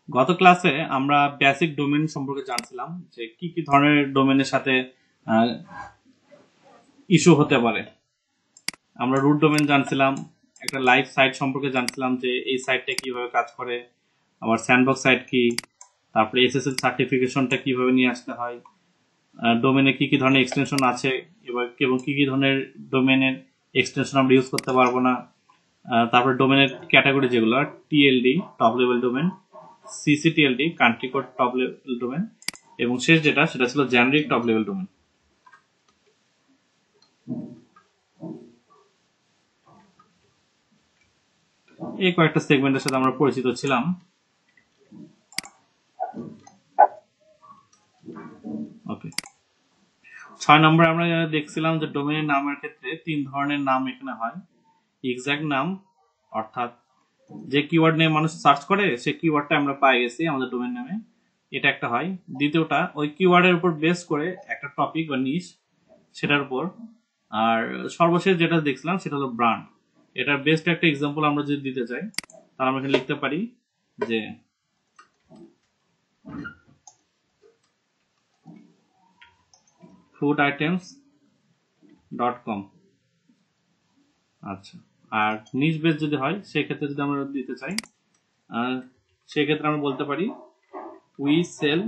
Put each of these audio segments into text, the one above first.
গত ক্লাসে আমরা বেসিক ডোমেন সম্পর্কে জানছিলাম যে কি কি ধরনের ডোমেনের সাথে ইস্যু হতে পারে। আমরা রুট ডোমেন জানছিলাম, একটা লাইভ সাইট সম্পর্কে জানছিলাম যে এই সাইটটা কিভাবে কাজ করে, আবার স্যান্ডবক্স সাইট কি, তারপরে এসএসএল সার্টিফিকেশনটা কিভাবে নিয়ে আসতে হয়, ডোমেনে কি কি ধরনের এক্সটেনশন আছে এবং কি কি ধরনের ডোমেনের এক্সটেনশন আমরা ইউজ করতে পারবো না। তারপরে ডোমেনের ক্যাটাগরি যেগুলো TLD top level domain, ccTLD country code top level domain, এবং শেষ যেটা সেটা ছিল জেনারিক টপ লেভেল ডোমেন। এই কয়েকটা সেগমেন্টের সাথে আমরা পরিচিত ছিলাম। ওকে, 6 নম্বরে আমরা দেখছিলাম যে ডোমেনের নামের ক্ষেত্রে 3 ধরনের নাম এখানে হয়। এক্সাক্ট নাম, অর্থাৎ যে কিওয়ার্ড নিয়ে মানুষ সার্চ করে সে কিওয়ার্ডটা আমরা পাই গেছি আমাদের ডোমেন নামে, এটা একটা হয়। দ্বিতীয়টা ওই কিওয়ার্ডের উপর বেস করে একটা টপিক বা নিশ সেটার উপর। আর সর্বশেষ যেটা দেখছিলাম সেটা হলো ব্র্যান্ড। এটার বেস্ট একটা এক্সাম্পল আমরা যদি দিতে চাই তাহলে আমরা এখানে লিখতে পারি যে fooditems.com। আচ্ছা, আর নিজ বেস যদি হয় সেক্ষেত্রে যদি আমরা দিতে চাই সেক্ষেত্রে আমরা বলতে পারি উই সেল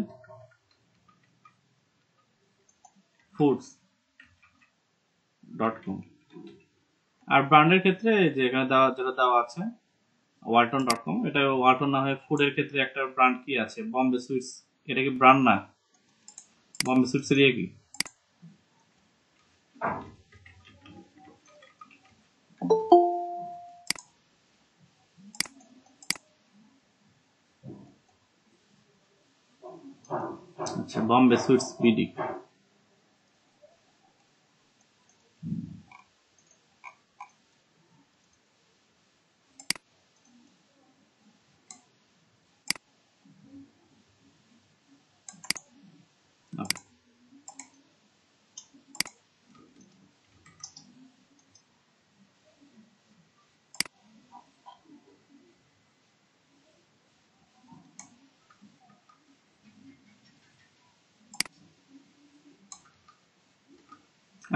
ফুডস.com। আর ব্র্যান্ডের ক্ষেত্রে যে এখানে যেটা দেওয়া আছে ওয়ালটন.com, এটা ওয়ালটন না হয় ফুডের ক্ষেত্রে একটা ব্র্যান্ড কি আছে বম্বে সুইটস, এটা কি ব্র্যান্ড না? বম্বে সুইটস এর কি? আচ্ছা, বম্বে সুইটস বিডি।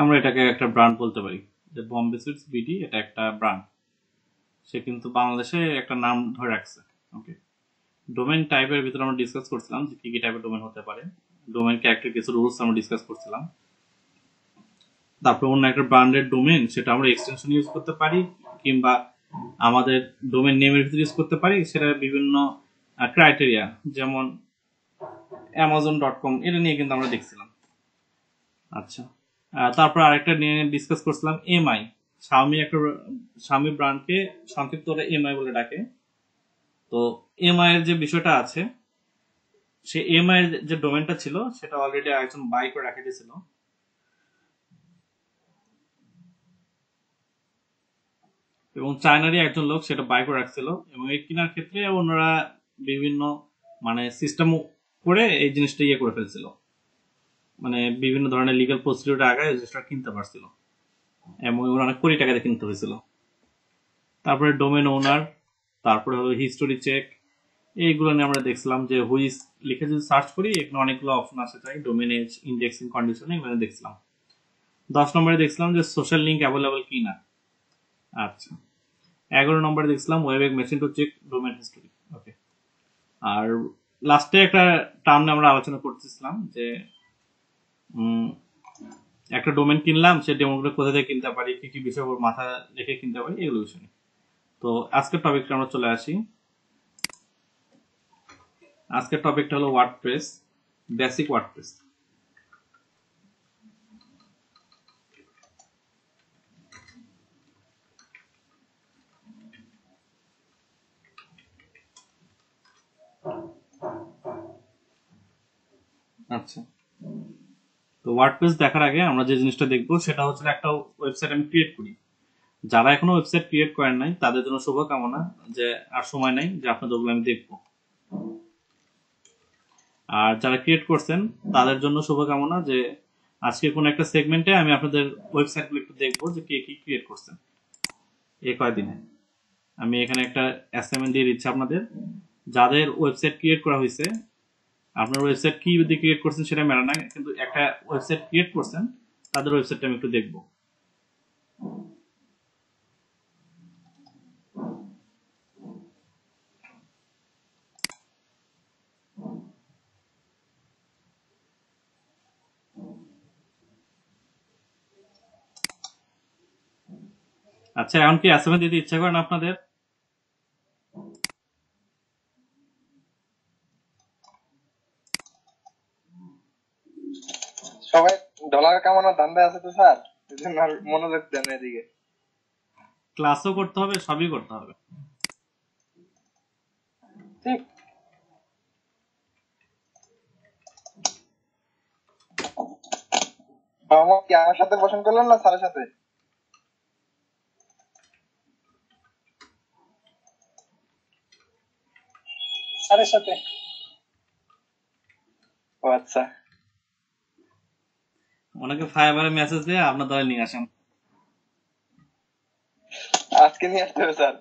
আমরা এটাকে একটা ব্র্যান্ড বলতে পারি যে বম্বে সুইটস বিডি, এটা একটা ব্র্যান্ড। সে কিন্তু বাংলাদেশে একটা নাম ধরে রাখছে। ওকে, ডোমেন টাইপের ভিতরে আমরা ডিসকাস করছিলাম যে কি কি টাইপের ডোমেন হতে পারে, ডোমেন ক্যারেক্টার কিছু রুলস আমরা ডিসকাস করছিলাম। তারপর অন্য একটা ব্র্যান্ডের ডোমেন সেটা আমরা এক্সটেনশন ইউজ করতে পারি কিংবা আমাদের ডোমেন নেমের ভিতরে ইউজ করতে পারি, সেটা বিভিন্ন ক্রাইটেরিয়া, যেমন amazon.com এটা নিয়ে কিন্তু আমরা দেখছিলাম। আচ্ছা, তারপর আরেকটা নিয়ে ডিসকাস করছিলাম এমআই। শাওমি ব্র্যান্ডকে সংক্ষিপ্ত করে এমআই বলে ডাকে। তো এমআই এর যে বিষয়টা আছে, সে এমআই এর যে ডোমেনটা ছিল সেটা অলরেডি একজন বাই করে রেখে দিয়েছিল, এবং চায়নারই একজন লোক সেটা বাই করে রাখছিল, এবং এই কেনার ক্ষেত্রে ওনারা বিভিন্ন সিস্টেম করে এই জিনিসটা ইয়ে করে ফেলছিল, বিভিন্ন ধরনের লিগাল প্রসিডিউর আগে এই জিনিসটা কিনতে পারছিল, এবং অনেক কোটি টাকা দিয়ে কিনতে হয়েছিল। তারপরে ডোমেন ওনার, তারপরে হলো হিস্টোরি চেক, এইগুলো নিয়ে আমরা দেখছিলাম যে হুইস লিখে যদি সার্চ করি এখানে অনেকগুলো অপশন আসে যায়, ডোমেন এজ, ইন্ডেক্সিং কন্ডিশন, এগুলো দেখছিলাম। 10 নম্বরে দেখছিলাম যে সোশ্যাল লিঙ্ক অ্যাভেলেবল কি না। আচ্ছা, 11 নম্বরে দেখছিলাম web machine to check domain history. Okay, আর লাস্টে একটা টার্ম আমরা আলোচনা করতেছিলাম যে একটা ডোমেন কিনলাম, সে ডোমেনগুলো কোথা থেকে কিনতে পারি, কি কি বিষয় মাথা রেখে কিনতে পারি, এগুলো বিষয়। তো আজকের টপিকটা আমরা চলে আসি। আজকের টপিকটা হলো ওয়ার্ডপ্রেস, বেসিক ওয়ার্ডপ্রেস। আচ্ছা, তো ওয়ার্ডপ্রেস দেখার আগে আমরা যে জিনিসটা দেখবো সেটা হচ্ছে একটা ওয়েবসাইট আমি ক্রিয়েট করি। যারা এখনো ওয়েবসাইট ক্রিয়েট করেন নাই তাদের জন্য শুভকামনা, যে আর সময় নাই যে আপনাদের ওগুলো আমি দেখবো। আর যারা ক্রিয়েট করছেন তাদের জন্য শুভকামনা, যে আজকে কোন একটা সেগমেন্টে আমি আপনাদের ওয়েবসাইটগুলো একটু দেখবো যে কে কি ক্রিয়েট করছেন এই কয়দিনে। আমি এখানে একটা অ্যাসাইনমেন্ট দিয়ে দিচ্ছি আপনাদের, যাদের ওয়েবসাইট ক্রিয়েট করা হয়েছে, আপনার ওয়েবসাইট কি দিয়ে ক্রিয়েট করছেন সেটা মেলা না, কিন্তু একটা ওয়েবসাইট ক্রিয়েট করছেন তাদের ওয়েবসাইটটা আমি একটু দেখবো। আচ্ছা, এখন কি অ্যাসাইনমেন্ট দিতে ইচ্ছা করেন আপনাদের? সবাই ডলার কামানোর ধান্দায় আছে তো স্যার, এই জন্য আর মনোযোগ দেন না এদিকে। ক্লাসও করতে হবে, সবই করতে হবে। ঠিক। হোমওয়ার্ক কি আমার সাথে পোষণ করলেন না স্যারের সাথে? স্যারের সাথে। ও আচ্ছা, ওনাকে ফাইবারে মেসেজ দিয়ে আপনার দলে নিয়ে আসেন। আজকে নিয়ে আসতে হবে স্যার,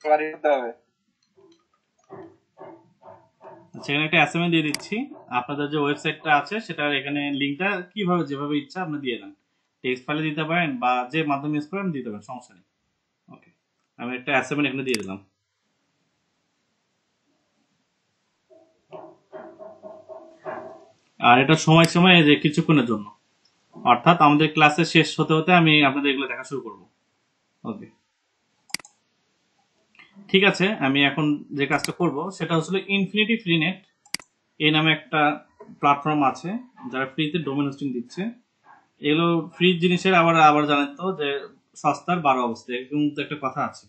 বাড়ি যেতে হবে। সেখানে একটা অ্যাসাইনমেন্ট দিয়ে দিচ্ছি। আপনাদের যে ওয়েবসাইটটা আছে সেটার এখানে লিঙ্কটা কিভাবে যেভাবে ইচ্ছা আপনি দিয়ে দেন, টেক্সট ফাইলে দিতে পারেন বা যে মাধ্যম ইউজ করেন দিতে পারেন, সমস্যা নেই। ওকে, আমি একটা অ্যাসাইনমেন্ট এখানে দিয়ে দিলাম। আর এটা সময় সময় যে কিছুক্ষণের জন্য, অর্থাৎ আমাদের ক্লাসে শেষ হতে হতে আমি আপনাদের এগুলো দেখা শুরু করব। ওকে, ঠিক আছে। আমি এখন যে কাজটা করব সেটা হচ্ছে ইনফিনিটি ফ্রি নেট এই নামে একটা প্ল্যাটফর্ম আছে যারা ফ্রিতে ডোমেন হোস্টিং দিচ্ছে। এগুলো ফ্রি জিনিসের আবার আবার জানেন তো যে সস্তার 12 অবস্থা, কিন্তু একটা কথা আছে।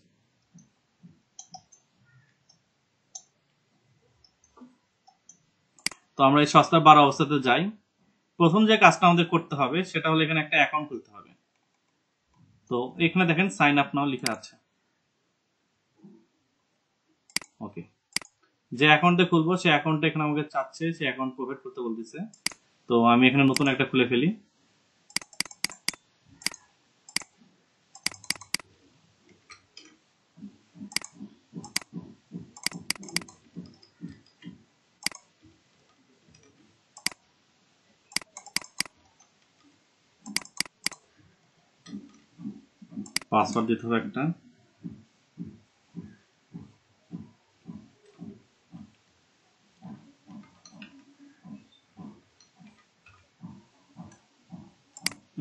তো আমরা এই সস্তার 12 অবস্থাতে যাই। প্রথম যে কাজটা আমাদের করতে হবে সেটা হলো এখানে একটা অ্যাকাউন্ট খুলতে হবে। তো এখানে দেখেন সাইন আপ নাও লেখা আছে। ওকে, যে অ্যাকাউন্টে খুলবো সেই অ্যাকাউন্টটা এখানে আমাকে চাচ্ছে, সেই অ্যাকাউন্ট প্রোভাইড করতে বলতেছে। তো আমি এখানে নতুন একটা খুলে ফেলি। পাসওয়ার্ড দিতে হবে একটা।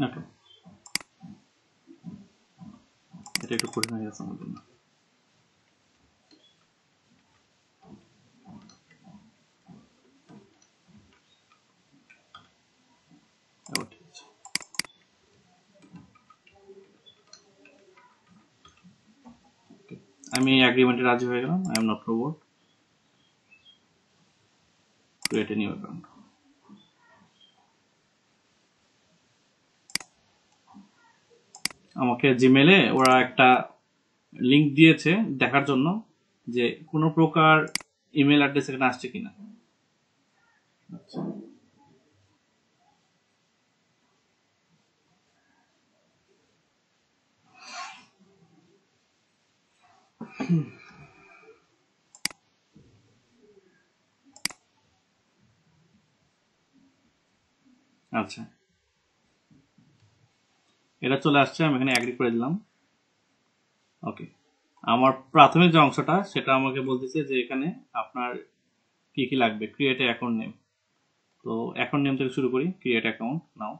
ওকে, এটা একটু কঠিন হয়ে গেছে আমার জন্য। এবার ঠিক আছে। আমি এগ্রিমেন্টে রাজি হয়ে গেলাম। I am not robot. Create a new account. আমাকে জিমেলে ওরা একটা লিংক দিয়েছে দেখার জন্য যে কোনো প্রকার ইমেল অ্যাড্রেস এখানে আসছে কিনা। আচ্ছা, আচ্ছা, এটা চলে আসছে। আমি এখানে অ্যাগ্রি করে দিলাম। ওকে, আমার প্রাথমিক যে অংশটা সেটা আমাকে বলতেছে যে এখানে আপনার কি কি লাগবে। Create a account name. তো অ্যাকাউন্ট নেম থেকে শুরু করি। ক্রিয়েট অ্যাকাউন্ট নাও।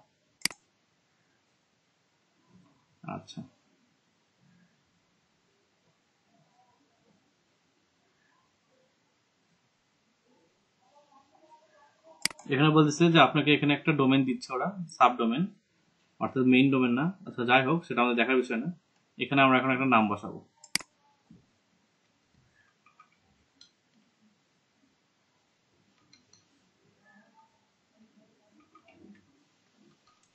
আচ্ছা, এখানে বলতেছে যে আপনাকে এখানে একটা ডোমেন দিচ্ছে ওরা, সাব ডোমেন, অর্থাৎ মেইন ডোমেন না। আচ্ছা, যাই হোক, সেটা আমাদের দেখার বিষয় না। এখানে আমরা এখন একটা নাম বসাবো।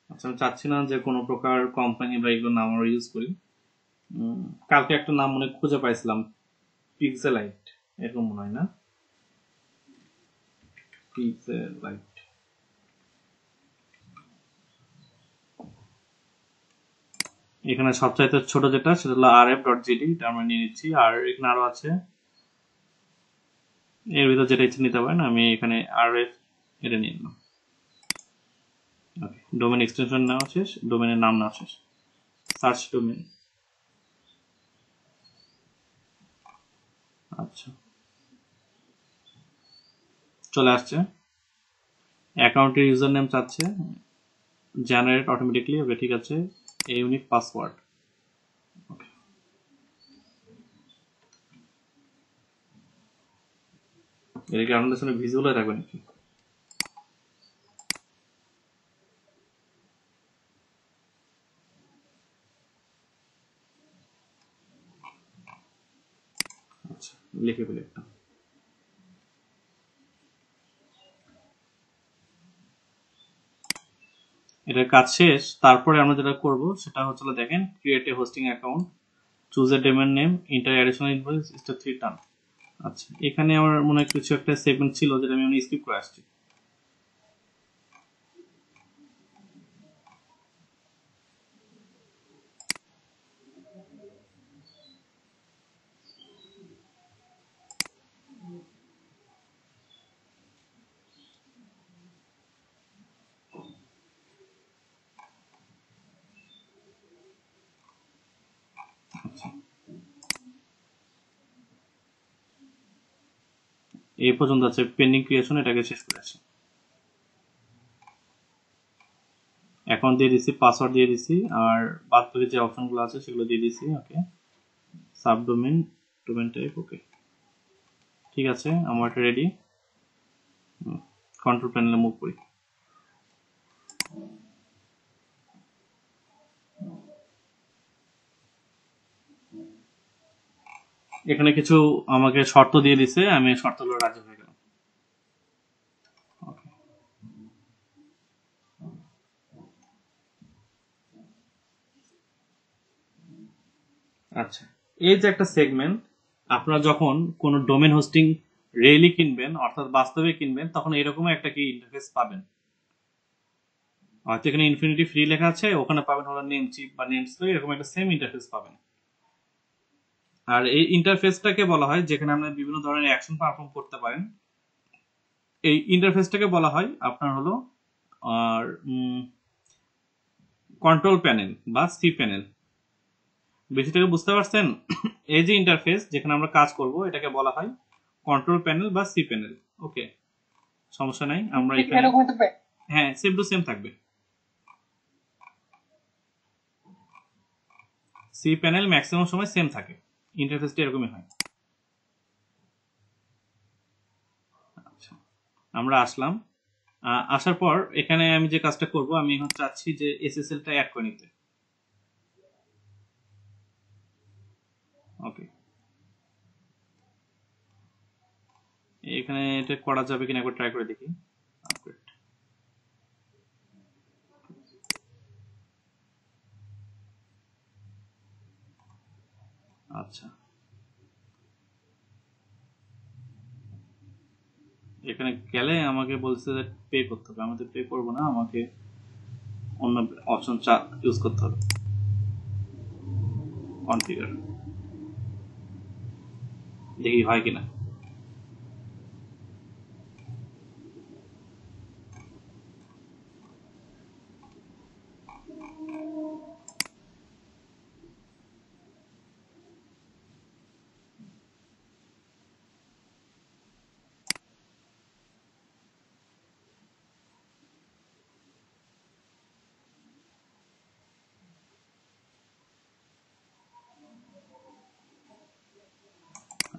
আচ্ছা, আমি চাচ্ছি না যে কোনো প্রকার কোম্পানি বা এগুলো নাম আমরা ইউজ করি। কালকে একটা নাম মনে খুঁজে পাইছিলাম, পিক্সেলাইট, এরকম মনে হয় না? পিক্সেলাইট। এখানে সবচাইতে ছোট যেটা সেটা হলো rf.gd, এটা আমরা নিয়ে নিচ্ছি। আর এখানে আরো আছে এর ভিতর যেটা ইচ্ছে নিতে পারেন, আমি এখানে RF এটা নিয়ে নিলাম। ওকে, ডোমেন এক্সটেনশন নেওয়া শেষ, ডোমেনের নাম নেওয়া শেষ, সার্চ ডোমেন। আচ্ছা, চলে আসছে। অ্যাকাউন্টের ইউজার নেম চাচ্ছে, জেনারেট অটোমেটিকলি। ওকে, ঠিক আছে, ইউনিক পাসওয়ার্ড। ওকে, এটা কি আপনাদের সামনে ভিজিবল হয়ে থাকবে নাকি? আচ্ছা, লিখে ফেলি একটা। এটার কাজ শেষ। তারপরে আমরা যেটা করব সেটা হচ্ছে, দেখেন, create a hosting account, choose a domain name, enter additional invoice, star 3 term. আচ্ছা, এখানে আমার মনে হয় কিছু একটা সেগমেন্ট ছিল যেটা আমি স্কিপ করে আসছি। এই পর্যন্ত আছে, পেন্ডিং ক্রিয়েশন, এটাকে শেষ করে আসি। অ্যাকাউন্ট দিয়ে দিছি, পাসওয়ার্ড দিয়ে দিছি, আর বাদ বাকি যে অপশনগুলো আছে সেগুলো দিয়ে দিছি। ওকে, সাবডোমেন, ডোমেন টাইপ। ওকে, ঠিক আছে, আমার এটা রেডি। কন্ট্রোল প্যানেলে মুভ করি। এখানে কিছু আমাকে শর্ত দিয়ে দিছে, আমি শর্তগুলো রাজি হয়ে গেলাম। Okay. আচ্ছা, এই যে একটা সেগমেন্ট, আপনারা যখন কোনো ডোমেন হোস্টিং রিয়েলি কিনবেন, অর্থাৎ বাস্তবে কিনবেন, তখন এরকম একটা কি ইন্টারফেস পাবেন। হয়তো এখানে ইনফিনিটি ফ্রি লেখা আছে, ওখানে পাবেন হলো নেমচিপ বা নেমস্পেস, এরকম একটা সেম ইন্টারফেস পাবেন। আর এই ইন্টারফেসটাকে বলা হয়, যেখানে আপনি বিভিন্ন ধরনের অ্যাকশন পারফর্ম করতে পারেন, এই ইন্টারফেসটাকে বলা হয় আপনার হলো আর কন্ট্রোল প্যানেল বা সি প্যানেল। বিষয়টাকে বুঝতে পারছেন? এই যে ইন্টারফেস যেখানে আমরা কাজ করব, এটাকে বলা হয় কন্ট্রোল প্যানেল বা সি প্যানেল। ওকে, সমস্যা নাই, আমরা এখানে হ্যাঁ সেম টু সেম থাকবে। সি প্যানেল ম্যাক্সিমাম সময় সেম থাকে, ইন্টারফেসটা এরকমই হয়। আচ্ছা, আমরা আসলাম। আসার পর এখানে আমি যে কাজটা করব, আমি এখন চাচ্ছি যে এসএসএলটা অ্যাড করে নিতে। ওকে, এখানে এটা করা যাবে কিনা একবার ট্রাই করে দেখি। আচ্ছা, এখানে গেলে আমাকে বলছে যে পে করতে হবে। আমি তো পে করবো না, আমাকে অন্য অপশন ইউজ করতে হবে। কনফিগার, দেখি হয় কিনা।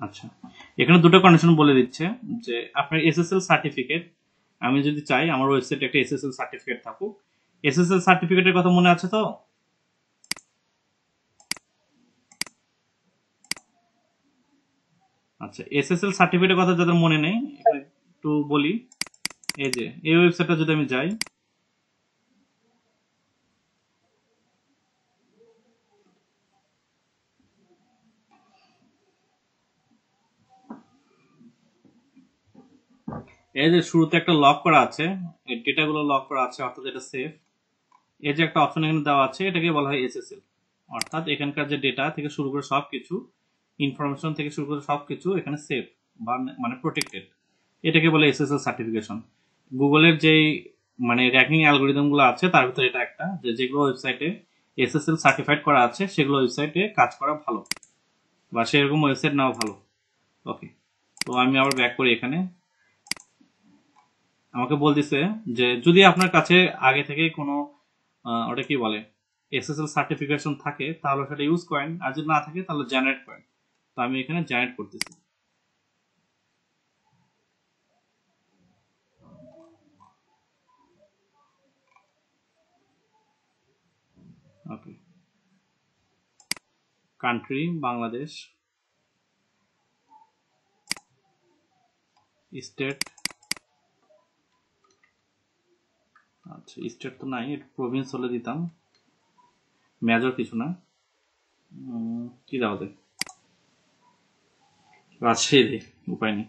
আচ্ছা, এখানে দুটো কন্ডিশন বলে দিচ্ছে যে আপনার এসএসএল সার্টিফিকেট, আমি যদি চাই আমার ওয়েবসাইটে একটা এসএসএল সার্টিফিকেট থাকুক। এসএসএল সার্টিফিকেটের কথা মনে আছে তো? আচ্ছা, এসএসএল সার্টিফিকেটের কথা যাদের মনে নেই, একটু বলি। এই যে এই ওয়েবসাইটটা যদি আমি যাই, এই যে শুরুতে একটা লক করা আছে, এই ডেটাগুলো লক করা আছে, অর্থাৎ এটা সেফ। এই যে একটা অপশন এখানে দেওয়া আছে, এটাকে বলা হয় এসএসএল। অর্থাৎ এখানকার যে ডেটা থেকে শুরু করে সবকিছু, ইনফরমেশন থেকে শুরু করে সবকিছু এখানে সেফ মানে প্রোটেক্টেড, এটাকে বলে এসএসএল সার্টিফিকেশন। গুগলের যেই মানে র্যাঙ্কিং অ্যালগোরিদম গুলো আছে তার ভিতরে এটা একটা, যে যেগুলো ওয়েবসাইটে এসএসএল সার্টিফাইড করা আছে সেগুলো ওয়েবসাইটে কাজ করা ভালো, বা সেরকম ওয়েবসাইট নেওয়া ভালো। ওকে, তো আমি আবার ব্যাক করি। এখানে আমাকে বলতেছে যে যদি আপনার কাছে আগে থেকে কোনো ওটা কি বলে এসএসএল সার্টিফিকেশন থাকে তাহলে সেটা ইউজ করেন, আর যদি না থাকে তাহলে জেনারেট করেন। তো আমি এখানে জেনারেট করতেছি। ওকে, কান্ট্রি বাংলাদেশ, স্টেট, আচ্ছা স্টেট তো নাই, প্রভিন্স হলে দিতাম, মেজর কিছু না। কি দাও দে, রাজশাহী দে, উপায় নেই।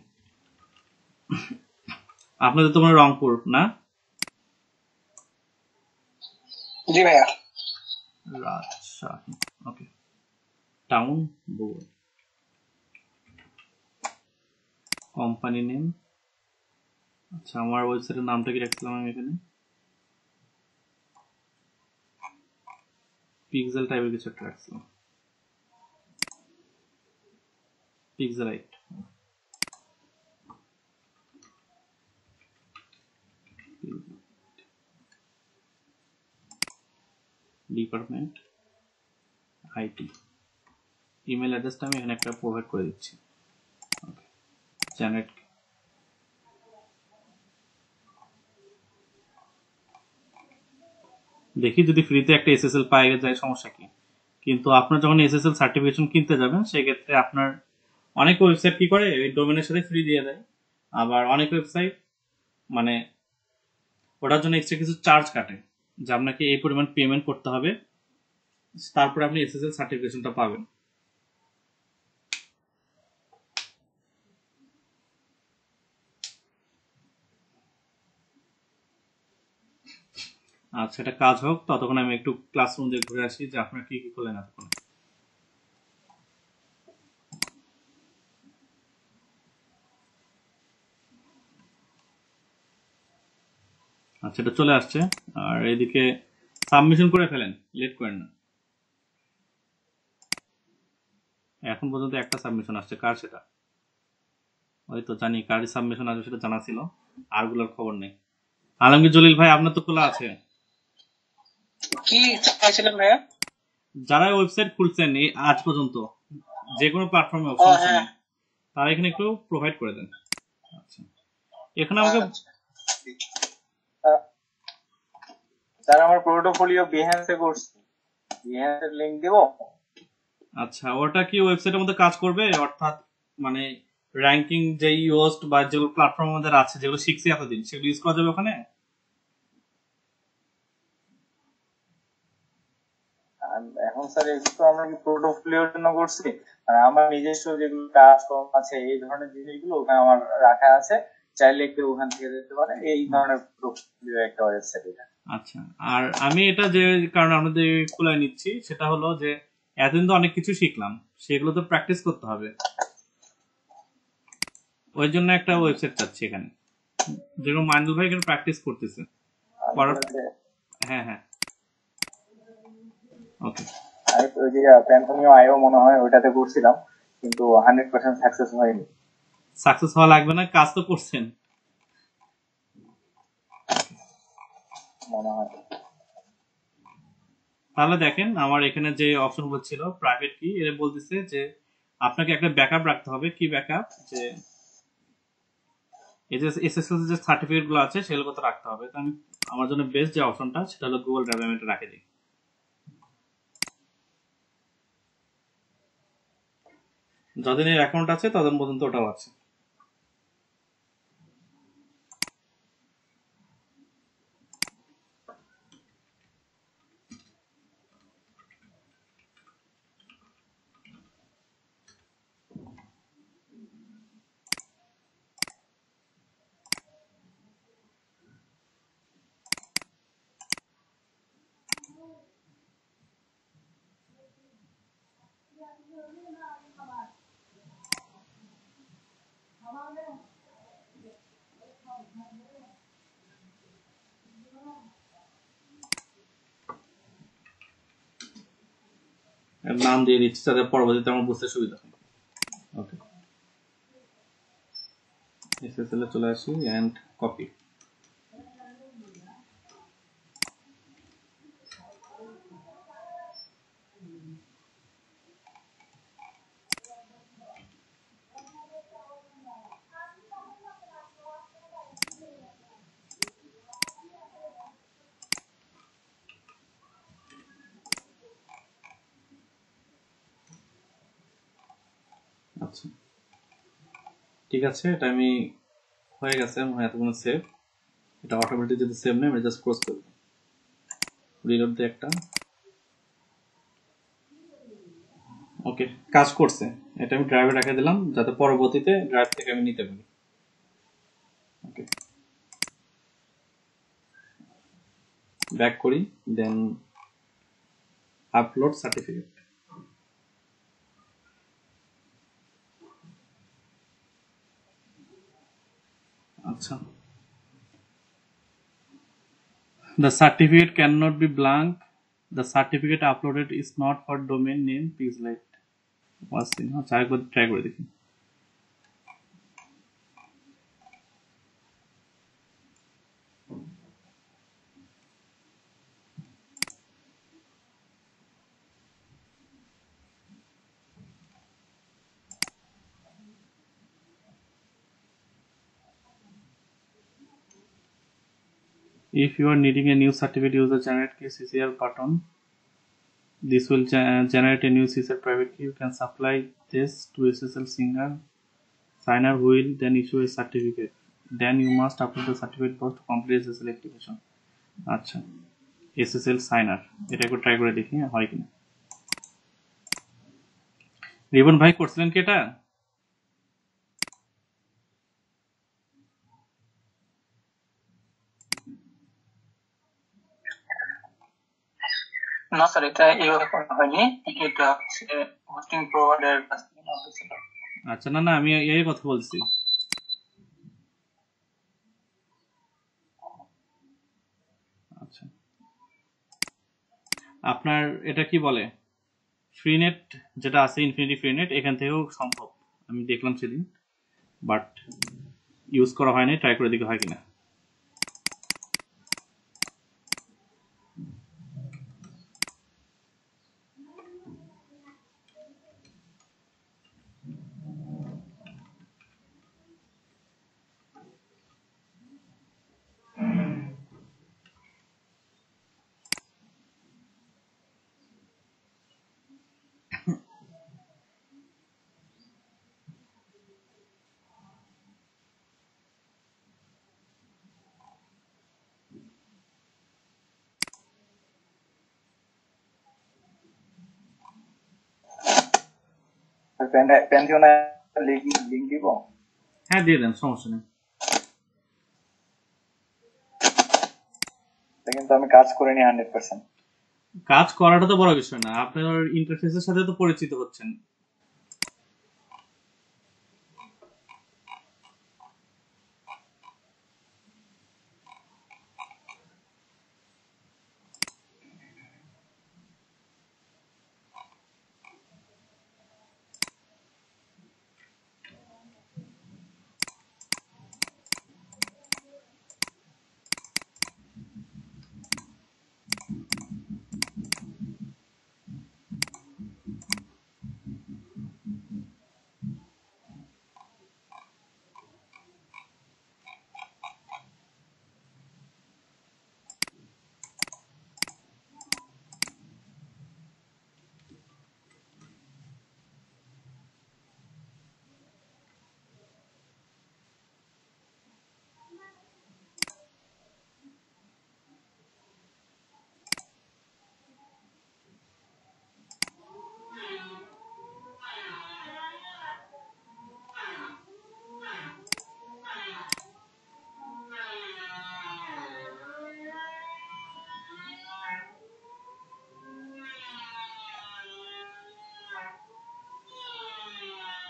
আপনাদের তোমার রংপুর না? জি ভাইয়া। রাজশাহী, ওকে। টাউন বগুড়া, কোম্পানি নেম, আচ্ছা আমার ওয়েবসাইটের নামটা কি রাখছিলাম আমি এখানে, পিক্সেল টাইপের কিছু একটা রাখছিলাম, পিক্সেলাইট। ডিপার্টমেন্ট আইটি, ইমেল অ্যাড্রেসটা আমি এখানে একটা প্রোভাইড করে দিচ্ছি। ওকে, জেনারেট। দেখি যদি ফ্রিতে একটা এসএসএল পাই যায় সমস্যা কি। কিন্তু আপনার যখন এসএসএল সার্টিফিকেশন কিনতে যাবেন সেক্ষেত্রে আপনার অনেক ওয়েবসাইট কি করে ওই ডোমেনের সাথে ফ্রি দিয়ে দেয়, আবার অনেক ওয়েবসাইট মানে ওটার জন্য এক্সট্রা কিছু চার্জ কাটে, যে আপনাকে এই পরিমাণ পেমেন্ট করতে হবে, তারপরে আপনি এসএসএল সার্টিফিকেশনটা পাবেন। আচ্ছা, এটা কাজ হোক, ততক্ষণ আমি একটু ক্লাসরুম দিয়ে ঘুরে আসি যে আপনারা কি কি করলেন এতক্ষণ। আচ্ছা, এটা চলে আসছে। আর এদিকে সাবমিশন করে ফেলেন, লেট করেন না। এখন পর্যন্ত একটা সাবমিশন আসছে, কার সেটা? ওই তো জানি কার সাবমিশন আসবে, সেটা জানা ছিল, আরগুলোর খবর নেই। আলমগীর জলিল ভাই, আপনার তো খোলা আছে। কি চাইছিলেন ভাইয়া? যারা ওয়েবসাইট খুলছেন এই আজ পর্যন্ত যে কোনো প্ল্যাটফর্মে ও অপশন হ্যাঁ, তারা এখানে একটু প্রোভাইড করে দেন। আচ্ছা, এখানে আমাকে স্যার আমার পোর্টফোলিও বিহেন্সে করছি, বিহেন্সের লিংক দিব। আচ্ছা, ওটা কি ওয়েবসাইটের মধ্যে কাজ করবে? অর্থাৎ মানে র্যাঙ্কিং যে ইউস্ট বা যেগুলো প্ল্যাটফর্ম আমাদের আছে যেগুলো শিখছি এতদিন সেগুলো ইউজ করা যাবে ওখানে? এখন স্যার এগুলো তো আমরা কি পোর্টফোলিওর জন্য করছি, আর আমার নিজস্ব যেগুলো কাজকর্ম আছে এই ধরনের জিনিসগুলো ওখানে আমার রাখা আছে, চাইলে কেউ ওখান থেকে যেতে পারে। এই ধরনের পোর্টফোলিও একটা ওয়েবসাইট এটা। আচ্ছা, আর আমি এটা যে কারণে আপনাদের খোলায় নিচ্ছি সেটা হলো যে এতদিন তো অনেক কিছু শিখলাম, সেগুলো তো প্র্যাকটিস করতে হবে। ওই জন্য একটা ওয়েবসাইট চাচ্ছি এখানে, যেরকম মাইনুল ভাই এখানে প্র্যাকটিস করতেছে করার। হ্যাঁ হ্যাঁ, ওকে। আমি ওই যে প্যান্থনিও আইও মনে হয় ওইটাতে করছিলাম, কিন্তু 100% সাকসেস হয়নি সাকসেস হওয়া লাগবে না, কাজ তো করছেন। মনে হয়। তাহলে দেখেন আমার এখানে যে অপশনগুলো ছিল প্রাইভেট কি, এরা বলতেছে যে আপনাকে একটা ব্যাকআপ রাখতে হবে। কি ব্যাকআপ? যে এই যে এসএসএল যে সার্টিফিকেট গুলো আছে সেগুলো কথা রাখতে হবে। তো আমি আমার জন্য বেস্ট যে অপশনটা সেটা হলো গুগল ড্রাইভে আমি এটা রাখে দিই। যতদিন এর অ্যাকাউন্ট আছে ততদিন পর্যন্ত ওটাও আছে। নাম দিয়ে দিচ্ছি যাতে পরবর্তীতে আমার বুঝতে সুবিধা হয়। ওকে, এসএসএল এ চলে আসি এন্ড কপি। আচ্ছা ঠিক আছে, এটা আমি হয়ে গেছে, এতক্ষণ সেভ। এটা অটোমেটিক যদি সেভ নেই আমি জাস্ট ক্লোজ করব, রিলোড দিয়ে একটা। ওকে, কাজ করছে। এটা আমি ড্রাইভে রেখে দিলাম যাতে পরবর্তীতে ড্রাইভ থেকে আমি নিতে পারি। ওকে, ব্যাক করি, দেন আপলোড সার্টিফিকেট। আচ্ছা, the certificate cannot be blank, the certificate uploaded is not for domain name, please let us see। আচ্ছা একবার ট্রাই করে দেখি। If you are needing a new certificate, use the generate key CCR button. This will generate a new CCR private key. You can supply this to SSL signer who will then issue a certificate. Then you must upload the certificate post to complete SSL activation. আচ্ছা, SSL signer এটা একটু try করে দেখি হয় কিনা। Ribbon ভাই করছিলেন কি এটা? না স্যার, এটা এইভাবে করা হয়নি, এটা হচ্ছে হোস্টিং প্রোভাইডারের কাছ থেকে নেওয়া হয়েছিল। আচ্ছা, না না, আমি এই কথা বলছি। আচ্ছা, আপনার এটা কি বলে ফ্রিনেট যেটা আছে, ইনফিনিটি ফ্রিনেট, এখান থেকেও সম্ভব, আমি দেখলাম সেদিন, বাট ইউজ করা হয়নি, ট্রাই করে দেখি হয় কিনা। প্যান্থিওনে লিংক দিব? হ্যাঁ দিয়ে দেন, সমস্যা নেই। কিন্তু আমি কাজ করিনি 100%। কাজ করাটা তো বড় বিষয় না, আপনার ইন্টারফেসের সাথে তো পরিচিত হচ্ছেন।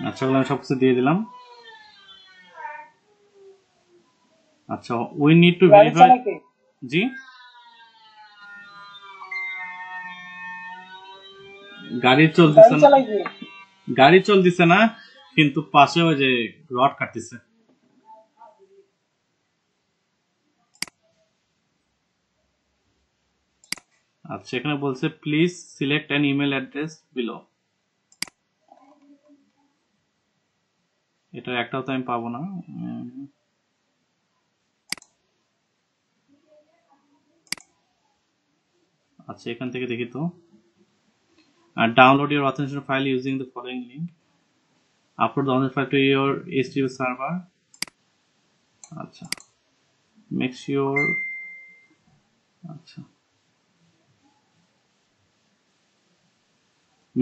আচ্ছা, আমি সবকিছু দিয়ে দিলাম। আচ্ছা, উই নিড টু ভেরিফাই। জি গাড়ি গাড়ি চলতেছে না, চালাই কি? গাড়ি চলতেছে না, কিন্তু পাশে ওই যে রড কাটতেছে। আচ্ছা, এখানে বলছে please select an email address below. এটার একটাও তো আমি পাবো না। আচ্ছা, এখান থেকে দেখি তো। আর download your authentication file using the following link, upload the authentication file to your HTTP server. আচ্ছা, মেক শিওর। আচ্ছা,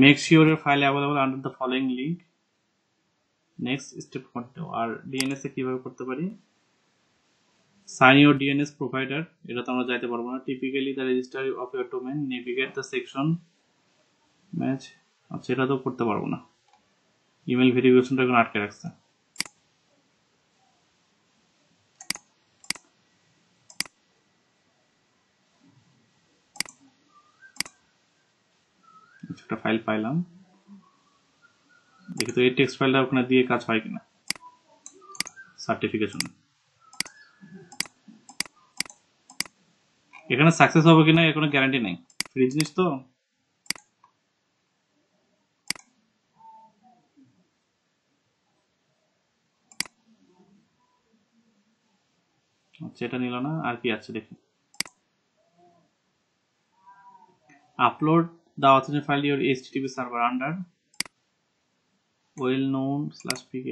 make sure your file available under the following link. Next step continue. আর ডিএনএস এ কিভাবে করতে পারি? Sign your DNS provider, এটা তো আমরা যাইতে পারবো না। Typically the register of your domain, navigate the section match. আচ্ছা, এটা তো করতে পারবো না। ইমেল ভেরিফিকেশনটা এখন আটকে রাখছে। একটা ফাইল পাইলাম, দেখি তো এই টেক্সট ফাইলটা ওখানে দিয়ে কাজ হয় কিনা। সার্টিফিকেশন এখানে সাকসেস হবে কিনা এর কোনো গ্যারান্টি নেই, ফ্রি জিনিস তো। আচ্ছা, এটা নিল না। আর কি আছে দেখি। Upload the authentication file your HTTP server under well known /pk।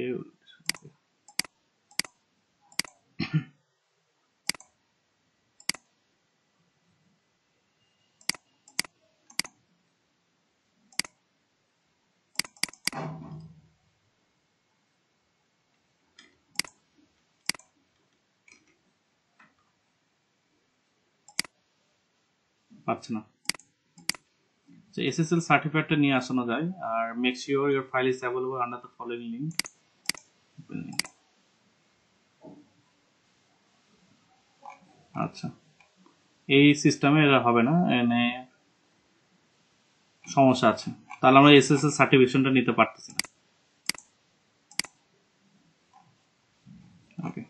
পাচ্ছে না। SSL সার্টিফিকেটটা নিয়ে আসানো যায়। আর make sure your file is available under the following link. আচ্ছা, এই সিস্টেমে এটা হবে না, এনে সমস্যা আছে। তাহলে আমরা SSL সার্টিফিকেশনটা নিতে পারতেছি না। ওকে,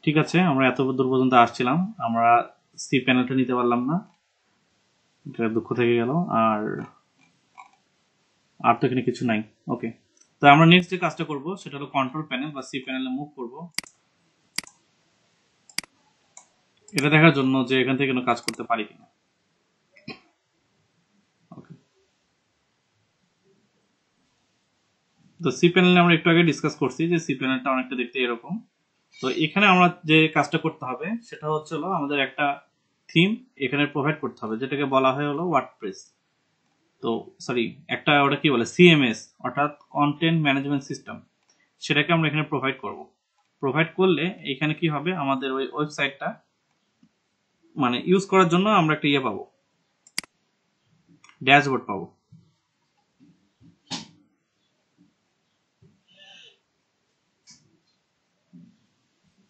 ঠিক আছে, আমরা এত দূর পর্যন্ত আসছিলাম। আমরা সি প্যানেলটা নিতে পারলাম না, এটা দুঃখ থেকে গেল। আর তো এখানে কিছু নাই। ওকে, তো আমরা নেক্সট যে কাজটা করব সেটা হলো কন্ট্রোল প্যানেল বা সি প্যানেলে মুভ করব, এটা দেখার জন্য যে এখান থেকে কোনো কাজ করতে পারি কিনা। ওকে, তো সি প্যানেলে আমরা একটু আগে ডিসকাস করছি যে সি প্যানেলটা অনেকটা দেখতে এরকম। তো এখানে আমরা যে কাজটা করতে হবে সেটা হচ্ছে হলো আমাদের একটা থিম এখানে প্রোভাইড করতে হবে, যেটাকে বলা হয় হলো ওয়ার্ডপ্রেস। তো সরি, একটা ওটা কি বলে CMS, অর্থাৎ কন্টেন্ট ম্যানেজমেন্ট সিস্টেম, সেটাকে আমরা এখানে প্রোভাইড করব। প্রোভাইড করলে এখানে কি হবে, আমাদের ওই ওয়েবসাইটটা মানে ইউজ করার জন্য আমরা একটা ইয়ে পাবো, ড্যাশবোর্ড পাবো।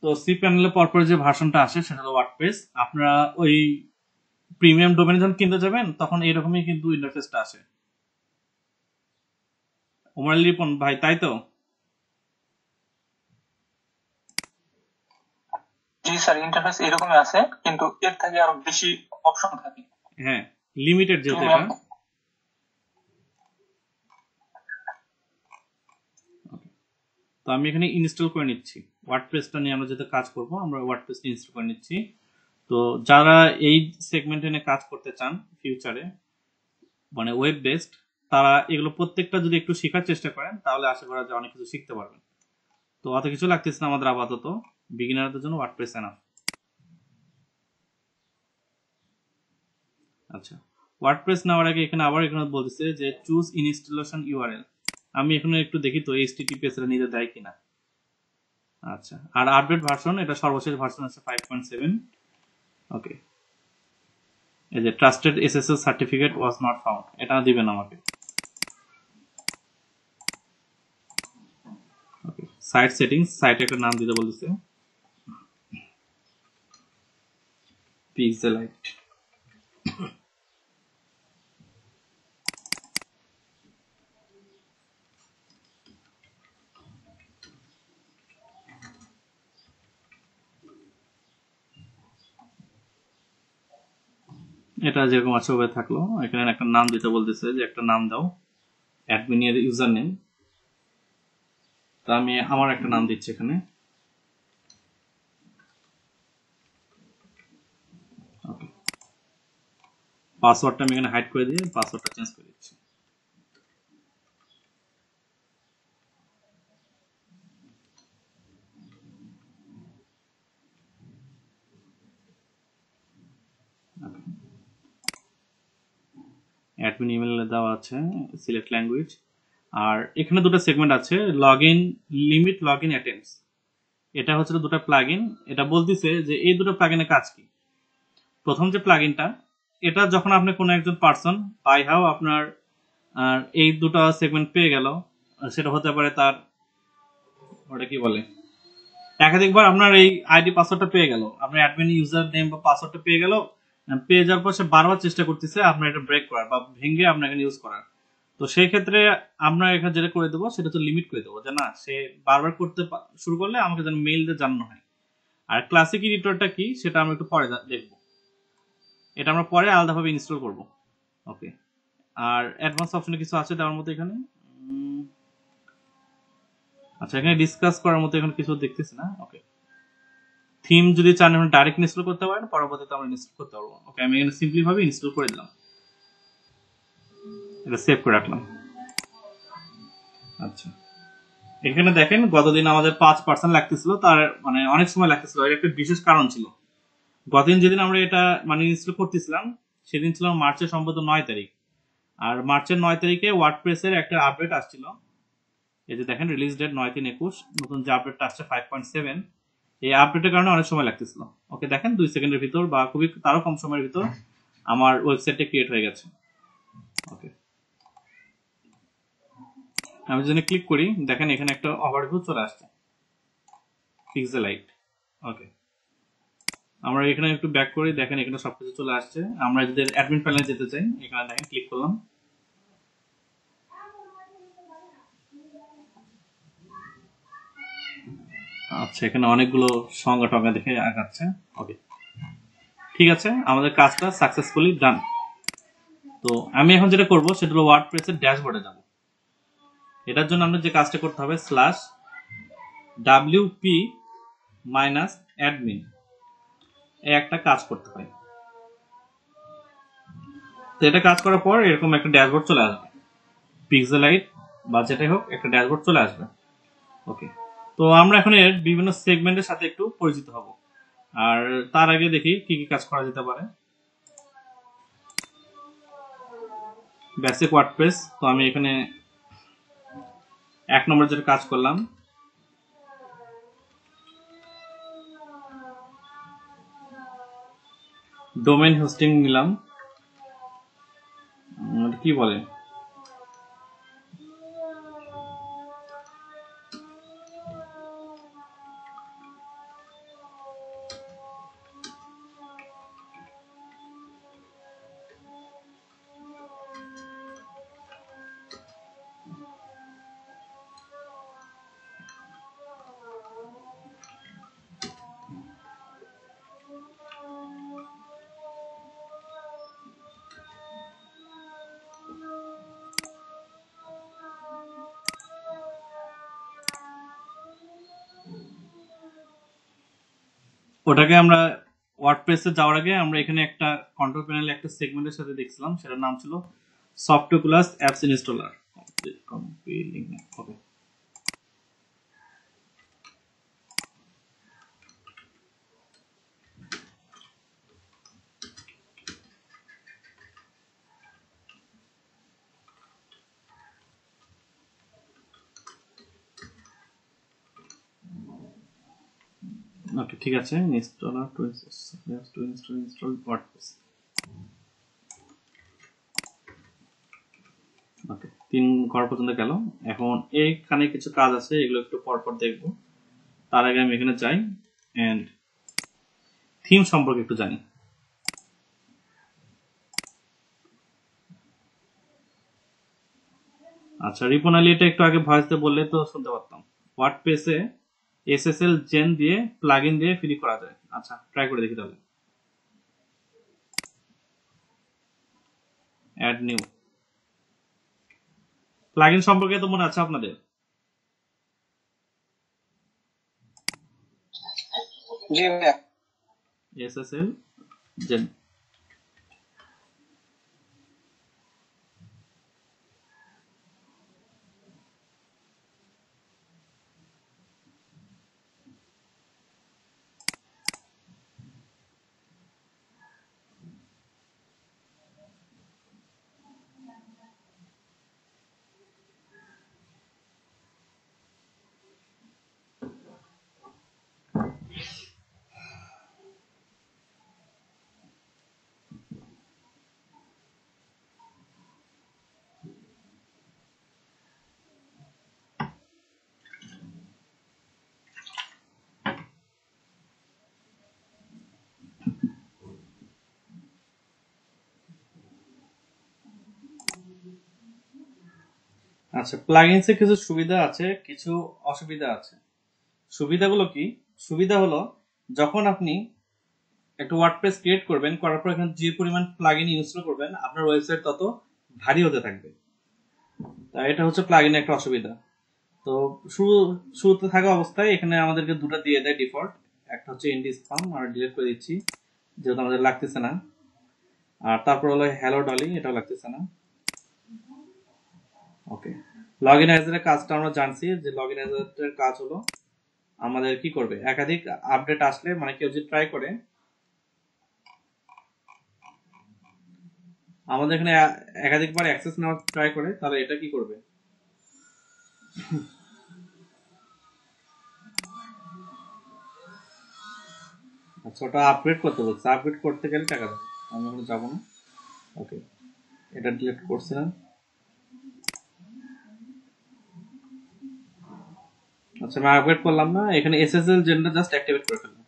তো সি প্যানেলে পরপর যে ভার্সনটা আসে সেটা হলো ওয়ার্ডপ্রেস। আপনারা ওই প্রিমিয়াম ডোমেন যখন কিনতে যাবেন তখন এরকমই কিন্তু ইন্টারফেসটা আসে। ওমর রিপন ভাই, তাই তো? জি স্যার, ইন্টারফেস এরকমই আছে, কিন্তু এর থেকে আরো বেশি অপশন থাকে। হ্যাঁ, লিমিটেড যেহেতু এটা। প্রিমিয়াম। তো আমি এখানে ইনস্টল করে নিচ্ছি ওয়ার্ডপ্রেসটা নিয়ে। আমরা যেহেতু কাজ করব আমরা ওয়ার্ডপ্রেসটা ইনস্টল করে নিচ্ছি। তো যারা এই সেগমেন্টে নিয়ে কাজ করতে চান ফিউচারে, মানে ওয়েব বেসড, তারা এগুলো প্রত্যেকটা যদি একটু শেখার চেষ্টা করেন তাহলে আশা করা যায় অনেক কিছু শিখতে পারবেন। তো অত কিছু লাগতেছে না আমাদের আপাতত, বিগিনারদের জন্য ওয়ার্ডপ্রেস এনাফ। আচ্ছা, ওয়ার্ডপ্রেস নেওয়ার আগে এখানে আবার এখানে বলতেছে যে চুজ ইনস্টলেশন URL। আমি এখানে একটু দেখি তো HTTPS এর নিতে দেয় কিনা। আচ্ছা, আর আপডেট ভার্সন, এটা সর্বশেষ ভার্সন আছে 5.7। ওকে, এই যে trusted SSL certificate was not found, এটা দিবেন আমাকে। ওকে, সাইট সেটিংস, সাইটে একটা নাম দিতে বলতেছে। পিক্সেলাইট। এটা যেরকম আছে ওভাবে থাকলো, এখানে একটা নাম দিতে বলতেছে যে একটা নাম দাও, অ্যাডমিনের ইউজার নেম। তা আমি আমার একটা নাম দিচ্ছি এখানে। পাসওয়ার্ডটা আমি এখানে হাইড করে দিয়ে পাসওয়ার্ডটা চেঞ্জ করে দিচ্ছি। অ্যাডমিন ইমেল দেওয়া আছে, সিলেক্ট ল্যাঙ্গুয়েজ। আর এখানে দুটো সেগমেন্ট আছে, লগইন লিমিট, লগইন অ্যাটেম্পটস। এটা হচ্ছে দুটো প্লাগইন। এটা বলতেছে যে এই দুটো প্লাগইনের কাজ কি। প্রথম যে প্লাগইনটা, এটা যখন আপনি কোনো একজন পারসন বাই হাউ আপনার এই দুটো সেগমেন্ট পেয়ে গেল, সেটা হতে পারে তার ওটা কি বলে একাধিকবার আপনার এই আইডি পাসওয়ার্ডটা পেয়ে গেল, আপনার অ্যাডমিন ইউজার নেম বা পাসওয়ার্ডটা পেয়ে গেল, পেয়ে যাওয়ার পর সে বারবার চেষ্টা করতেছে আপনার এটা ব্রেক করার বা ভেঙে আপনার এখানে ইউজ করার। তো সেই ক্ষেত্রে আমরা এখানে যেটা করে দেবো সেটা হচ্ছে লিমিট করে দেবো, যে না সে বারবার করতে শুরু করলে আমাকে যেন মেইল দিয়ে জানানো হয়। আর ক্লাসিক এডিটরটা কি সেটা আমরা একটু পরে দেখবো, এটা আমরা পরে আলাদাভাবে ইনস্টল করব। ওকে, আর অ্যাডভান্স অপশনে কিছু আছে দেওয়ার মতো এখানে। আচ্ছা, এখানে ডিসকাস করার মতো এখানে কিছু দেখতেছি না। ওকে, থিম যদি চান এখন ডাইরেক্ট ইনস্টল করতে পারেন, পরবর্তীতে আমরা ইনস্টল করতে পারবো। ওকে, আমি এখানে সিম্পলি ভাবে ইনস্টল করে দিলাম, এটা সেভ করে রাখলাম। আচ্ছা, এখানে দেখেন গতদিন আমাদের 5% লাগতেছিল, তার মানে অনেক সময় লাগতেছিল, এর একটা বিশেষ কারণ ছিল। গতদিন যেদিন আমরা এটা মানে ইনস্টল করতেছিলাম সেদিন ছিল মার্চের সম্ভবত 9 তারিখ। আর মার্চের 9 তারিখে ওয়ার্ডপ্রেসের একটা আপডেট আসছিল, এই যে দেখেন রিলিজ ডেট 9/3/21, নতুন যে আপডেটটা আসছে 5.7, এই আপডেটের কারণে অনেক সময় লাগতেছিল। ওকে, দেখেন 2 সেকেন্ডের ভিতর বা খুবই তারও কম সময়ের ভিতর আমার ওয়েবসাইটটা ক্রিয়েট হয়ে গেছে। ওকে, আমি যদি ক্লিক করি দেখেন এখানে একটা ওভারভিউ চলে আসছে পিক্সেলাইট। ওকে, আমরা এখানে একটু ব্যাক করি, দেখেন এখানে সবকিছু চলে আসছে। আমরা যদি অ্যাডমিন প্যানেলে যেতে চাই, এখানে দেখেন ক্লিক করলাম, আচ্ছা এখানে অনেকগুলো সংজ্ঞা টঙ্গা দেখে আগাচ্ছে। ওকে, ঠিক আছে, আমাদের কাজটা সাকসেসফুলি ডান। তো আমি এখন যেটা করব সেটা হলো ওয়ার্ডপ্রেসের ড্যাশবোর্ডে যাব। এটার জন্য আমরা যে কাজটা করতে হবে /wp-admin এই একটা কাজ করতে হয়। তো এটা কাজ করার পর এরকম একটা ড্যাশবোর্ড চলে আসবে, পিক্সেলাইট বা যেটাই হোক একটা ড্যাশবোর্ড চলে আসবে। ওকে, তো আমরা এখন এর বিভিন্ন সেগমেন্টের সাথে একটু পরিচিত হব। আর তার আগে দেখি কি কি কাজ করা যেতে পারে। বেসিক ওয়ার্ডপ্রেস, তো আমি এখানে 1 নম্বর যেটা কাজ করলাম, ডোমেইন হোস্টিং নিলাম। কি বলে ওটাকে আমরা ওয়ার্ডপ্রেসে যাওয়ার আগে আমরা এখানে একটা কন্ট্রোল প্যানেলে একটা সেগমেন্টের সাথে দেখছিলাম, সেটার নাম ছিল সফটওয়্যার ক্লাস অ্যাপস ইনস্টলার। ওকে, ওকে ঠিক আছে, ইনস্টলার টু ইনস্টল ওয়ার্ডপ্রেস। ওকে, 3 ঘর পর্যন্ত গেল। এখন এইখানে কিছু কাজ আছে, এগুলো একটু পরপর দেখব। তার আগে আমি এখানে যাই এন্ড থিম সম্পর্কে একটু জানি। আচ্ছা, রিপন আলী এটা একটু আগে ভয়েস দিয়ে বললে তো শুনতে পারতাম। ওয়ার্ডপ্রেসে এসএসএল জেন দিয়ে প্লাগইন দিয়ে ফ্রি করা যায়। আচ্ছা, ট্রাই করে দেখি তাহলে। অ্যাড নিউ প্লাগইন সম্পর্কে তো মনে আছে আপনাদের? জি ভাইয়া। এসএসএল জেন। আচ্ছা, প্লাগইনসে কিছু সুবিধা আছে, কিছু অসুবিধা আছে। সুবিধাগুলো কি? সুবিধা হলো যখন আপনি একটা ওয়ার্ডপ্রেস ক্রিয়েট করবেন, করার পর এখানে যে পরিমাণ প্লাগইন ইনস্টল করবেন আপনার ওয়েবসাইট তত ভারী হতে থাকবে। তাই এটা হচ্ছে প্লাগইনের একটা অসুবিধা। তো শুরুতে থাকা অবস্থায় এখানে আমাদেরকে দুটো দিয়ে দেয় ডিফল্ট। একটা হচ্ছে এনডি স্পাম, আর ডিলিট করে দিচ্ছি যেহেতু আমাদের লাগতেছে না। আর তারপর হলো হ্যালো ডলি, এটাও লাগতেছে না। ওকে, লগ ইন অ্যাজের কাজটা আমরা জানছি যে লগ ইন অ্যাজের কাজ হলো আমাদের কি করবে, একাধিক আপডেট আসলে মানে কেউ যদি ট্রাই করে, আমাদের এখানে একাধিকবার অ্যাক্সেস নেওয়ার ট্রাই করে, তাহলে এটা কি করবে, আচ্ছা ওটা আপগ্রেড করতে বলছে। আপগ্রেড করতে গেলে টাকা দেবে, আমি ওখানে যাবো না। ওকে, এটা ডিলিট করছিলাম। আচ্ছা, আমি আপগ্রেড করলাম না, এখানে এসএসএল জেনটা জাস্ট অ্যাক্টিভেট করে ফেললাম।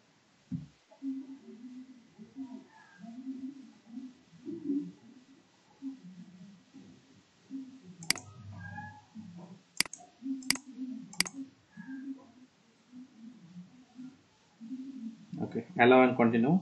ওকে, অ্যালাউ এন্ড কন্টিনিউ।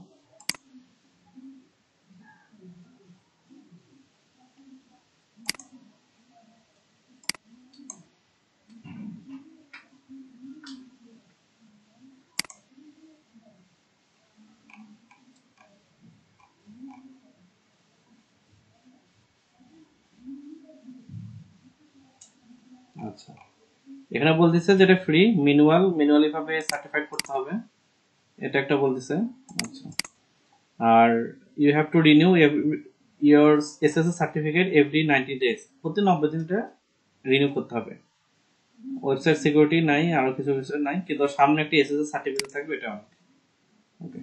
আচ্ছা, এখানে বলতেছে যেটা ফ্রি, ম্যানুয়ালি ভাবে সার্টিফাইড করতে হবে, এটা একটা বলতেছে। আচ্ছা, আর you have to renew your SSL certificate every 90 days, প্রতি 90 দিনটা রিনিউ করতে হবে। ওয়েবসাইট সিকিউরিটি নাই, আরো কিছু কিছু নাই, কিন্তু সামনে একটা এসএসএল সার্টিফিকেট থাকবে, এটা অনেক। ওকে,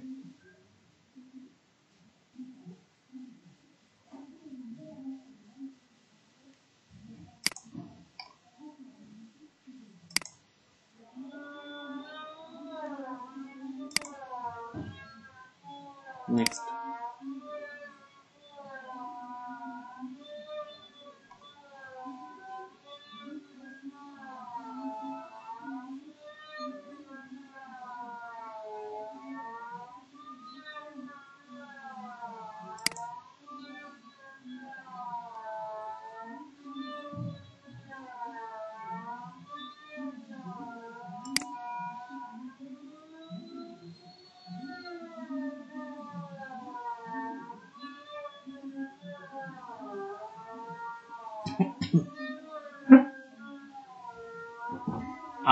নেক্সট।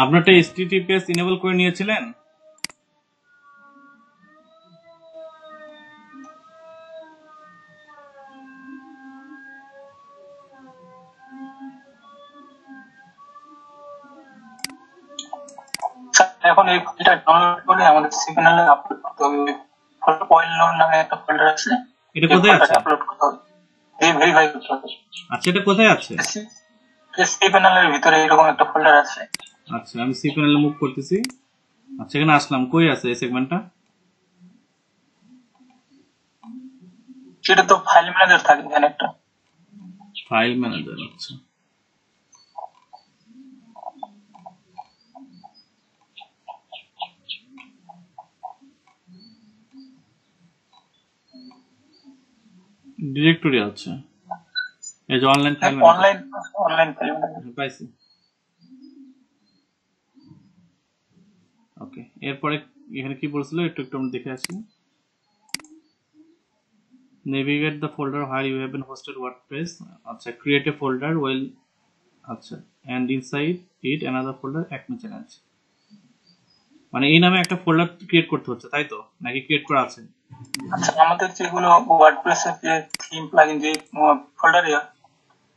আপনারটা এইচটিটিপিএস ইনেবল করে নিয়েছিলেন? এখন এই ফাইলটা ডাউনলোড করে আমাদের সি প্যানেলে আপলোড করতে হবে। পয়েল নোড নামে একটা ফোল্ডার আছে, এটা কোথায় আছে? আপলোড করতে হবে, এই ভেরিফাই করতে হবে। আচ্ছা, এটা কোথায় আছে? সি প্যানেলের ভিতরে এরকম একটা ফোল্ডার আছে। আচ্ছা, আমি সি প্যানেলে মুভ করতেছি। আচ্ছা, এখানে আসলাম, কই আছে এই সেগমেন্টটা? সেটা তো ফাইল ম্যানেজার থাকে এখানে একটা। File manager. আচ্ছা, ডিরেক্টরি আছে, এই যে অনলাইন ফাইল অনলাইন ফাইল পাইছি। ওকে, এরপরে এখানে কি বলছিল একটু একটু আমরা দেখে আসি। Navigate the folder where you have been hosted WordPress. আচ্ছা, ক্রিয়েট এ ফোল্ডার ওয়েল, আচ্ছা, and inside it another folder acme challenge. মানে এই নামে একটা ফোল্ডার ক্রিয়েট করতে হচ্ছে, তাই তো, নাকি ক্রিয়েট করা আছে? আচ্ছা, আমাদের যেগুলো ওয়ার্ডপ্রেসের যে থিম প্লাগইন যে ফোল্ডারে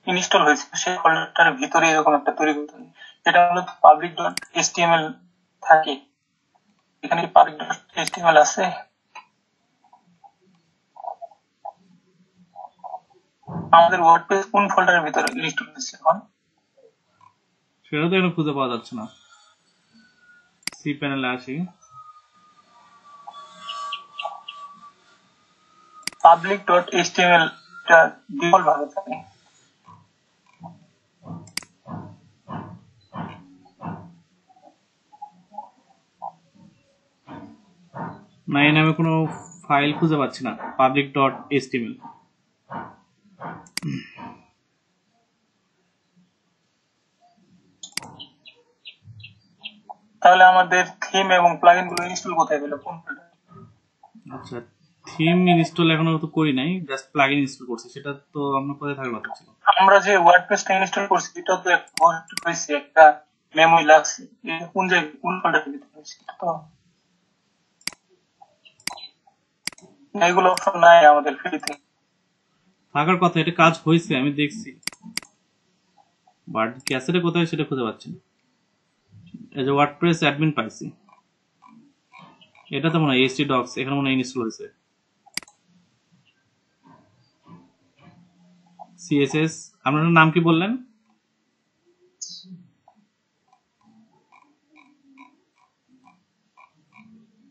ইনস্টল হয়েছে সেই ফোল্ডারটার ভিতরে এরকম একটা তৈরি করতে হবে। এটা হলো public.html থাকে। এখানে কি public.html আছে? আমাদের ওয়ার্ডপ্রেস কোন ফোল্ডারের ভিতরে ইনস্টল হয়েছে এখন? সেটা তো এখানে খুঁজে পাওয়া যাচ্ছে না। সি প্যানেলে আসি, public.html টা ডিফল্ট ভাবে থাকে। না এই নামে কোনো ফাইল খুঁজে পাচ্ছি না, public.html। তাহলে আমাদের থিম এবং প্লাগইন গুলো ইনস্টল কোথায় পেলো, কোন ফোল্ডারে? আচ্ছা, থিম ইনস্টল এখনো তো করি নাই, জাস্ট প্লাগইন ইনস্টল করছি। সেটা তো আমরা কোথায় থাকার কথা ছিল? আমরা যে ওয়ার্ডপ্রেসটা ইনস্টল করছি এটা তো একটা হোস্ট হয়েছে, একটা মেমোরি লাগছে, এটা কোন জায়গায় কোন ফোল্ডারের ভিতরে হয়েছে? তো এগুলো অপশন নাই আমাদের ফ্রিতে। থাকার কথা, এটা কাজ হয়েছে আমি দেখছি, বাট ক্যাসেটে কোথায় সেটা খুঁজে পাচ্ছি না। এই যে ওয়ার্ডপ্রেস অ্যাডমিন পাইছি, এটা তো মনে হয় এইচটি ডক্স এখানে মনে হয় ইনস্টল হয়েছে। সিএসএস, আপনার নাম কি বললেন?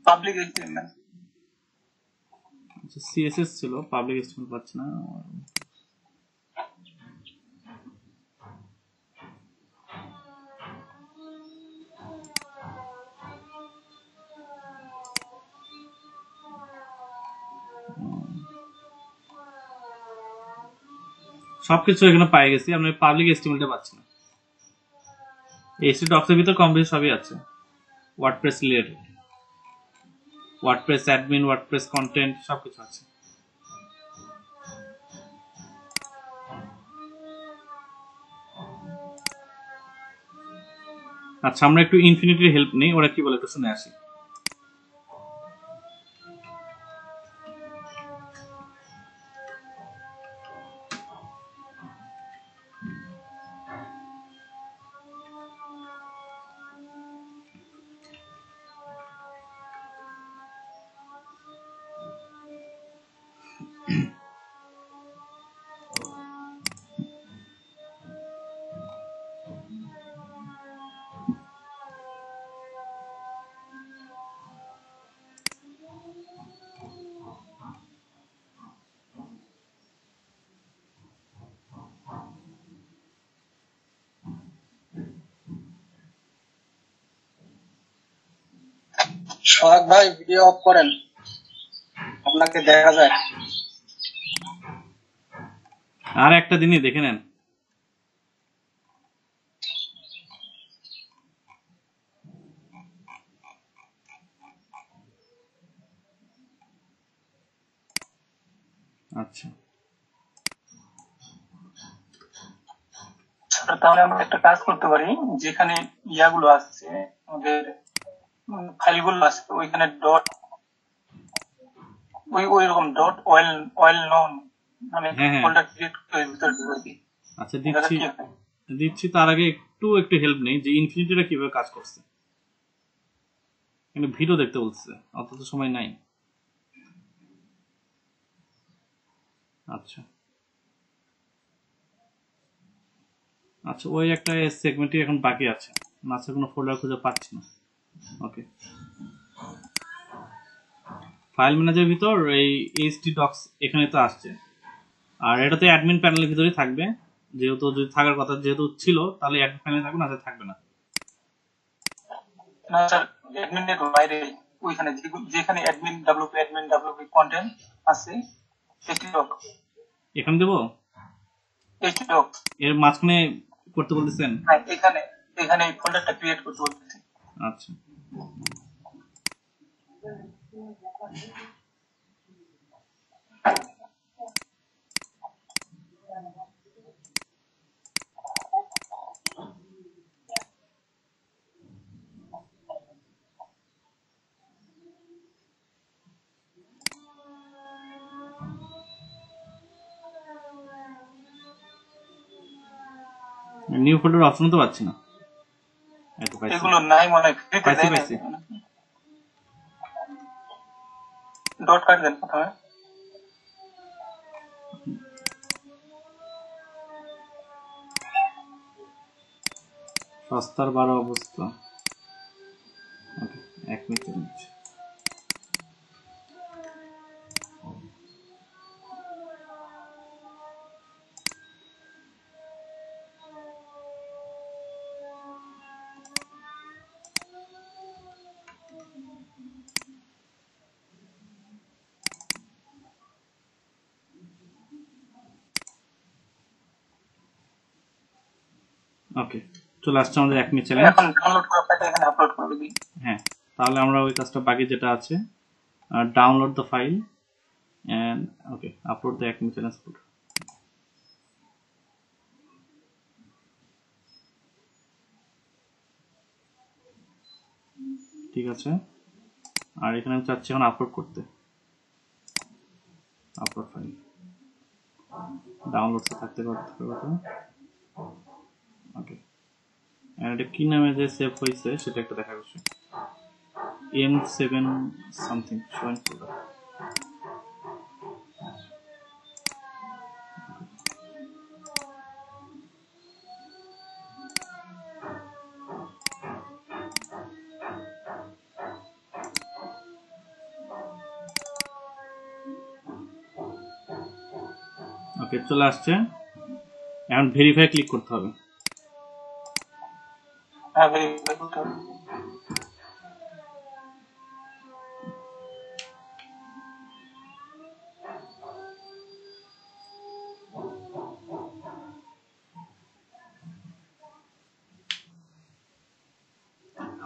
Public HTML. আচ্ছা, সিএসএস ছিল, পাবলিক এইচটিএমএল পাচ্ছি না। সবকিছু এখানে পাই গেছি, আমরা পাবলিক এইচটিএমএলটা পাচ্ছি না। এইচটি ডক্সের ভিতর কম বেশি সবই আছে, WordPress related, WordPress admin, WordPress content সবকিছু আছে। আচ্ছা, আমরা একটু ইনফিনিটির হেল্প নেই, ওরা কি বলে একটু শুনে আসি। সোহাগ ভাই ভিডিও অফ করেন, আপনাকে দেখা যায়। আর একটা দিনই দেখে নেন। আচ্ছা, তাহলে আমরা একটা কাজ করতে পারি, যেখানে ইয়াগুলো আসছে আমাদের ফাইলগুলো আছে ওইখানে ডট ওই রকম ডট অয়েল নোন মানে ফোল্ডার ক্রিয়েট করে ভিতরে ঢুকিয়ে দিই। আচ্ছা দিচ্ছি, তার আগে একটু হেল্প নেই যে ইনফিনিটিটা কিভাবে কাজ করছে। কিন্তু ভিডিও দেখতে বলছে, অত তো সময় নাই। আচ্ছা আচ্ছা, ওই একটা সেগমেন্টই এখন বাকি আছে, মাঝে কোনো ফোল্ডার খুঁজে পাচ্ছি না। ওকে, ফাইল ম্যানেজারের ভিতর এই এইচটি ডক্স এখানে তো আসছে, আর এটা তো অ্যাডমিন প্যানেলের ভিতরেই থাকবে, যেহেতু যদি থাকার কথা যেহেতু ছিল, তাহলে অ্যাডমিন প্যানেলে থাকবে, না থাকবে না। না স্যার, অ্যাডমিনের বাইরে ওইখানে যেখানে অ্যাডমিন ডাব্লিউপি কন্টেন্ট আছে, এইচটি ডক এখানে দেবো, htdoc এর মাঝখানে করতে বলতেছেন? হ্যাঁ এখানে এখানে এই ফোল্ডারটা ক্রিয়েট করতে বলতেছি। আচ্ছা নিউ ফোল্ডার অপশন তো পাচ্ছি না। এত পাইছি এগুলো নাই মনে হয়, ফ্রিতে পাইছি দেয় না। পাইছি। ডট কাট দেন প্রথমে, সস্তার 12 অবস্থা। ওকে, 1 মিনিট নিচ্ছে। ওকে, চলে আসছে আমাদের 1 মিনিট চ্যালেঞ্জ। এখন ডাউনলোড করা ফাইলটা এখানে আপলোড করে দিই। হ্যাঁ, তাহলে আমরা ওই কাজটা বাকি যেটা আছে, download the file and okay upload the 1 minute challenge code. ঠিক আছে, আর এখানে আমি চাচ্ছি এখন আপলোড করতে। আপলোড ফাইল ডাউনলোডসে থাকতে পারতো। ওকে, এটা কি নামে যে সেভ হয়েছে সেটা একটা দেখা যাচ্ছে, M7 সামথিং শোয়িং ফোল্ডার। ওকে, চলে আসছে। এখন ভেরিফাই ক্লিক করতে হবে। হ্যাঁ ভেরিফাই করতে হবে।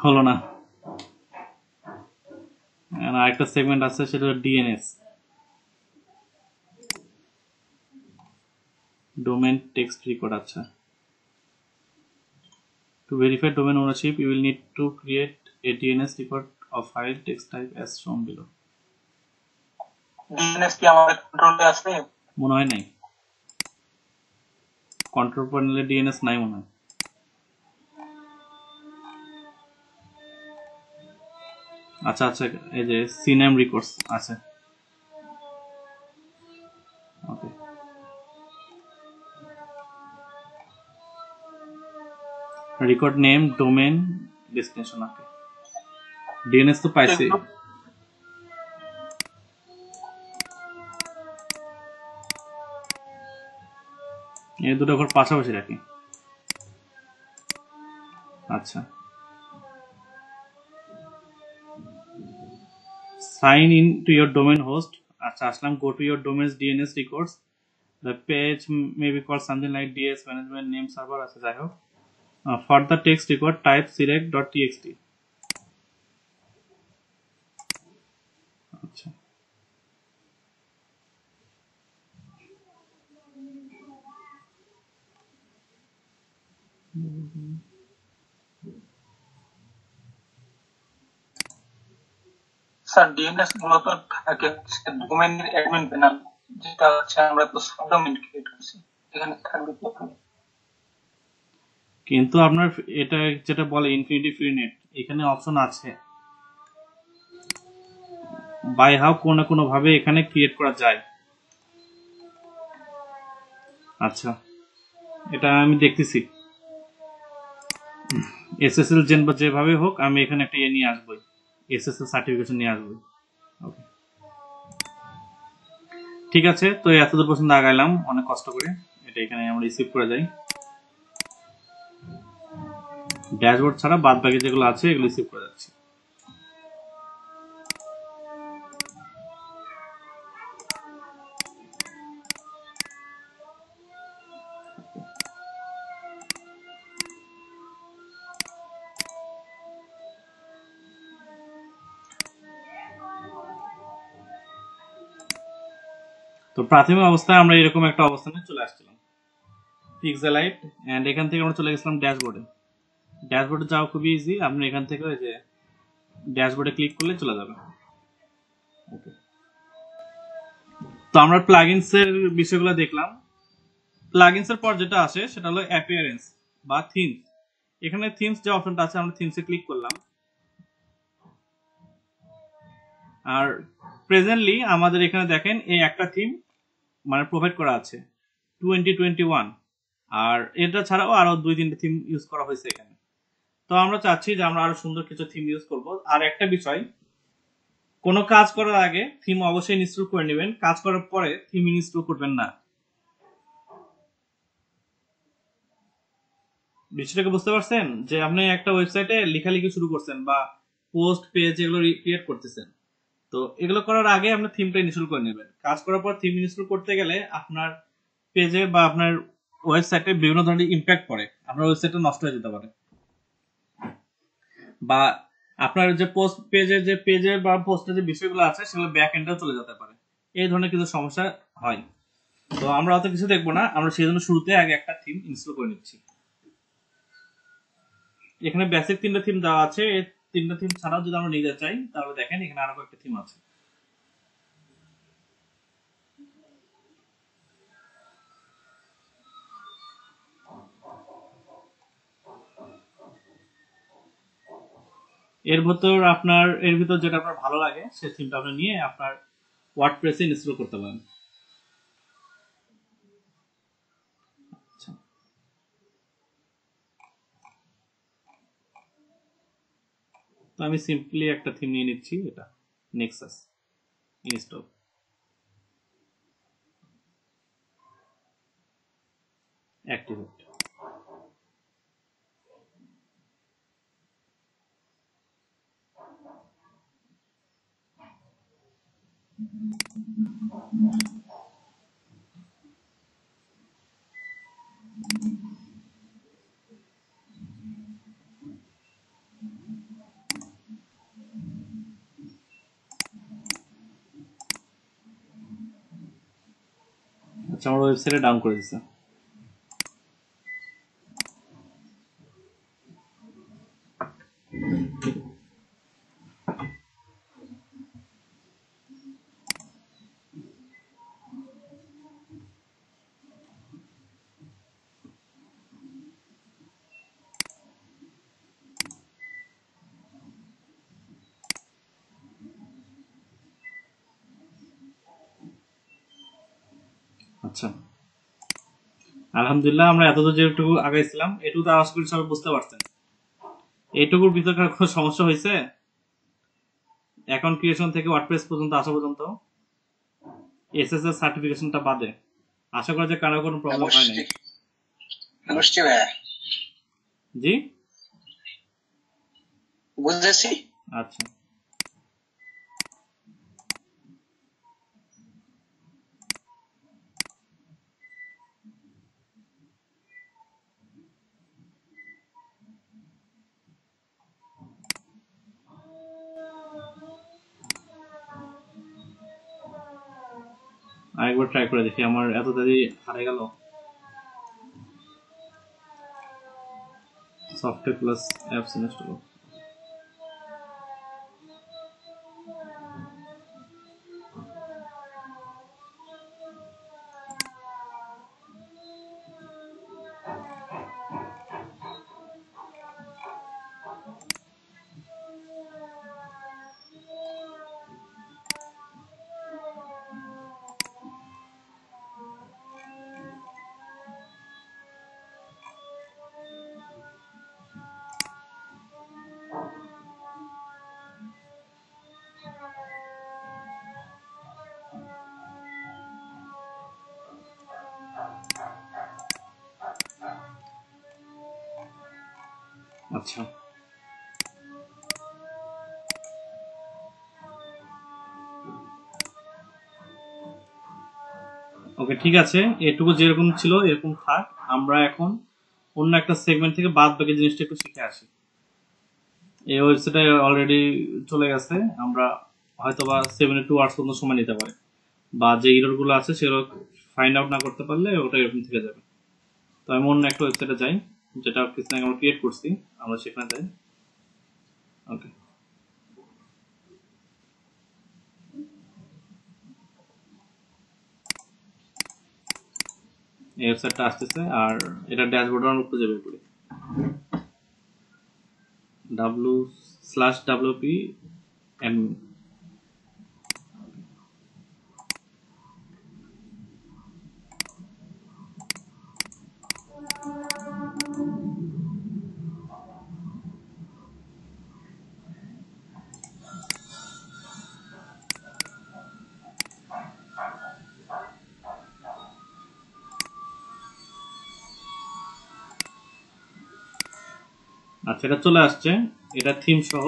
হলো না। আরেকটা সেগমেন্ট আছে, সেটা ডিএনএস, ডোমেন টেক্সট রেকর্ড। আচ্ছা, to verify domain ownership you will need to create a DNS record of file text type as shown below. DNS কি আমাদের কন্ট্রোলে আছে? মনে হয় নাই, কন্ট্রোল প্যানেলে ডিএনএস নাই মনে হয়। আচ্ছা আচ্ছা, এই যে সিনাম রেকর্ডস আছে। ওকে, রেকর্ড নেম, ডোমেন, ডেস্টিনেশন। ওকে, ডিএনএস তো পাইছি। এই দুটো ঘর পাশাপাশি রাখি। আচ্ছা, sign in to your domain host. আচ্ছা, আসলাম। go to your domain's DNS records. The page may be called something like DS management name server আছে, যাই হোক। for the text record type select.txt. আচ্ছা, স্যার ডিএনএস মূলত থাকে ডোমেইনের admin panel, যেটা হচ্ছে আমরা তো সাবডোমেইন ক্রিয়েট করছি, এখানে থাকবে কি? কিন্তু আপনার এটা যেটা বলে ইনফিনিটি ফ্রি নেট, এখানে অপশন আছে বাই হাউ কোনো না কোনো ভাবে এখানে ক্রিয়েট করা যায়। আচ্ছা, এটা আমি দেখতেছি। এসএসএল জেন বা যেভাবে হোক আমি এখানে একটা নিয়ে আসবই, এসএসএল সার্টিফিকেশন নিয়ে আসবই। ওকে, ঠিক আছে। তো এতদূর পর্যন্ত আগাইলাম অনেক কষ্ট করে। এটা এখানে আমরা রিসিভ করে যাই। ড্যাশবোর্ড ছাড়া বাদ বাকি যেগুলো আছে এগুলো রিসিভ করে যাচ্ছি। তো প্রাথমিক অবস্থায় আমরা এরকম একটা অবস্থানে চলে আসছিলাম পিক্সেলাইট, এন্ড এখান থেকে আমরা চলে গেছিলাম ড্যাশবোর্ডে। ড্যাশবোর্ডে যাওয়া খুবই ইজি, আপনি এখান থেকে ওই যে ড্যাশবোর্ডে ক্লিক করলে চলে যাবে। ওকে, তো আমরা প্লাগইনস এর বিষয়গুলো দেখলাম। প্লাগইনস এর পর যেটা আসে সেটা হলো অ্যাপিয়ারেন্স বা থিমস। এখানে থিমস যে অপশনটা আছে আমরা থিমসে ক্লিক করলাম। আর প্রেজেন্টলি আমাদের এখানে দেখেন এই একটা থিম মানে প্রোভাইড করা আছে 2021, আর এটা ছাড়াও আরো 2-3টে থিম ইউজ করা হয়েছে এখানে। তো আমরা চাচ্ছি যে আমরা আরো সুন্দর কিছু থিম ইউজ করব। আর একটা বিষয়, কোনো কাজ করার আগে থিম অবশ্যই ইনস্টল করে নেবেন, কাজ করার পরে থিম ইনস্টল করবেন না। বিষয়টাকে বুঝতে পারছেন যে আপনি একটা ওয়েবসাইটে লেখালেখি শুরু করছেন বা পোস্ট পেজ এগুলো ক্রিয়েট করতেছেন, তো এগুলো করার আগে আপনি থিমটা ইনস্টল করে নেবেন। কাজ করার পর থিম ইনস্টল করতে গেলে আপনার পেজে বা আপনার ওয়েবসাইটে বিভিন্ন ধরনের ইমপ্যাক্ট পড়ে, আপনার ওয়েবসাইটটা নষ্ট হয়ে যেতে পারে, বা আপনার যে পোস্ট পেজে বা পোস্টে যে বিষয়গুলো আছে সেগুলো ব্যাক এন্ডেও চলে যেতে পারে। এই ধরনের কিছু সমস্যা হয়। তো আমরা অত কিছু দেখবো না, আমরা সেই জন্য শুরুতে আগে একটা থিম ইনস্টল করে নিচ্ছি। এখানে বেসিক 3টা থিম দেওয়া আছে, এই 3টা থিম ছাড়াও যদি আমরা নিতে চাই তাহলে দেখেন এখানে আরো কয়েকটা থিম আছে। এর ভিতর যেটা আপনার ভালো লাগে সেই থিমটা আপনি নিয়ে আপনার ওয়ার্ডপ্রেসে ইনস্টল করতে পারেন। আচ্ছা, তো আমি সিম্পলি একটা থিম নিয়ে নিচ্ছি, এটা নেক্সাস। ইনস্টল। অ্যাক্টিভেট। আচ্ছা, আমার ওয়েবসাইটে ডাউন করে দিচ্ছে। আচ্ছা, আলহামদুলিল্লাহ আমরা এতদূর যেটুকু আগাইছিলাম এটুকু তো আশা করি সবাই বুঝতে পারছেন। এইটুকুর ভিতরকার কোনো সমস্যা হয়েছে অ্যাকাউন্ট ক্রিয়েশন থেকে ওয়ার্ডপ্রেস পর্যন্ত আসা পর্যন্ত, এসএসএস সার্টিফিকেশনটা বাদে? আশা করা যায় কারো কোনো প্রবলেম হয় নাই। বুঝছি ভাইয়া, জি বুঝেছি। আচ্ছা, আরেকবার ট্রাই করে দেখি। আমার এত দেরি হারিয়ে গেল। Software plus apps install. আচ্ছা, ওকে, ঠিক আছে। এটুকু যেরকম ছিল এরকম থাক। আমরা এখন অন্য একটা সেগমেন্ট থেকে বাদ বাকি জিনিসটা একটু শিখে আসি। এই ওয়েবসাইটে অলরেডি চলে গেছে, আমরা হয়তো বা 72 আওয়ার্স পর্যন্ত সময় নিতে পারি। বা যে এরর গুলো আছে সেগুলো ফাইন্ড আউট না করতে পারলে ওটা এরকম থেকে যাবে। তো আমি অন্য একটা ওয়েবসাইটে যাই, যেটা কিছুদিন আগে আমরা ক্রিয়েট করছি, আমরা সেখানে যাই। ওকে, এই ওয়েবসাইটটা আসতেছে, আর এটা ড্যাশবোর্ড আমরা খুঁজে বের করি w/wp admin। আচ্ছা, এটা চলে আসছে, এটা থিম সহ।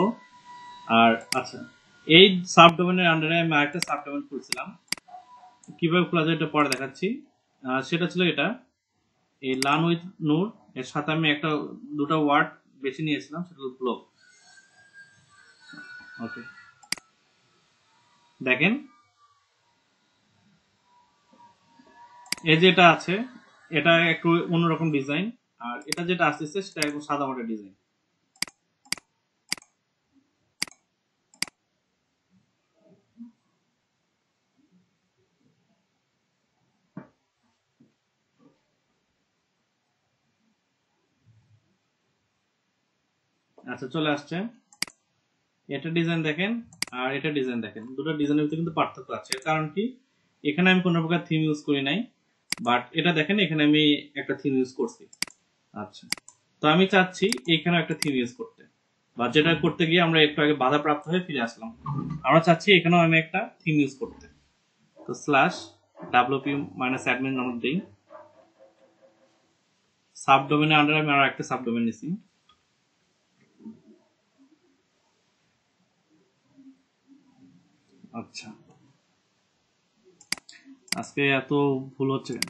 আর আচ্ছা, এই সাবডোমেনের আন্ডারে আমি আরেকটা সাবডোমেন খুলছিলাম, কিভাবে খোলা যায় এটা পরে দেখাচ্ছি। সেটা ছিল এটা, এই লার্ন উইথ নূর এর সাথে আমি দুটো ওয়ার্ড বেছে নিয়েছিলাম, সেটা হলো ব্লগ। ওকে, দেখেন এই যে এটা আছে, এটা একটু অন্যরকম ডিজাইন, আর এটা যেটা আসতেছে সেটা একদম সাদা মাটা ডিজাইন। আচ্ছা, চলে আসছে, এটা ডিজাইন দেখেন আর এটা ডিজাইন দেখেন, দুটো ডিজাইনের ভিতরে কিন্তু পার্থক্য আছে। এর কারণ কি, এখানে আমি কোনো প্রকার থিম ইউজ করি নাই, বাট এটা দেখেন এখানে আমি একটা থিম ইউজ করছি। আচ্ছা, তো আমি চাচ্ছি এখানে একটা থিম ইউজ করতে, বা যেটা করতে গিয়ে আমরা একটু আগে বাধাপ্রাপ্ত হয়ে ফিরে আসলাম। আমরা চাচ্ছি এখানেও আমি একটা থিম ইউজ করতে। তো /wp-admin নামক দিই, সাবডোমেনের আন্ডারে আমি আরো একটা সাবডোমেন নিছি। আচ্ছা, আজকে এত ভুল হচ্ছে কেন?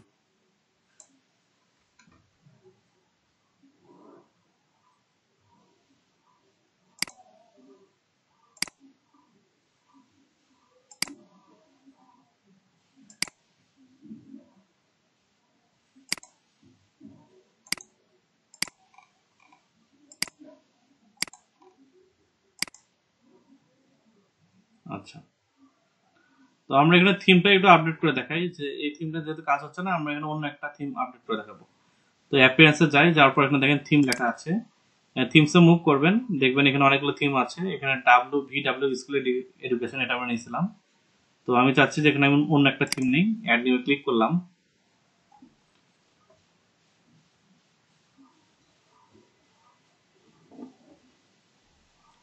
আচ্ছা, তো আমরা এখানে থিমটা একটু আপডেট করে দেখাই, যে এই থিমটা যেহেতু কাজ হচ্ছে না, আমরা এখানে অন্য একটা থিম আপডেট করে দেখাবো। তো অ্যাপিয়ারেন্সে যাই, যাওয়ার পর এখানে দেখেন থিম লেখা আছে, থিমসে মুভ করবেন, দেখবেন এখানে অনেকগুলো থিম আছে। এখানে WVW স্কুল এডুকেশন এটা আমরা নিয়েছিলাম। তো আমি চাচ্ছি যে এখানে আমি অন্য একটা থিম নেই, অ্যাড নিউ ক্লিক করলাম।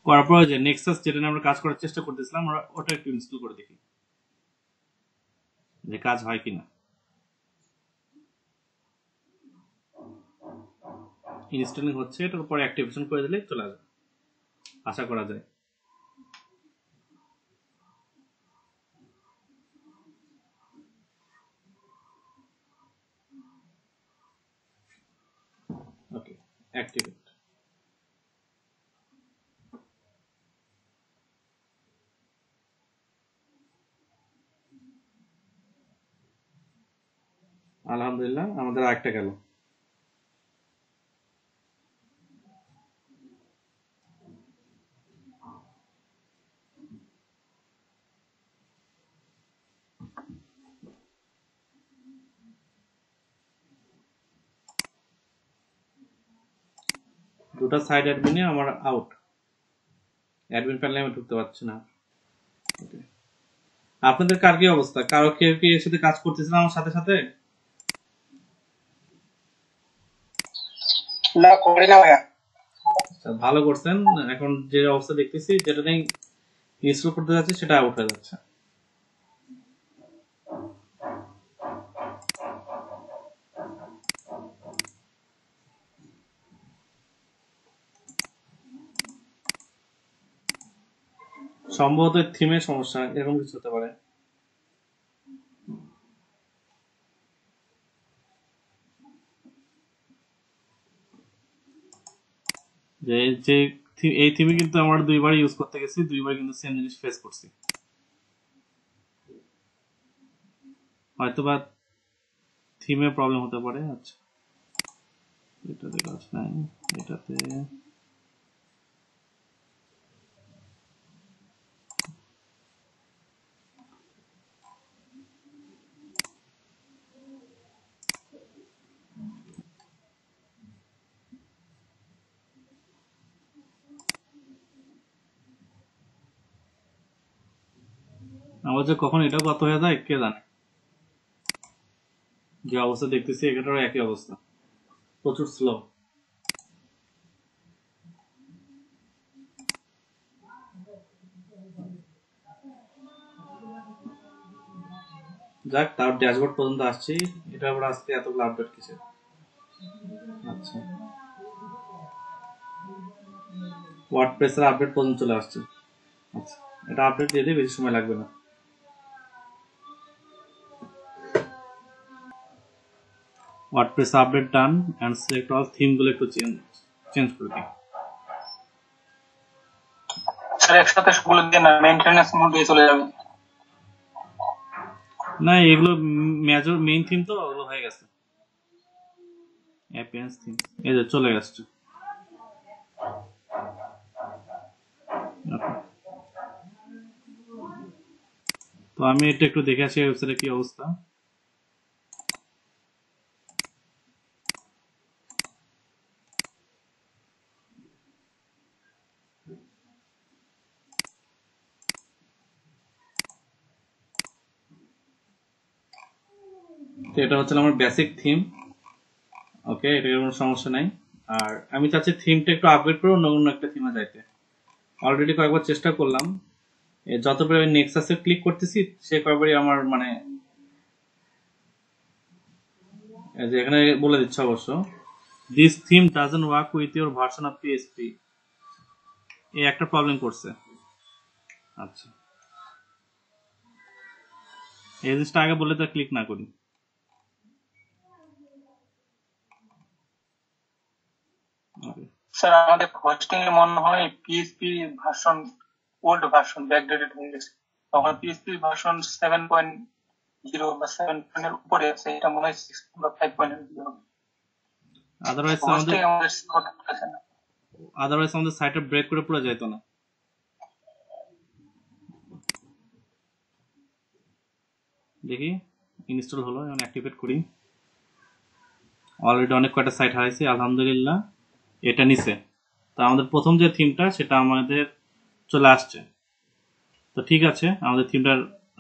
করার পর যে নেক্সাস যেটা নিয়ে আমরা কাজ করার চেষ্টা করতেছিলাম, আমরা ওটা একটু ইনস্টল করে দেখি যে কাজ হয় কিনা। ইনস্টলিং হচ্ছে, এটার পরে অ্যাক্টিভেশন করে দিলে চলে আসবে, আশা করা যায়। ওকে, অ্যাক্টিভেট। আলহামদুলিল্লাহ, আমাদের আরেকটা গেল। দুটো সাইড অ্যাডমিনে আমার আউট, অ্যাডমিন প্যানেলে আমি ঢুকতে পারছি না। Okay. আপনাদের কার কি অবস্থা? কারো কেউ কি এর সাথে কাজ করতেছেন আমার সাথে সাথে? না, করি না ভাইয়া। আচ্ছা, ভালো করছেন। এখন যে অবস্থা দেখতেছি, যেটা নেই ইনস্টল করতে যাচ্ছে সেটা আউট হয়ে যাচ্ছে। সম্ভবত থিমের সমস্যা, এরকম কিছু হতে পারে। যে যে এই থিমে কিন্তু আমরা দুইবার ইউজ করতে গেছি, দুইবার কিন্তু সেম জিনিস ফেস করছি। হয়তোবা থিমে প্রবলেম হতে পারে। আচ্ছা, এটাতে কাজ নাই, এটাতে আমার যে কখন এটা কত হয়ে যায় কে জানে। যে অবস্থা দেখতেছি এটারও একই অবস্থা, প্রচুর স্লো। যাক, তার ড্যাশবোর্ড পর্যন্ত আসছি। এটার উপর আজকে এতগুলো আপডেট কিসে? আচ্ছা, ওয়ার্ডপ্রেসের আপডেট পর্যন্ত চলে আসছে। আচ্ছা, এটা আপডেট দিয়ে বেশি সময় লাগবে না। WordPress update done and select all theme গুলো একটু চেঞ্জ করে দিই। স্যার একসাথে সবগুলো দিয়ে না মেইনটেনেন্স মোডে চলে যাবে। না, এগুলো মেইন থিম তো, ওগুলো হয়ে গেছে। অ্যাপিয়ারেন্স থিম এই যে চলে গেছে। তো আমি এটা একটু দেখে আসি ওয়েবসাইটে কি অবস্থা। তো এটা হচ্ছে আমার বেসিক থিম। ওকে, এটা কোনো সমস্যা নাই। আর আমি চাচ্ছি থিমটা একটু আপগ্রেড করে অন্য একটা থিমে যাইতে। অলরেডি কয়েকবার চেষ্টা করলাম, যতবার আমি নেক্সাসে ক্লিক করতেছি সে কয়েকবারই আমার মানে যে এখানে বলে দিচ্ছে অবশ্য, this theme doesn't work with your version of PSP, এই একটা প্রবলেম করছে। আচ্ছা, এই জিনিসটা আগে বলে তো ক্লিক না করি। স্যার আমাদের হোস্টিং এ মনে হয় PHP version old version backdated হয়ে গেছে, তখন পিএইচপি ভার্সন 7.0 বা 7 এর উপরে আছে, এটা মনে হয় 6 বা 5.0 হবে। আদারওয়াইজ হোস্টিং আমাদের সাপোর্ট করতেছে না। আদারওয়াইজ আমাদের সাইটে ব্রেক করে পুরো যেত না। দেখি ইনস্টল হলো, এখন অ্যাক্টিভেট করি। অলরেডি অনেক কয়টা সাইট হারাইছি, আলহামদুলিল্লাহ এটা নিছে। তো আমাদের প্রথম যে থিমটা সেটা আমাদের চলে আসছে। তো ঠিক আছে, আমাদের থিমটা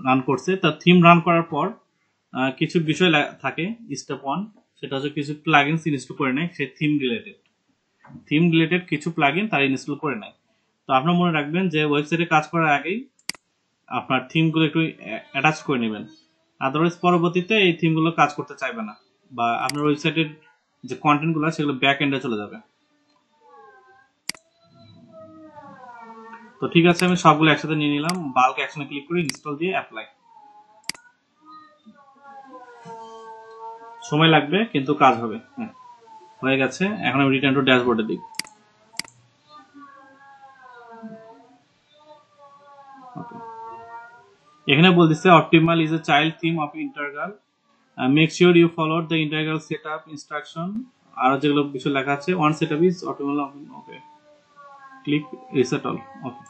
রান করছে। তা থিম রান করার পর কিছু বিষয় থাকে। স্টেপ 1 সেটা হচ্ছে কিছু প্লাগইনস ইনস্টল করে নেয়, সে থিম রিলেটেড কিছু প্লাগইন তারা ইনস্টল করে নেয়। তো আপনারা মনে রাখবেন যে ওয়েবসাইটে কাজ করার আগেই আপনার থিমগুলো একটু অ্যাটাচ করে নেবেন, আদারওয়াইজ পরবর্তীতে এই থিমগুলো কাজ করতে চাইবে না, বা আপনার ওয়েবসাইটের যে কন্টেন্টগুলো সেগুলো ব্যাক এন্ডে চলে যাবে। তো ঠিক আছে, আমি সবগুলো একসাথে নিয়ে নিলাম, বাল্ক অ্যাকশনে ক্লিক করে ইনস্টল দিয়ে অ্যাপ্লাই। সময় লাগবে কিন্তু কাজ হবে। হ্যাঁ, হয়ে গেছে। এখন আমি রিটার্ন টু ড্যাশবোর্ডে দিই। এখানে বলতেছে optimal is a child theme of Intergal, make sure you follow the Intergal setup instruction. আর যেগুলো কিছু লেখা আছে, one setup is optimal. Okay, click reset all. Okay,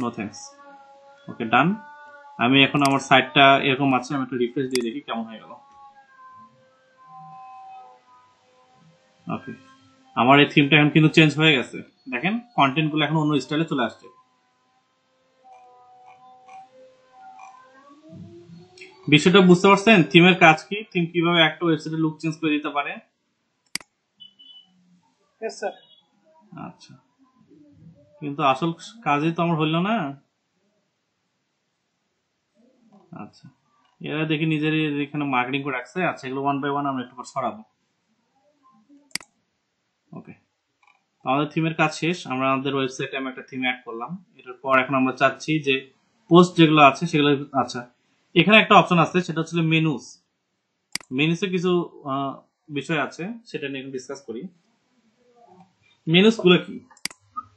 no thanks. Okay, done. আমি এখন আমার সাইটটা এরকম আছে, আমি একটু রিফ্রেশ দিয়ে দেখি কেমন হয়ে গেল। ওকে, আমার এই থিমটা এখন কিন্তু চেঞ্জ হয়ে গেছে। দেখেন কন্টেন্ট গুলো এখন অন্য স্টাইলে চলে আসছে। বিষয়টা বুঝতে পারছেন থিমের কাজ কি, থিম কিভাবে একটা ওয়েবসাইটে লুক চেঞ্জ করে দিতে পারে? Yes sir. আচ্ছা, কিন্তু আসল কাজই তো আমার হইল না। আচ্ছা, এরা দেখি নিজেরই এখানে মার্কেটিং করে রাখছে। আচ্ছা, এগুলো ওয়ান বাই ওয়ান আমরা একটু সরাবো। ওকে, আমাদের থিমের কাজ শেষ। আমরা আমাদের ওয়েবসাইটে আমি একটা থিম অ্যাড করলাম। এটার পর এখন আমরা চাচ্ছি যে পোস্ট যেগুলো আছে সেগুলো। আচ্ছা, এখানে একটা অপশন আছে, সেটা হচ্ছে মেনুসে কিছু বিষয় আছে, সেটা নিয়ে ডিসকাস করি। মেনুস গুলো কি?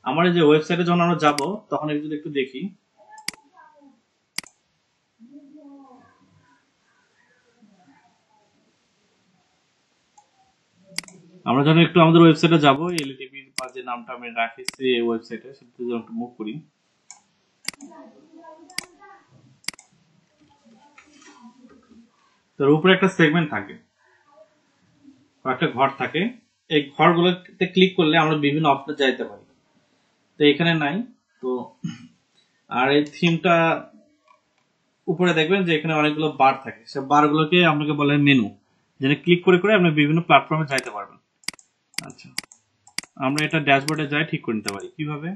আমার এই যে ওয়েবসাইটে যখন আমরা যাব তখন যদি একটু দেখি, আমরা যখন একটু আমাদের ওয়েবসাইটে যাবো, এলটিপি বা যে নামটা আমি রাখেছি এই ওয়েবসাইটে, সেটাতে যখন একটু মুভ করি, তার উপরে একটা সেগমেন্ট থাকে, একটা ঘর থাকে। এই ঘরগুলোতে ক্লিক করলে আমরা বিভিন্ন অপশনে যাইতে পারি, তো এখানে নাই। তো আর এই থিমটা উপরে দেখবেন যে এখানে অনেকগুলো বার থাকে, সব বারগুলোকে আপনাকে বলে মেনু, যেটা ক্লিক করে করে আপনি বিভিন্ন প্ল্যাটফর্মে যাইতে পারবেন। আচ্ছা, আমরা এটা ড্যাশবোর্ডে যাই ঠিক করে নিতে পারি কিভাবে।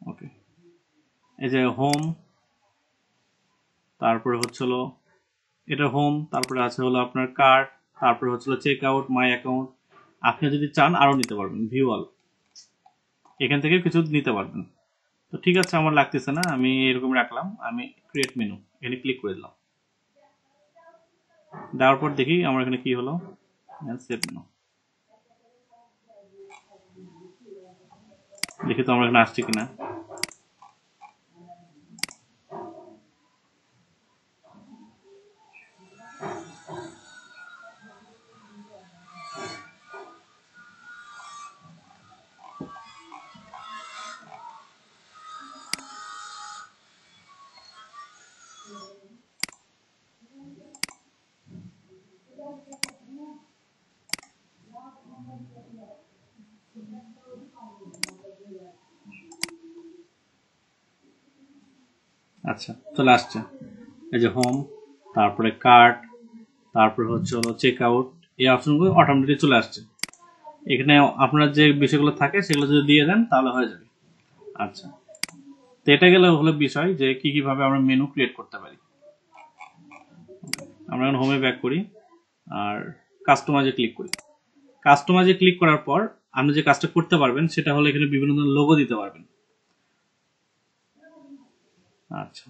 ওকে, এই যে হোম, তারপরে হচ্ছিল এটা হোম, তারপরে আছে হলো আপনার কার্ট, তারপরে হচ্ছিল চেক আউট, মাই অ্যাকাউন্ট। আপনি যদি চান আরো নিতে পারবেন, ভিউ অল, এখান থেকে কিছু নিতে পারবেন। তো ঠিক আছে, আমার লাগতেছে না, আমি এরকম রাখলাম। আমি ক্রিয়েট মেনু এখানে ক্লিক করে দিলাম, দেওয়ার পর দেখি আমার এখানে কি হলো। সেভ মেনু, দেখি তো আমার এখানে আসছে কিনা। আচ্ছা, চলে আসছে। এই যে হোম, তারপরে কার্ট, তারপরে হচ্ছে হলো চেক আউট, এই অপশনগুলো অটোমেটিক চলে আসছে। এখানে আপনার যে বিষয়গুলো থাকে সেগুলো যদি দিয়ে দেন তাহলে হয়ে যাবে। আচ্ছা, তো এটা গেলে হলো বিষয় যে কি কিভাবে আমরা মেনু ক্রিয়েট করতে পারি। আমরা এখন হোমে ব্যাক করি আর কাস্টমাইজে ক্লিক করি। কাস্টমাইজে ক্লিক করার পর আপনি যে কাজটা করতে পারবেন সেটা হলো এখানে বিভিন্ন ধরনের লোগো দিতে পারবেন। আচ্ছা,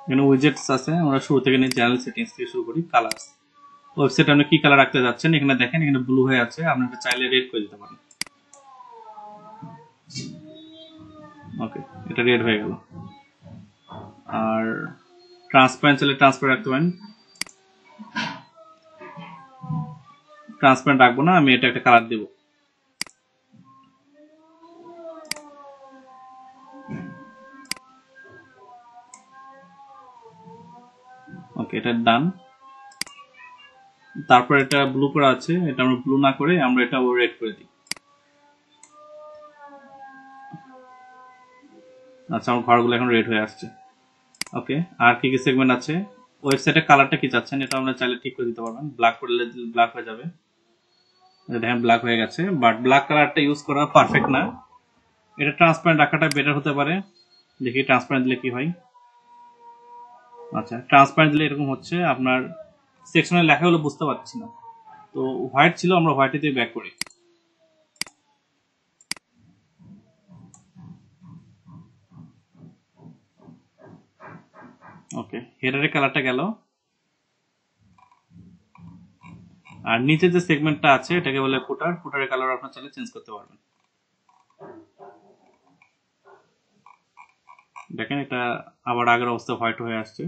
এখানে উইজেটস আছে, আমরা শুরু থেকে নিয়ে চ্যানেল সেটিংস থেকে শুরু করি। কালার্স, ওয়েবসাইট আপনি কি কালার রাখতে যাচ্ছেন, এখানে দেখেন এখানে ব্লু হয়ে আছে, আপনি এটা চাইলে রেড করে দিতে পারেন। ওকে, এটা রেড হয়ে গেল। আর ট্রান্সপারেন্ট চাইলে ট্রান্সপারেন্ট রাখতে পারেন। ট্রান্সপারেন্ট রাখবো না, আমি এটা একটা কালার দেব। ওকে, এটা ডান। তারপর এটা ব্লু করা আছে, এটা আমরা ব্লু না করে আমরা এটা রেড করে দিই। আচ্ছা, আমার ঘরগুলো এখন রেড হয়ে আসছে। ওকে, আর কি কি সেগমেন্ট আছে, ওয়েবসাইটের কালারটা কি চাচ্ছেন এটা আমরা চাইলে ঠিক করে দিতে পারবেন। ব্ল্যাক করলে ব্ল্যাক হয়ে যাবে, দেখেন ব্ল্যাক হয়ে গেছে, বাট ব্ল্যাক কালারটা ইউজ করা পারফেক্ট না, এটা ট্রান্সপারেন্ট রাখাটা বেটার হতে পারে। দেখি ট্রান্সপারেন্ট দিলে কি হয়। আচ্ছা, ট্রান্সপারেন্ট দিলে এরকম হচ্ছে, আপনার সেকশনের লেখাগুলো বুঝতে পারছি না। তো হোয়াইট ছিল, আমরা হোয়াইটে দিয়ে ব্যাক করি। ওকে, হেডারের কালারটা গেল। আর নিচে যে সেগমেন্টটা আছে এটাকে বলে ফুটার, ফুটারের কালার আপনার চাইলে চেঞ্জ করতে পারবেন। দেখেন এটা আবার আগের অবস্থা হোয়াইট হয়ে আসছে।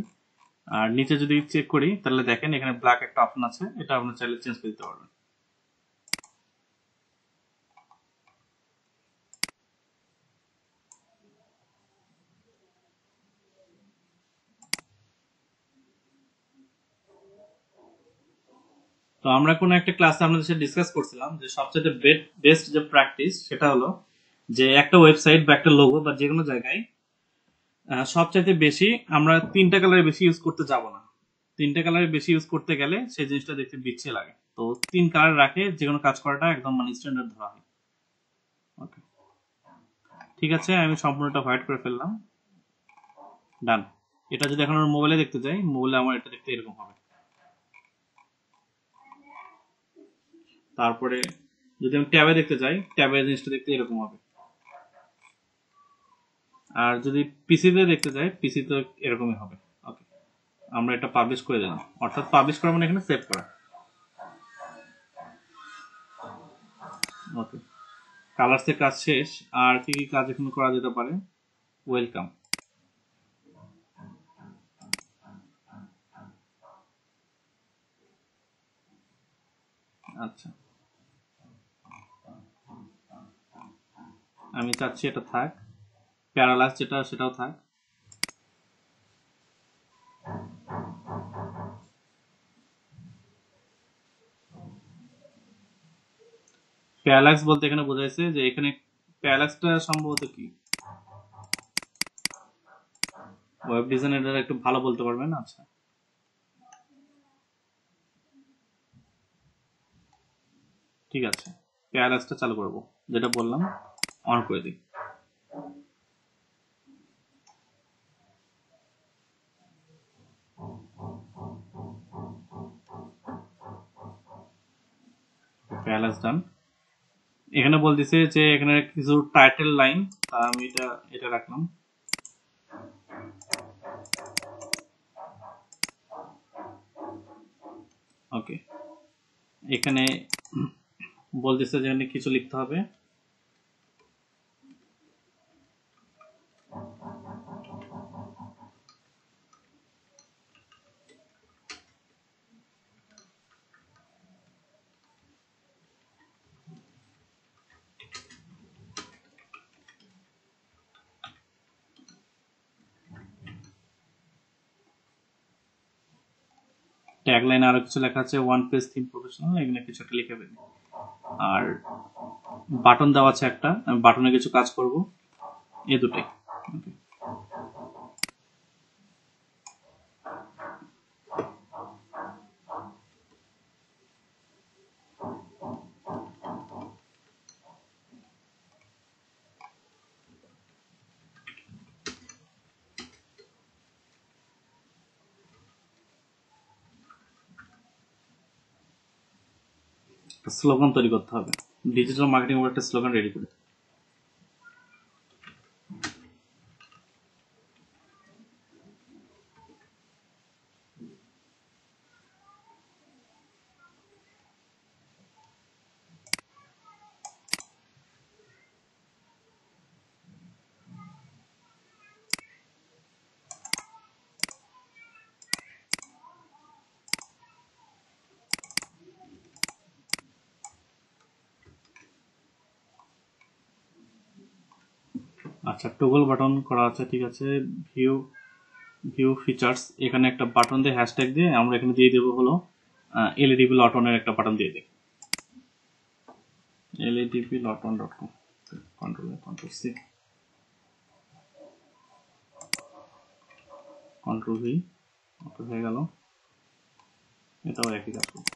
আর নিচে যদি চেক করি তাহলে দেখেন এখানে ব্ল্যাক একটা অপশন আছে, এটা আপনার চাইলে চেঞ্জ করে দিতে পারবেন। তো আমরা কোনো একটা ক্লাসে আপনাদের সাথে ডিসকাস করছিলাম যে সবচেয়ে বেস্ট যে প্র্যাকটিস সেটা হলো যে একটা ওয়েবসাইট বা একটা লোগো বা যে কোনো জায়গায় সবচাইতে বেশি আমরা 3টা কালারের বেশি ইউজ করতে যাব না। 3টা কালারের বেশি ইউজ করতে গেলে সেই জিনিসটা দেখতে বিচ্ছে লাগে। তো 3 কালার রাখে যে কোনো কাজ করাটা একদম মানে স্ট্যান্ডার্ড ধরা হয়। ওকে, ঠিক আছে, আমি সম্পূর্ণটা হোয়াইট করে ফেললাম। ডান। এটা যদি এখন আমার মোবাইলে দেখতে যাই, মোবাইলে আমার এটা দেখতে এরকম হবে। তারপরে যদি আমি ট্যাবে দেখতে যাই, ট্যাবে জিনিসটা দেখতে এরকম হবে। আর যদি পিসিতে দেখতে যাই, পিসিতে এরকমই হবে। ওকে, আমরা এটা পাবলিশ করে দিলাম, অর্থাৎ পাবলিশ করা মানে এখানে সেভ করা। ওকে, কালার্সের কাজ শেষ। আর কি কি কাজ এখন করা যেতে পারে? ওয়েলকাম, আচ্ছা আমি চাচ্ছি এটা থাক। প্যারালাক্স যেটা সেটাও থাক। প্যারালাক্স বলতে এখানে বোঝাইছে যে এখানে প্যারালাক্সটা সম্ভবত কি ওয়েব ডিজাইনাররা একটু ভালো বলতে পারবেন। আচ্ছা ঠিক আছে, প্যারালাক্সটা চালু করব, যেটা বললাম অন করে দিই। প্যারালাক্স ডান। এখানে বলতেছে যে এখানে কিছু টাইটেল লাইন, তা আমি এটা রাখলাম। ওকে, এখানে বলতেছে যে এখানে কিছু লিখতে হবে। ট্যাগ লাইনে আরো কিছু লেখা আছে, ওয়ান পেজ থিম প্রফেশনাল, এখানে কিছু একটা লিখে দেবেন। আর বাটন দেওয়া আছে একটা, আমি বাটনে কিছু কাজ করব, এই দুটাই। ওকে, স্লোগান তৈরি করতে হবে, ডিজিটাল মার্কেটিং এর একটা স্লোগান রেডি করে। আচ্ছা, টগল বাটন করা আছে, ঠিক আছে। ভিউ ভিউ ফিচার্স, এখানে একটা বাটন দিয়ে হ্যাশট্যাগ দিয়ে আমরা এখানে দিয়ে দেবো হলো এলইডিবি লটনের একটা বাটন দিয়ে দিই, এলইডিবি লটন dot com. Control C, control V, okay হয়ে গেল। এটাও একই কাজ করবে।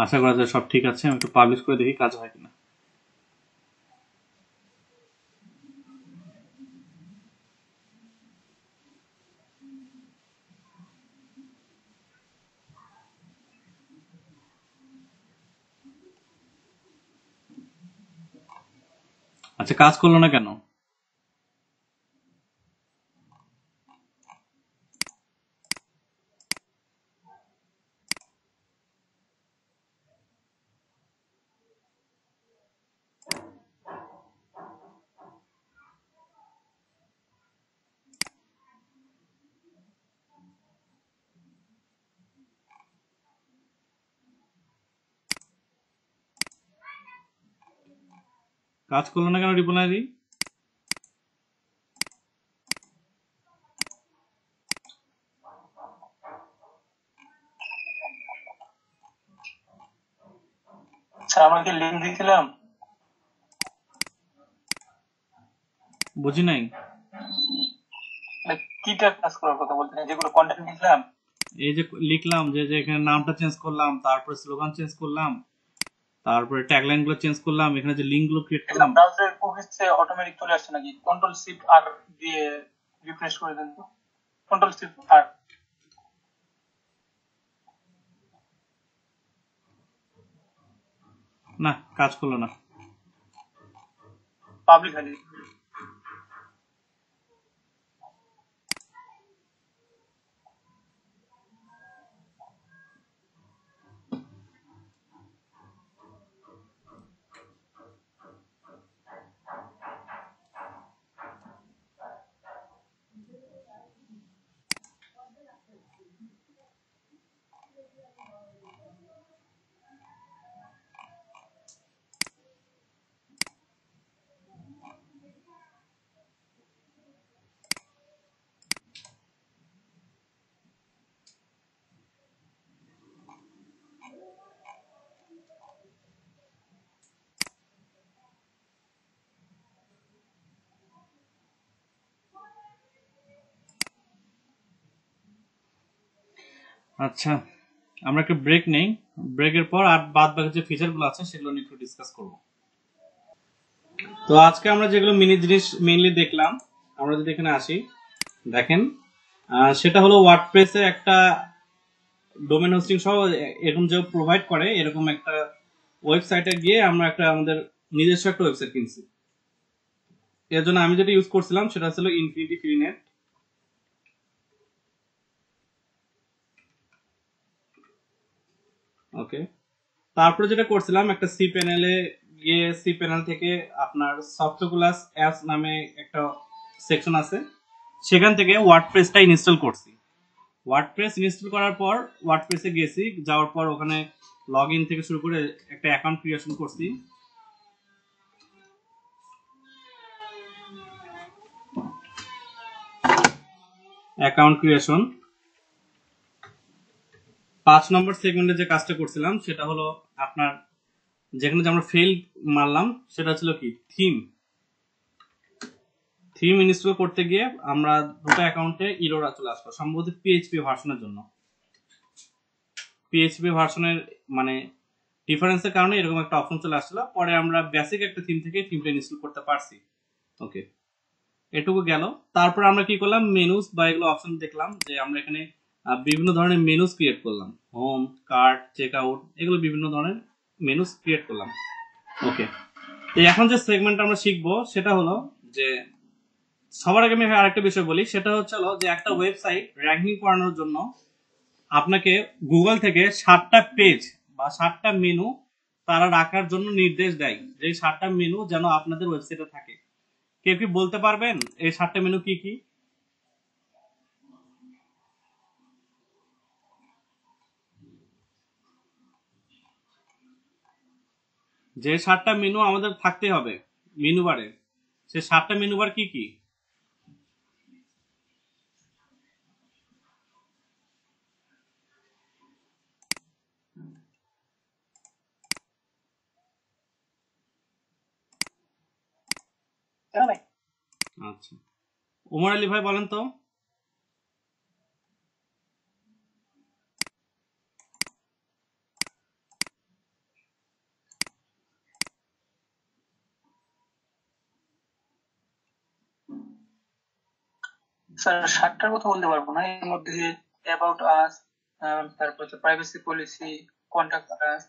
আশা করা যায় সব ঠিক আছে, আমি একটু পাবলিশ করে দেখি কাজ হয় কিনা। আচ্ছা, কাজ করলো না কেন? কাজ করলো না কেন রিপোনারি? আচ্ছা আমাকে লিঙ্ক দিয়েছিলাম, বুঝি নাই। কিটা কাজ করার কথা বলছেন, যেগুলো কন্টেন্ট দিয়েছিলাম। এই যে লিখলাম যে এখানে নামটা চেঞ্জ করলাম, তারপরে স্লোগান চেঞ্জ করলাম, তারপরে ট্যাগলাইন গুলো চেঞ্জ করলাম, এখানে যে লিঙ্ক গুলো ক্রিয়েট করলাম। ব্রাউজারের কুকিজে অটোমেটিক চলে আসছে নাকি? কন্ট্রোল শিফট আর দিয়ে রিফ্রেশ করে দেন তো। কন্ট্রোল শিফট আর, না, কাজ করলো না। পাবলিক হয়নি। আচ্ছা, আমরা একটা ব্রেক নেই। ব্রেকের পর আর বাদ বাকি যে ফিচারগুলো আছে সেগুলো নিয়ে একটু ডিসকাস করব। তো আজকে আমরা যেগুলো জিনিস মেইনলি দেখলাম, আমরা যদি এখানে আসি, দেখেন সেটা হলো ওয়ার্ডপ্রেসে একটা ডোমেন হোস্টিং সহ এরকম যে প্রোভাইড করে এরকম একটা ওয়েবসাইটে গিয়ে আমরা একটা আমাদের নিজস্ব একটা ওয়েবসাইট কিনছি। এর জন্য আমি যেটা ইউজ করছিলাম সেটা ছিল ইনফিনিটি ফ্রিনেট। ওকে, তারপরে যেটা করছিলাম একটা সি প্যানেলে গিয়ে সি প্যানেল থেকে আপনার সফটওয়্যার অ্যাপস নামে একটা সেকশন আছে, সেখান থেকে ওয়ার্ডপ্রেসটা ইনস্টল করছি। ওয়ার্ডপ্রেস ইনস্টল করার পর ওয়ার্ডপ্রেসে গেছি, যাওয়ার পর ওখানে লগ ইন থেকে শুরু করে একটা অ্যাকাউন্ট ক্রিয়েশন করছি। অ্যাকাউন্ট ক্রিয়েশন 5 নম্বর সেগমেন্টে যে কাজটা করছিলাম সেটা হলো আপনার যেখানে যে আমরা ফেল মারলাম সেটা ছিল কি থিম ইনস্টল করতে গিয়ে আমরা দুটো অ্যাকাউন্টে ইরর চলে আসলো, সম্ভবত পিএইচপি ভার্সনের জন্য। পিএইচপি ভার্সনের মানে ডিফারেন্সের কারণে এরকম একটা অপশন চলে আসছিল। পরে আমরা বেসিক একটা থিম থেকে থিমটা ইনস্টল করতে পারছি। ওকে, এটুকু গেল। তারপর আমরা কি করলাম, মেনুস বা এগুলো অপশন দেখলাম যে আমরা এখানে বিভিন্ন ধরনের মেনুস ক্রিয়েট করলাম, হোম, কার্ট, চেক আউট, এগুলো বিভিন্ন ধরনের মেনুস ক্রিয়েট করলাম। ওকে, তো এখন যে সেগমেন্ট আমরা শিখবো সেটা হলো যে সবার আগে আমি আরেকটা বিষয় বলি, সেটা হচ্ছে যে একটা ওয়েবসাইট র্যাঙ্কিং করানোর জন্য আপনাকে গুগল থেকে 7টা পেজ বা 7টা মেনু তারা রাখার জন্য নির্দেশ দেয়, যে 7টা মেনু যেন আপনাদের ওয়েবসাইটে থাকে। কেউ কি বলতে পারবেন এই 7টা মেনু কি কি? যে 7টা মেনু আমাদের থাকতে হবে মেনু বারে, সে 7টা মেনু বার কি কি? আচ্ছা, ওমর আলী ভাই বলেন তো। স্যার 7টার কথা বলতে পারবো না, এর মধ্যে অ্যাবাউট আস, তারপর হচ্ছে প্রাইভেসি পলিসি, কন্টাক্ট আস,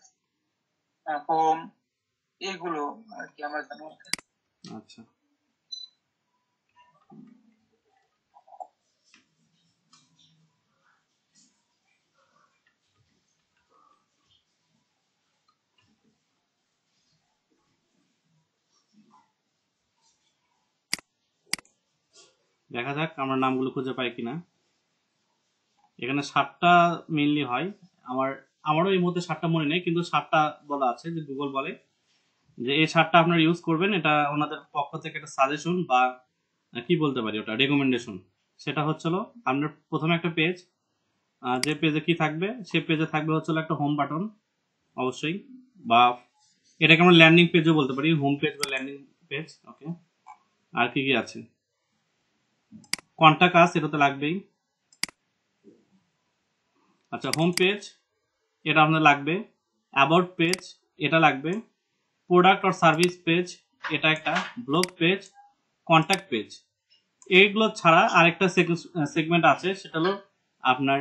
হোম, এগুলো আর কি আমার জানা আছে। আচ্ছা, দেখা যাক আমরা নামগুলো খুঁজে পাই কিনা। এখানে 7টা মেইনলি হয়, আমারও এই মুহূর্তে 7টা মনে নেই, কিন্তু 7টা বলা আছে যে গুগল বলে যে এই 7টা আপনারা ইউজ করবেন, এটা ওনাদের পক্ষ থেকে একটা সাজেশন বা কি বলতে পারি ওটা রেকমেন্ডেশন। সেটা হচ্ছিল আপনার প্রথমে একটা পেজ, যে পেজে কি থাকবে, সে পেজে থাকবে হচ্ছিল একটা হোম বাটন অবশ্যই, বা এটাকে আমরা ল্যান্ডিং পেজও বলতে পারি, হোম পেজ বা ল্যান্ডিং পেজ। ওকে, আর কি কি আছে, কন্টাক্ট আস এটা তো লাগবেই। আচ্ছা, হোম পেজ এটা আপনার লাগবে, অ্যাবাউট পেজ এটা লাগবে, প্রোডাক্ট আর সার্ভিস পেজ এটা একটা, ব্লগ পেজ, কন্ট্যাক্ট পেজ। এইগুলো ছাড়া আরেকটা সেগমেন্ট আছে, সেটা হলো আপনার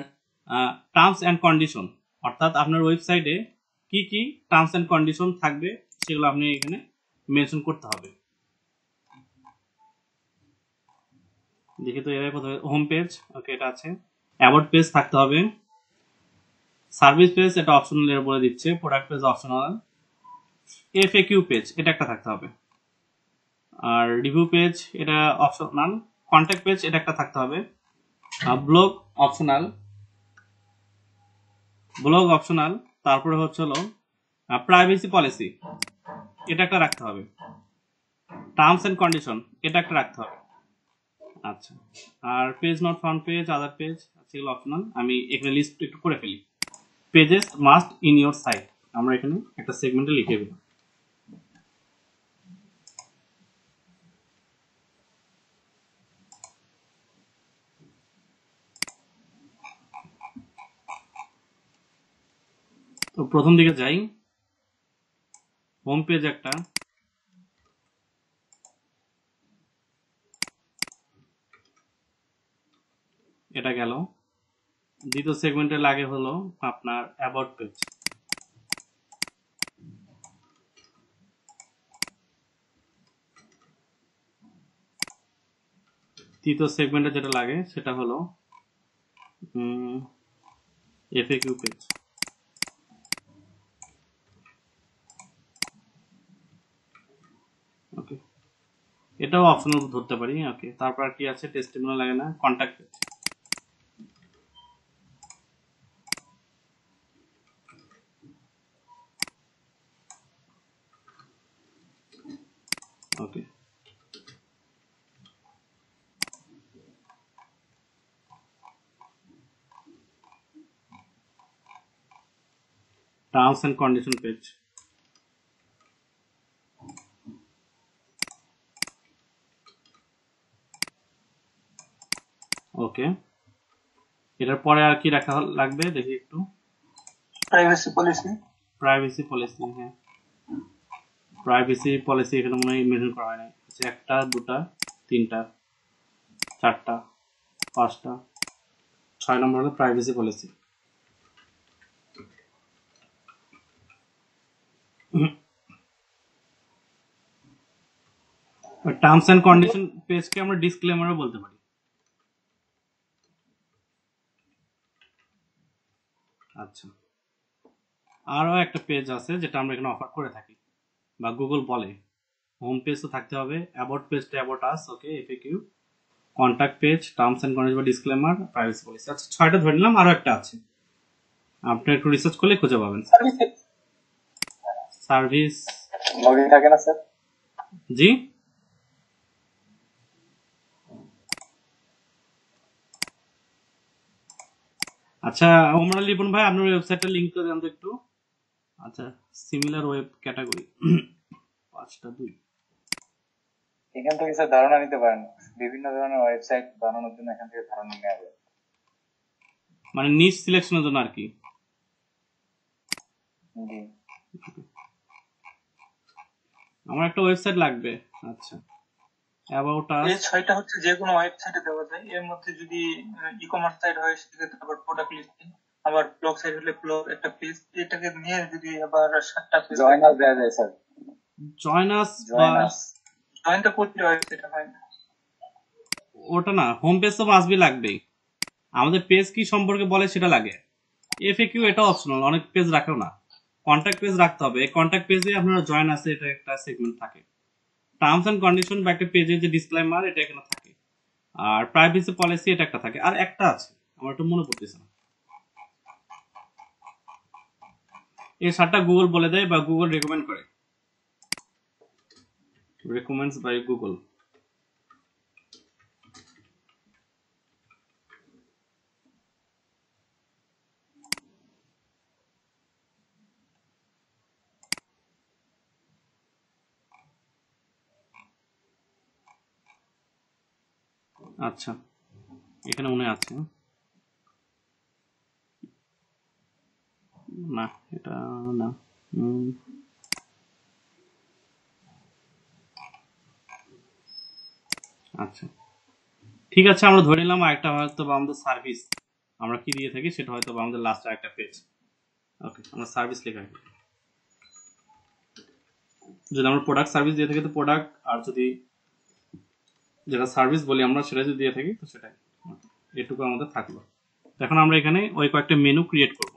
টার্মস অ্যান্ড কন্ডিশন, অর্থাৎ আপনার ওয়েবসাইটে কি কি টার্মস এন্ড কন্ডিশন থাকবে সেগুলো আপনি এখানে মেনশন করতে হবে। দেখি তো এর প্রথমে হোম পেজ, ওকে এটা আছে। অ্যাবাউট পেজ থাকতে হবে। সার্ভিস পেজ এটা অপশনাল এর বলে দিচ্ছে, product page optional. FAQ page এটা একটা থাকতে হবে। আর রিভিউ পেজ এটা অপশনাল। কন্ট্যাক্ট পেজ এটা একটা থাকতে হবে। Blog optional, blog optional. তারপরে হচ্ছে হলো প্রাইভেসি পলিসি এটা একটা রাখতে হবে। টার্মস এন্ড কন্ডিশন এটা একটা রাখতে হবে। আচ্ছা, আর page not found page, other page সেগুলো অপশনাল। আমি এখানে লিস্ট একটু করে ফেলি। Pages must in your site আমরা এখানে একটা সেগমেন্টে লিখে দিলাম। তো প্রথম দিকে যাই, হোম পেজ একটা, এটা গেল। দ্বিতীয় সেগমেন্টে লাগে হলো আপনার অ্যাবাউট পেজ। তৃতীয় সেগমেন্টে যেটা লাগে সেটা হলো এফএকিউ পেজ। ওকে, এটাও অপশনাল ধরতে পারি। ওকে, তারপর কি আছে, টেস্টিমোনিয়াল লাগে না, contact page. Okay, terms and condition page. Okay, এটার পরে আর কি রাখা লাগবে দেখি একটু। Privacy policy. প্রাইভেসি পলিসি, হ্যাঁ প্রাইভেসি পলিসি এখানে মনে হয় মেনশন করা হয় না। আচ্ছা, একটা, দুটা, তিনটা, চারটা, পাঁচটা, 6 নম্বর হলো privacy policy. Terms and condition পেজকে আমরা ডিসক্লেমারও বলতে পারি। আচ্ছা, আরও একটা পেজ আছে যেটা আমরা এখানে অফার করে থাকি বা গুগল বলে। হোম পেজ তো থাকতে হবে, অ্যাবাউট পেজটা about us, okay, FAQ, contact page, terms and condition বা ডিসক্লেমার, প্রাইভেসি পলিসি। আচ্ছা, 6টা ধরে নিলাম, আরও একটা আছে, আপনি একটু রিসার্চ করলে খুঁজে পাবেন। সার্ভিস লগইন থাকে না স্যার? জি, আচ্ছা ওমরা লিপন ভাই আপনার ওয়েবসাইটটা লিংক করে দেন তো একটু। আচ্ছা, সিমিলার ওয়েব ক্যাটাগরি 5টা 2। এখান থেকে স্যার ধারণা নিতে পারেন, বিভিন্ন ধরনের ওয়েবসাইট বানানোর জন্য এখান থেকে ধারণা নেওয়া যায়। মানে নিচ সিলেকশনের জন্য আর কি। জি, আমার একটা ওয়েবসাইট লাগবে। আচ্ছা, অ্যাবাউট আস। এই 6টা হচ্ছে যে কোনো ওয়েবসাইটে দেওয়া যায়। এর মধ্যে যদি ই কমার্স সাইট হয় সেক্ষেত্রে আবার প্রোডাক্ট লিস্টিং, আবার ব্লগ সাইট হলে ব্লগ একটা পেজ, এটাকে নিয়ে যদি আবার 7টা পেজ জয়েন আস দেওয়া যায় স্যার। জয়েন আস বা জয়েন আস জয়েনটা প্রতিটা ওয়েবসাইটে হয় না। ওটা না, হোম পেজ তো মাসবি লাগবেই। আমাদের পেজ কি সম্পর্কে বলে সেটা লাগে। এফএকিউ এটা অপশনাল, অনেক পেজ রাখেও না। কন্ট্যাক্ট পেজ রাখতে হবে। এই কন্ট্যাক্ট পেজে আপনারা জয়েন আছে এটা একটা সেগমেন্ট থাকে। টার্মস এন্ড কন্ডিশন বা একটা পেজের যে ডিসক্লেমার এটা এখানে থাকে। আর প্রাইভেসি পলিসি এটা একটা থাকে। আর একটা আছে, আমার একটু মনে পড়তেছে না। এই 7টা গুগল বলে দেয় বা গুগল রেকমেন্ড করে, রেকমেন্ডস বাই গুগল। আচ্ছা, এখানে মনে আছে না, এটা না। আচ্ছা, ঠিক আছে, আমরা ধরে নিলাম আরেকটা হয়তো বা আমাদের সার্ভিস আমরা কি দিয়ে থাকি সেটা হয়তো বা আমাদের লাস্ট আরেকটা পেজ। ওকে, আমরা সার্ভিস লেখা যদি আমরা প্রোডাক্ট সার্ভিস দিয়ে থাকি তো প্রোডাক্ট, আর যদি যেটা সার্ভিস বলি আমরা সেটা যদি দিয়ে থাকি তো সেটাই। এটুকু আমাদের থাকলো। এখন আমরা এখানে ওই কয়েকটা মেনু ক্রিয়েট করব।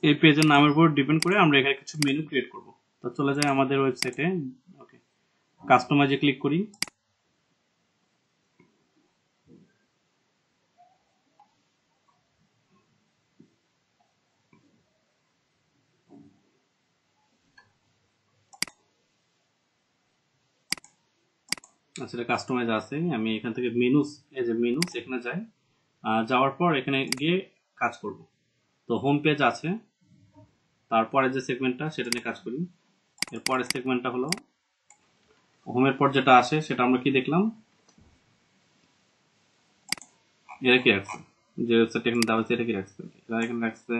এই পেজের নামের উপর ডিপেন্ড করে আমরা এখানে কিছু মেনু ক্রিয়েট করব। তো চলে যাই আমাদের ওয়েবসাইটে, ওকে, কাস্টমাইজে ক্লিক করি। আচ্ছা, এটা কাস্টমাইজ আছে। আমি এখান থেকে মেনুস, এই যে মেনুস, এখানে যাই। যাওয়ার পর এখানে গিয়ে কাজ করব। তো হোম পেজ আছে, তারপরে যে সেগমেন্টটা সেটা নিয়ে কাজ করি। এরপরের সেগমেন্টটা হলো হোমের পর যেটা আসে সেটা আমরা কি দেখলাম, এরা কি রাখছে, যে ওয়েবসাইট এখানে দেওয়া হচ্ছে এটা কি রাখছে, এরা এখানে রাখছে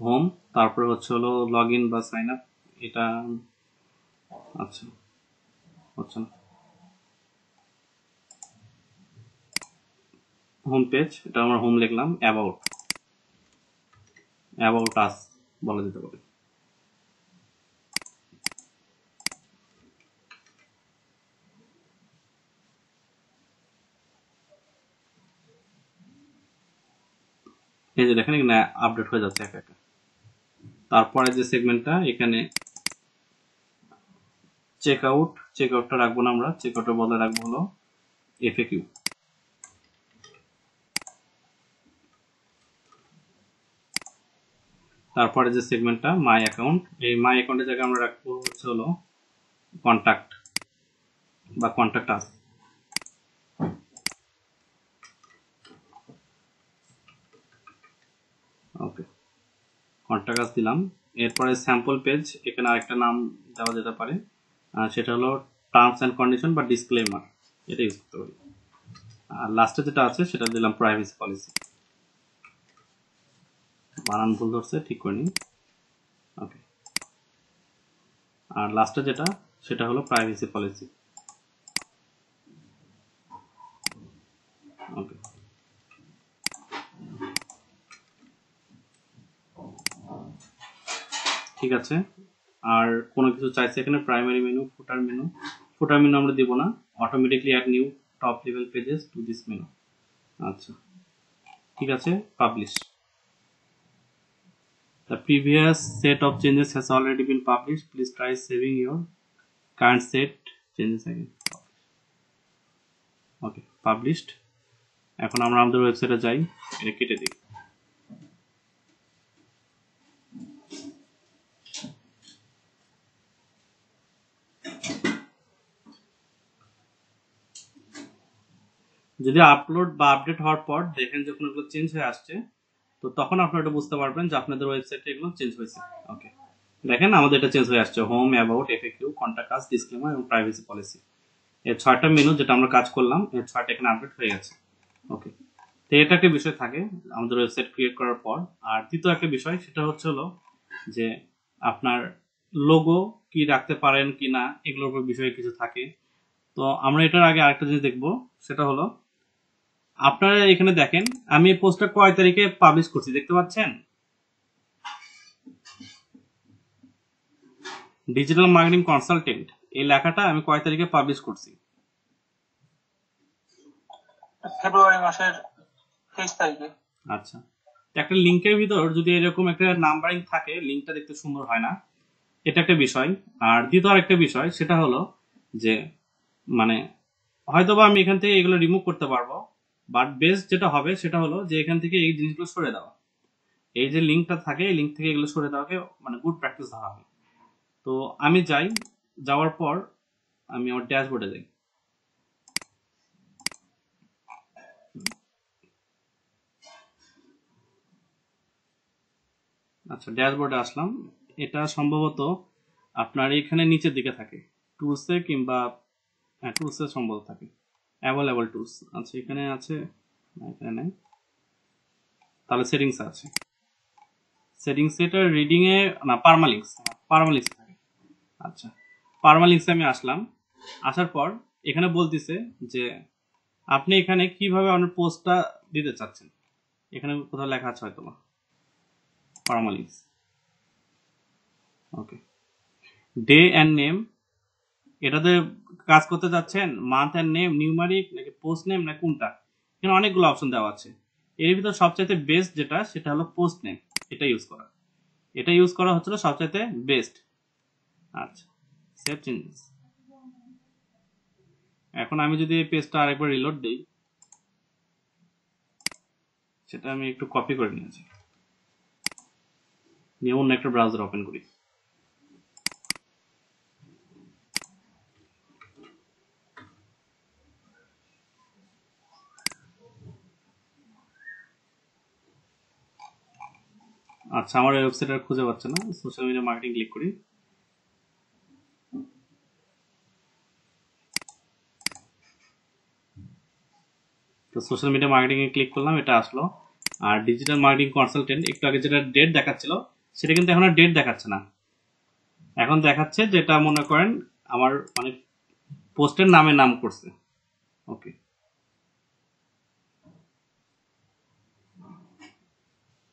হোম, তারপরে হচ্ছে হলো লগ ইন বা সাইন আপ, এটা আচ্ছা হচ্ছে না। হোম পেজ, এটা আমরা হোম লিখলাম। অ্যাবাউট, অ্যাবাউট আস বলা যেতে পারে। এই যে দেখেন এখানে আপডেট হয়ে যাচ্ছে একা একা। তারপরে যে সেগমেন্টটা এখানে চেক আউট, চেক আউটটা রাখবো না আমরা, চেক আউটের বদলে রাখবো হলো এফএকিউ। তারপরে যে সেগমেন্টটা মাই অ্যাকাউন্ট, এই মাই অ্যাকাউন্টের জায়গায় আমরা রাখবো হচ্ছে হলো কন্ট্যাক্ট বা কন্ট্যাক্ট আস। ওকে, কন্ট্যাক্ট আস দিলাম। এরপরে স্যাম্পল পেজ, এখানে আরেকটা নাম দেওয়া যেতে পারে, সেটা হলো টার্মস অ্যান্ড কন্ডিশন বা ডিসক্লেমার, এটা ইউজ করতে পারি। আর লাস্টে যেটা আছে সেটা দিলাম প্রাইভেসি পলিসি। বানান ভুল ধরছে, ঠিক করে নিন। ওকে, আর লাস্টে যেটা সেটা হলো প্রাইভেসি পলিসি। ওকে, ঠিক আছে। আর কোনো কিছু চাইছে এখানে, primary menu, footer menu. Footer menu আমরা দিব না, automatically add new top level pages to this menu. আচ্ছা, ঠিক আছে, publish. The previous set of changes has already been published. Please try saving your current set changes again. Okay, published. এখন আমরা আমাদের ওয়েবসাইটে যাই, এটা কেটে দিই। যদি আপলোড বা আপডেট হওয়ার পর দেখেন যখন এগুলো চেঞ্জ হয়ে আসছে, তো তখন আপনারা এটা বুঝতে পারবেন যে আপনাদের ওয়েবসাইটে এগুলো চেঞ্জ হয়েছে। ওকে, দেখেন আমাদের এটা চেঞ্জ হয়ে আসছে, home, about, FAQ, contact us, disclaimer এবং প্রাইভেসি পলিসি। এই 6টা মেনু যেটা আমরা কাজ করলাম, এই 6টা এখানে আপডেট হয়ে গেছে। ওকে, তো এটা একটা বিষয় থাকে আমাদের ওয়েবসাইট ক্রিয়েট করার পর। আর দ্বিতীয় একটা বিষয় সেটা হচ্ছে হলো যে আপনার লোগো কি রাখতে পারেন কি না, এগুলোর উপর বিষয়ে কিছু থাকে। তো আমরা এটার আগে আরেকটা জিনিস দেখবো, সেটা হলো আপনারা এখানে দেখেন আমি এই পোস্টটা কয় তারিখে পাবলিশ করছি দেখতে পাচ্ছেন, ডিজিটাল মার্কেটিং কনসালটেন্ট এই লেখাটা আমি কয় তারিখে পাবলিশ করছি। ফেব্রুয়ারি মাসের 23 তারিখে। আচ্ছা, একটা লিংকের ভিতর যদি এরকম একটা নাম্বারিং থাকে, লিংকটা দেখতে সুন্দর হয় না, এটা একটা বিষয়। আর দ্বিতীয় আরেকটা বিষয় সেটা হলো যে মানে হয়তোবা আমি এখান থেকে এগুলো রিমুভ করতে পারবো, বাট বেস্ট যেটা হবে সেটা হলো যে এখান থেকে এই জিনিসগুলো সরে দেওয়া। এই যে লিঙ্কটা থাকে এই লিঙ্ক থেকে এগুলো সরে দেওয়াকে মানে গুড প্র্যাকটিস ধরা হয়। তো আমি যাই, যাওয়ার পর আমি আমার ড্যাশবোর্ডে যাই। আচ্ছা, ড্যাশবোর্ডে আসলাম। এটা সম্ভবত আপনার এখানে নিচের দিকে থাকে টুলসে, কিংবা টুলসে সম্ভবত থাকে, অ্যাভেলেবল টুলস। আচ্ছা, এখানে আছে, এখানে নেই, তাহলে সেটিংস আছে। সেটিংস এটা রিডিং এ না, পারমালিংস, পারমালিংস থাকে। আচ্ছা, পারমালিংসে আমি আসলাম। আসার পর এখানে বলতেছে যে আপনি এখানে কিভাবে আপনার পোস্টটা দিতে চাচ্ছেন, এখানে কোথাও লেখা আছে হয়তো। পারমালিংকস। ওকে, ডে অ্যান্ড নেম, এটাতে কাজ করতে যাচ্ছেন মান্থ অ্যান্ড নেম, নিউমারিক নাকি পোস্ট নেম না কোনটা? এখানে অনেকগুলো অপশন দেওয়া আছে। এর ভিতর সবচাইতে বেস্ট যেটা সেটা হলো পোস্ট নেম, এটা ইউজ করা হচ্ছিল সবচাইতে বেস্ট। আচ্ছা, সেভ চেঞ্জেস। এখন আমি যদি এই পেজটা আরেকবার রিলোড দিই, সেটা আমি একটু কপি করে নিয়েছি, নিয়ে অন্য একটা ব্রাউজার ওপেন করি। আচ্ছা, আমার ওয়েবসাইট আর খুঁজে পাচ্ছে না, সোশ্যাল মিডিয়া মার্কেটিং ক্লিক করি। তো সোশ্যাল মিডিয়া মার্কেটিং এ ক্লিক করলাম, এটা আসলো। আর ডিজিটাল মার্কেটিং কনসালটেন্ট, একটু আগে যেটা ডেট দেখাচ্ছিল সেটা কিন্তু এখন আর ডেট দেখাচ্ছে না, এখন দেখাচ্ছে যেটা মনে করেন আমার মানে পোস্টের নামে নাম করছে। ওকে,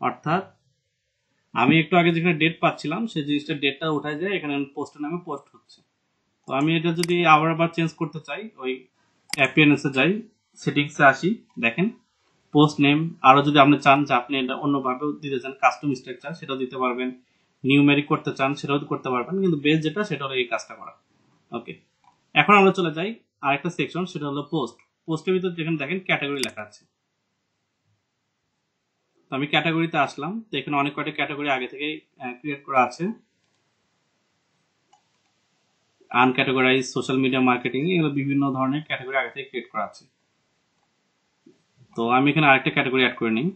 অর্থাৎ আমি একটু আগে যেখানে ডেট পাচ্ছিলাম সেই জিনিসটা ডেটটা উঠায় যায়, এখানে পোস্টের নামে পোস্ট হচ্ছে। তো আমি এটা যদি আবার চেঞ্জ করতে চাই, ওই অ্যাপিয়ারেন্সে যাই, সেটিংসে আসি, দেখেন পোস্ট নেম। আরো যদি আপনি চান যে আপনি এটা অন্যভাবেও দিতে চান, কাস্টম স্ট্রাকচার, সেটাও দিতে পারবেন। নিউমেরিক করতে চান সেটাও করতে পারবেন, কিন্তু বেস যেটা সেটা হলো এই কাজটা করা। ওকে, এখন আমরা চলে যাই আরেকটা সেকশন, সেটা হলো পোস্ট। পোস্টের ভিতর যেখানে দেখেন ক্যাটাগরি লেখা আছে, তো আমি ক্যাটাগরিতে আসলাম। তো এখানে অনেক কয়টা ক্যাটাগরি আগে থেকেই ক্রিয়েট করা আছে, আনক্যাটাগরাইজ, সোশ্যাল মিডিয়া মার্কেটিং, এগুলো বিভিন্ন ধরনের ক্যাটাগরি আগে থেকে ক্রিয়েট করা আছে। তো আমি এখানে আরেকটা ক্যাটাগরি অ্যাড করে নিই।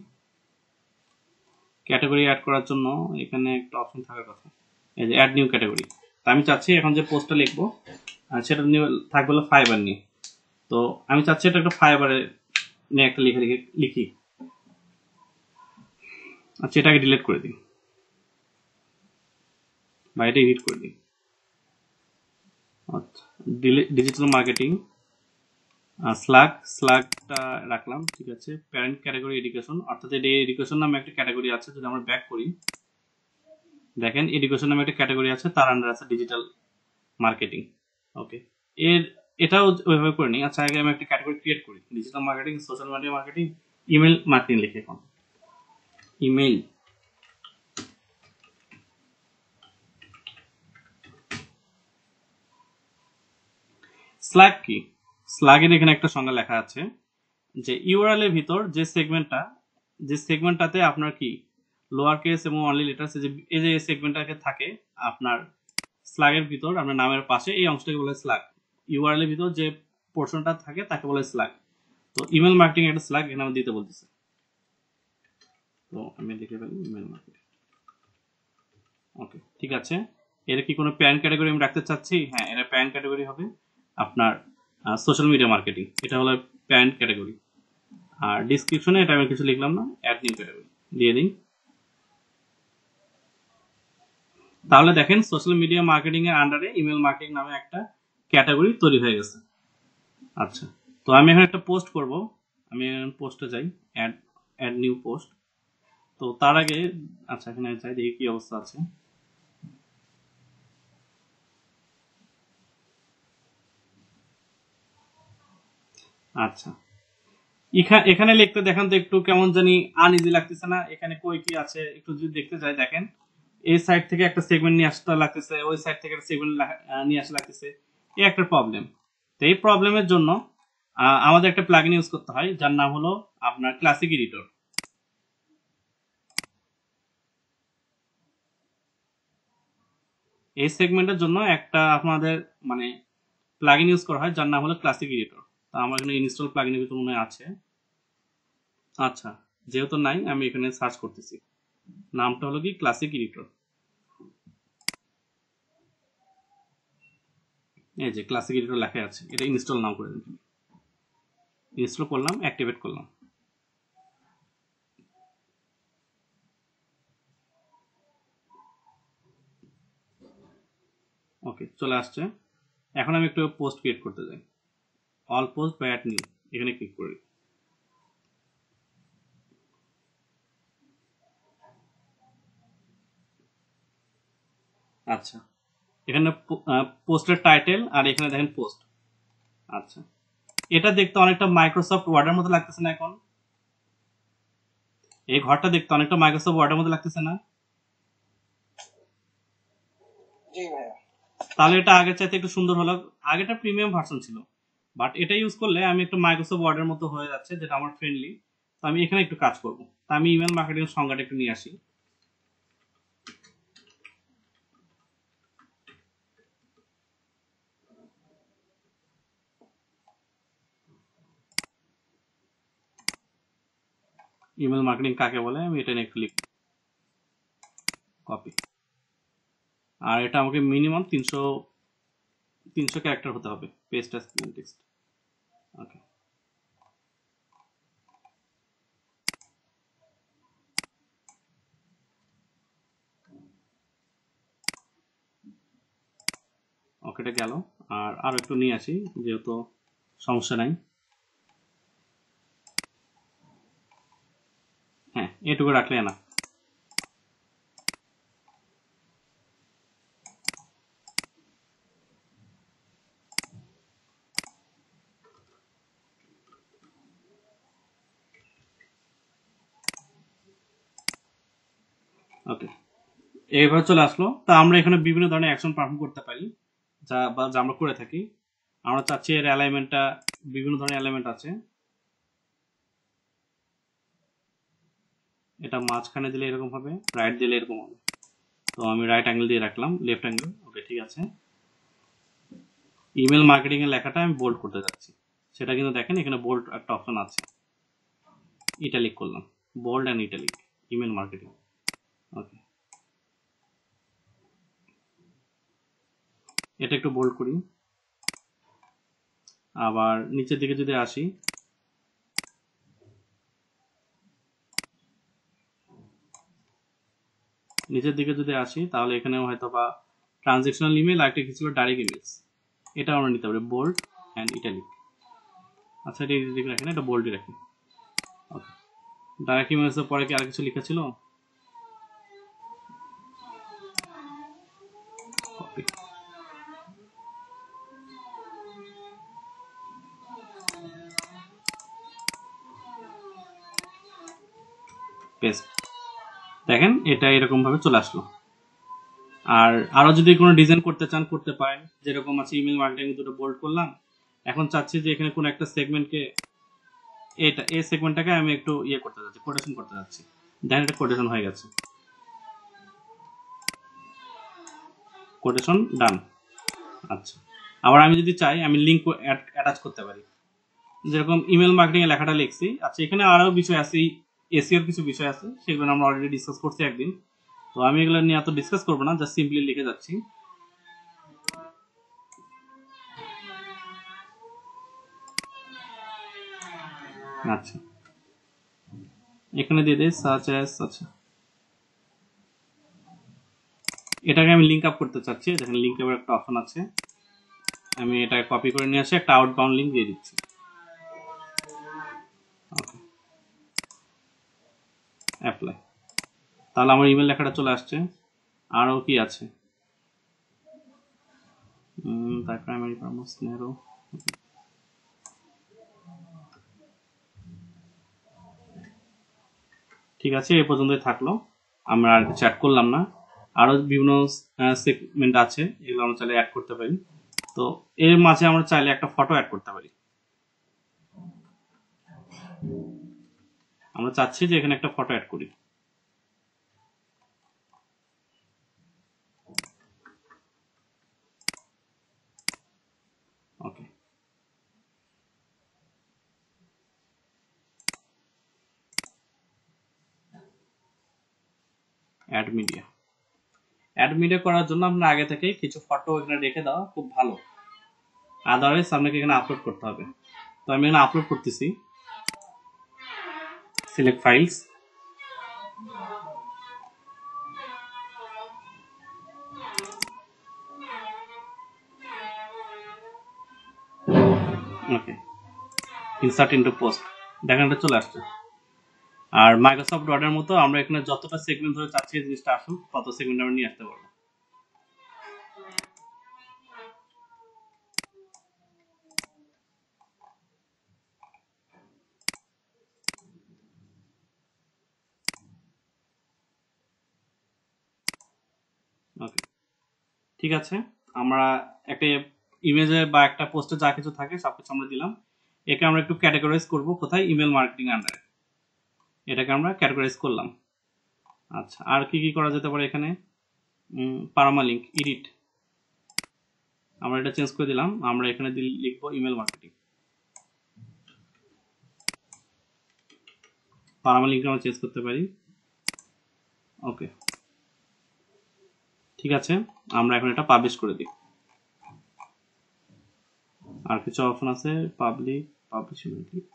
ক্যাটাগরি অ্যাড করার জন্য এখানে একটা অপশন থাকার কথা, এই যে অ্যাড নিউ ক্যাটাগরি। তো আমি চাচ্ছি এখন যে পোস্টটা লিখবো সেটা নিয়ে থাকবে হলো ফাইবার নিয়ে। তো আমি চাচ্ছি এটা একটা ফাইবারে নিয়ে একটা লিখি। আচ্ছা, এটাকে ডিলিট করে দিই বা এটা এডিট করে দিই। আচ্ছা, ডিজিটাল মার্কেটিং স্লাগটা রাখলাম, ঠিক আছে। প্যারেন্ট ক্যাটাগরি এডুকেশন, অর্থাৎ এডুকেশন নামে একটা ক্যাটাগরি আছে। যদি আমরা ব্যাক করি, দেখেন এডুকেশন নামে একটা ক্যাটাগরি আছে, তার আন্ডার আছে ডিজিটাল মার্কেটিং। ওকে, এটাও ওইভাবে করে নিই। আচ্ছা, আগে আমি একটা ক্যাটাগরি ক্রিয়েট করি, digital marketing, social media marketing, email marketing লিখে। এখন ইমেল, স্ল্যাগ কি? স্ল্যাগের এখানে একটা সংজ্ঞা লেখা আছে যে ইউআরএল এর ভিতর যে সেগমেন্টটাতে আপনার কি লোয়ার কেস এবং অনলি লেটার্স, এই যে সেগমেন্টটাকে থাকে আপনার স্ল্যাগের ভিতর, আপনার নামের পাশে, এই অংশটাকে বলে স্ল্যাগ। ইউআরএল এর ভিতর যে পোর্শনটা থাকে তাকে বলে স্ল্যাগ। তো ইমেল মার্কেটিং একটা স্ল্যাগ এখানে আমি দিতে বলতেছে। তো আমি লিখে ফেলি ইমেল মার্কেটিং। ওকে, ঠিক আছে। এর কি কোনো প্যান ক্যাটাগরি আমি রাখতে চাচ্ছি? হ্যাঁ, এটা প্যান ক্যাটাগরি হবে আপনার সোশ্যাল মিডিয়া মার্কেটিং, এটা হলো প্যান ক্যাটাগরি। আর ডিসক্রিপশনে এটা আমি কিছু লিখলাম না, অ্যাড নিউ ক্যাটাগরি দিয়ে দিই। তাহলে দেখেন সোশ্যাল মিডিয়া মার্কেটিং এর আন্ডারে ইমেল মার্কেটিং নামে একটা ক্যাটাগরি তৈরি হয়ে গেছে। আচ্ছা, তো আমি এখন একটা পোস্ট করব। আমি পোস্টে যাই, অ্যাড নিউ পোস্ট। তো তার আগে আচ্ছা, এখানে যাই, দেখি কি অবস্থা আছে। আচ্ছা, এখানে লিখতে দেখেন তো একটু কেমন জানি আনইজি লাগতেছে না? এখানে কই কি আছে একটু যদি দেখতে যাই, দেখেন এই সাইড থেকে একটা সেগমেন্ট নিয়ে আসতে লাগতেছে, ওই সাইড থেকে একটা সেগমেন্ট নিয়ে আসতে লাগতেছে। এই একটা প্রবলেম। তো এই প্রবলেমের জন্য আমাদের একটা প্লাগইন ইউজ করতে হয়, যার নাম হলো আপনার ক্লাসিক এডিটর। এই সেগমেন্টের জন্য একটা আপনাদের মানে প্লাগইন ইউজ করা হয়, যার নাম হলো ক্লাসিক এডিটর। তো আমার এখানে ইনস্টল প্লাগইনের ভিতর মনে আছে। আচ্ছা, যেহেতু নাই আমি এখানে সার্চ করতেছি, নামটা হলো কি ক্লাসিক এডিটর। এই যে ক্লাসিক এডিটর লেখা আছে, এটা ইনস্টল নাও করে দিন। ইনস্টল করলাম, অ্যাক্টিভেট করলাম। ওকে, চলে আসছে। এখন আমি একটু পোস্ট ক্রিয়েট করতে যাই, অল পোস্ট বা অ্যাড নিউ, এখানে ক্লিক করি। আচ্ছা, এখানে পোস্টের টাইটেল আর এখানে দেখেন পোস্ট। আচ্ছা, এটা দেখতে অনেকটা মাইক্রোসফট ওয়ার্ডের মতো লাগতেছে না? এখন এই ঘরটা দেখতে অনেকটা মাইক্রোসফট ওয়ার্ডের মতো লাগতেছে না? জি ভাইয়া। তাহলে এটা আগের চাইতে একটু সুন্দর হলো। আগেটা প্রিমিয়াম ভার্সন ছিল, বাট এটা ইউজ করলে আমি একটু মাইক্রোসফট ওয়ার্ডের মতো হয়ে যাচ্ছে, যেটা আমার ফ্রেন্ডলি। তো আমি এখানে একটু কাজ করব। তো আমি ইমেল মার্কেটিং এর সংজ্ঞাটা একটু নিয়ে আসি। ইমেল মার্কেটিং কাকে বলে আমি এটা নিয়ে একটু লিখব, কপি। আর এটা আমাকে মিনিমাম 300 ক্যারেক্টার হতে হবে, পেস্ট অ্যাজ প্লেন টেক্সট। ওকে, ওকে, এটা গেল। আর আরো একটু নিয়ে আসি, যেহেতু সমস্যা নাই। হ্যাঁ, এটুকু রাখলে না। ওকে, এইভাবে চলে আসলো। তা আমরা এখানে বিভিন্ন ধরনের অ্যাকশন পারফর্ম করতে পারি, যা আমরা করে থাকি। আমরা চাচ্ছি এর অ্যালাইনমেন্টটা, বিভিন্ন ধরনের অ্যালাইনমেন্ট আছে। এটা মাঝখানে দিলে এরকম হবে, রাইট দিলে এরকম হবে। তো আমি রাইট অ্যাঙ্গেল দিয়ে রাখলাম, লেফট অ্যাঙ্গেল। ওকে, ঠিক আছে। ইমেল মার্কেটিং এর লেখাটা আমি বোল্ড করতে যাচ্ছি, সেটা কিন্তু দেখেন এখানে বোল্ড একটা অপশন আছে। ইটালিক করলাম, bold and italic, email marketing. Okay, এটা একটু বোল্ড করি। আবার নিচের দিকে যদি আসি, তাহলে এখানে হয়তো বা ট্রানজেকশনাল ইমেল আর একটা কিছু ডাইরেক্ট ইমেজ, এটা আমরা নিতে পারি বোল্ড অ্যান্ড ইটালিক। আচ্ছা, এটা দিকে রাখি না, এটা বোল্ডে রাখি। ওকে, ডাইরেক্ট ইমেজের পরে কি আর কিছু লেখা ছিল? Copy, paste. দেখেন এটা এরকম ভাবে চলে আসলো। আর আরো যদি কোনো ডিজাইন করতে চান করতে পারেন, যেরকম আছে ইমেল মার্কেটিং দুটো বোল্ড করলাম। এখন চাচ্ছি যে এখানে কোনো একটা সেগমেন্টকে, এই সেগমেন্টটাকে আমি একটু ইয়ে করতে যাচ্ছি, কোটেশন করতে যাচ্ছি। দেখেন এটা কোটেশন হয়ে গেছে, কোটেশন ডান। আচ্ছা, আবার আমি যদি চাই আমি লিঙ্ক অ্যাটাচ করতে পারি, যেরকম ইমেল মার্কেটিং এর লেখাটা লিখছি। আচ্ছা, এখানে আরো বিষয় আছে, এসইওর কিছু বিষয় আছে, সেগুলো আমরা অলরেডি ডিসকাস করছি একদিন। তো আমি এগুলো নিয়ে এত ডিসকাস করবো না, জাস্ট সিম্পলি লিখে যাচ্ছি। আচ্ছা, এখানে দিয়ে দেই সার্চ অ্যাজ। আচ্ছা, এটাকে আমি লিঙ্ক আপ করতে চাচ্ছি। দেখেন লিঙ্ক আপের একটা অপশন আছে, আমি এটা কপি করে নিয়ে আসে একটা আউটবাউন্ড লিঙ্ক দিয়ে দিচ্ছি। ওকে, অ্যাপ্লাই। তাহলে আমার ইমেল লেখাটা চলে আসছে। আরও কি আছে? তার প্রাইমারি পারপাস নেরো। ঠিক আছে, এ পর্যন্তই থাকলো, আমরা আর চ্যাট করলাম না। আরো বিভিন্ন সেগমেন্ট আছে, এগুলো আমরা চাইলে অ্যাড করতে পারি। তো এর মাঝে আমরা চাইলে একটা ফটো অ্যাড করতে পারি। আমরা চাচ্ছি যে এখানে একটা ফটো অ্যাড করি। ওকে, অ্যাড মিডিয়া। অ্যাড মিডিয়া করার জন্য আমরা আগে থেকে কিছু ফটো এখানে রেখে দেওয়া খুব ভালো, আদারওয়াইজ আপনাকে এখানে আপলোড করতে হবে। তো আমি এখানে আপলোড করতেছি, সিলেক্ট ফাইলস। ওকে, ইনসার্ট ইনটু পোস্ট, দেখেন এটা চলে আসছে। আর মাইক্রোসফট ওয়ার্ডের মতো আমরা এখানে যতটা সেগমেন্ট ধরে চাচ্ছি এই জিনিসটা আসুক, তত সেগমেন্ট আমরা নিয়ে আসতে পারবো। ওকে, ঠিক আছে। আমরা একটা ইমেজে বা একটা পোস্টে যা কিছু থাকে সবকিছু আমরা দিলাম। একে আমরা একটু ক্যাটাগরাইজ করব কোথায়, ইমেল মার্কেটিং আন্ডারে। এটাকে আমরা ক্যাটাগরাইজ করলাম। আচ্ছা, আর কি কি করা যেতে পারে এখানে? পারমালিঙ্ক এডিট, আমরা এটা চেঞ্জ করে দিলাম। আমরা এখানে লিখবো ইমেল মার্কেটিং। পারমালিঙ্ক আমরা চেঞ্জ করতে পারি। ওকে, ঠিক আছে। আমরা এখন এটা পাবলিশ করে দিই। আর কিছু অপশন আছে, পাবলিক, পাবলিশ,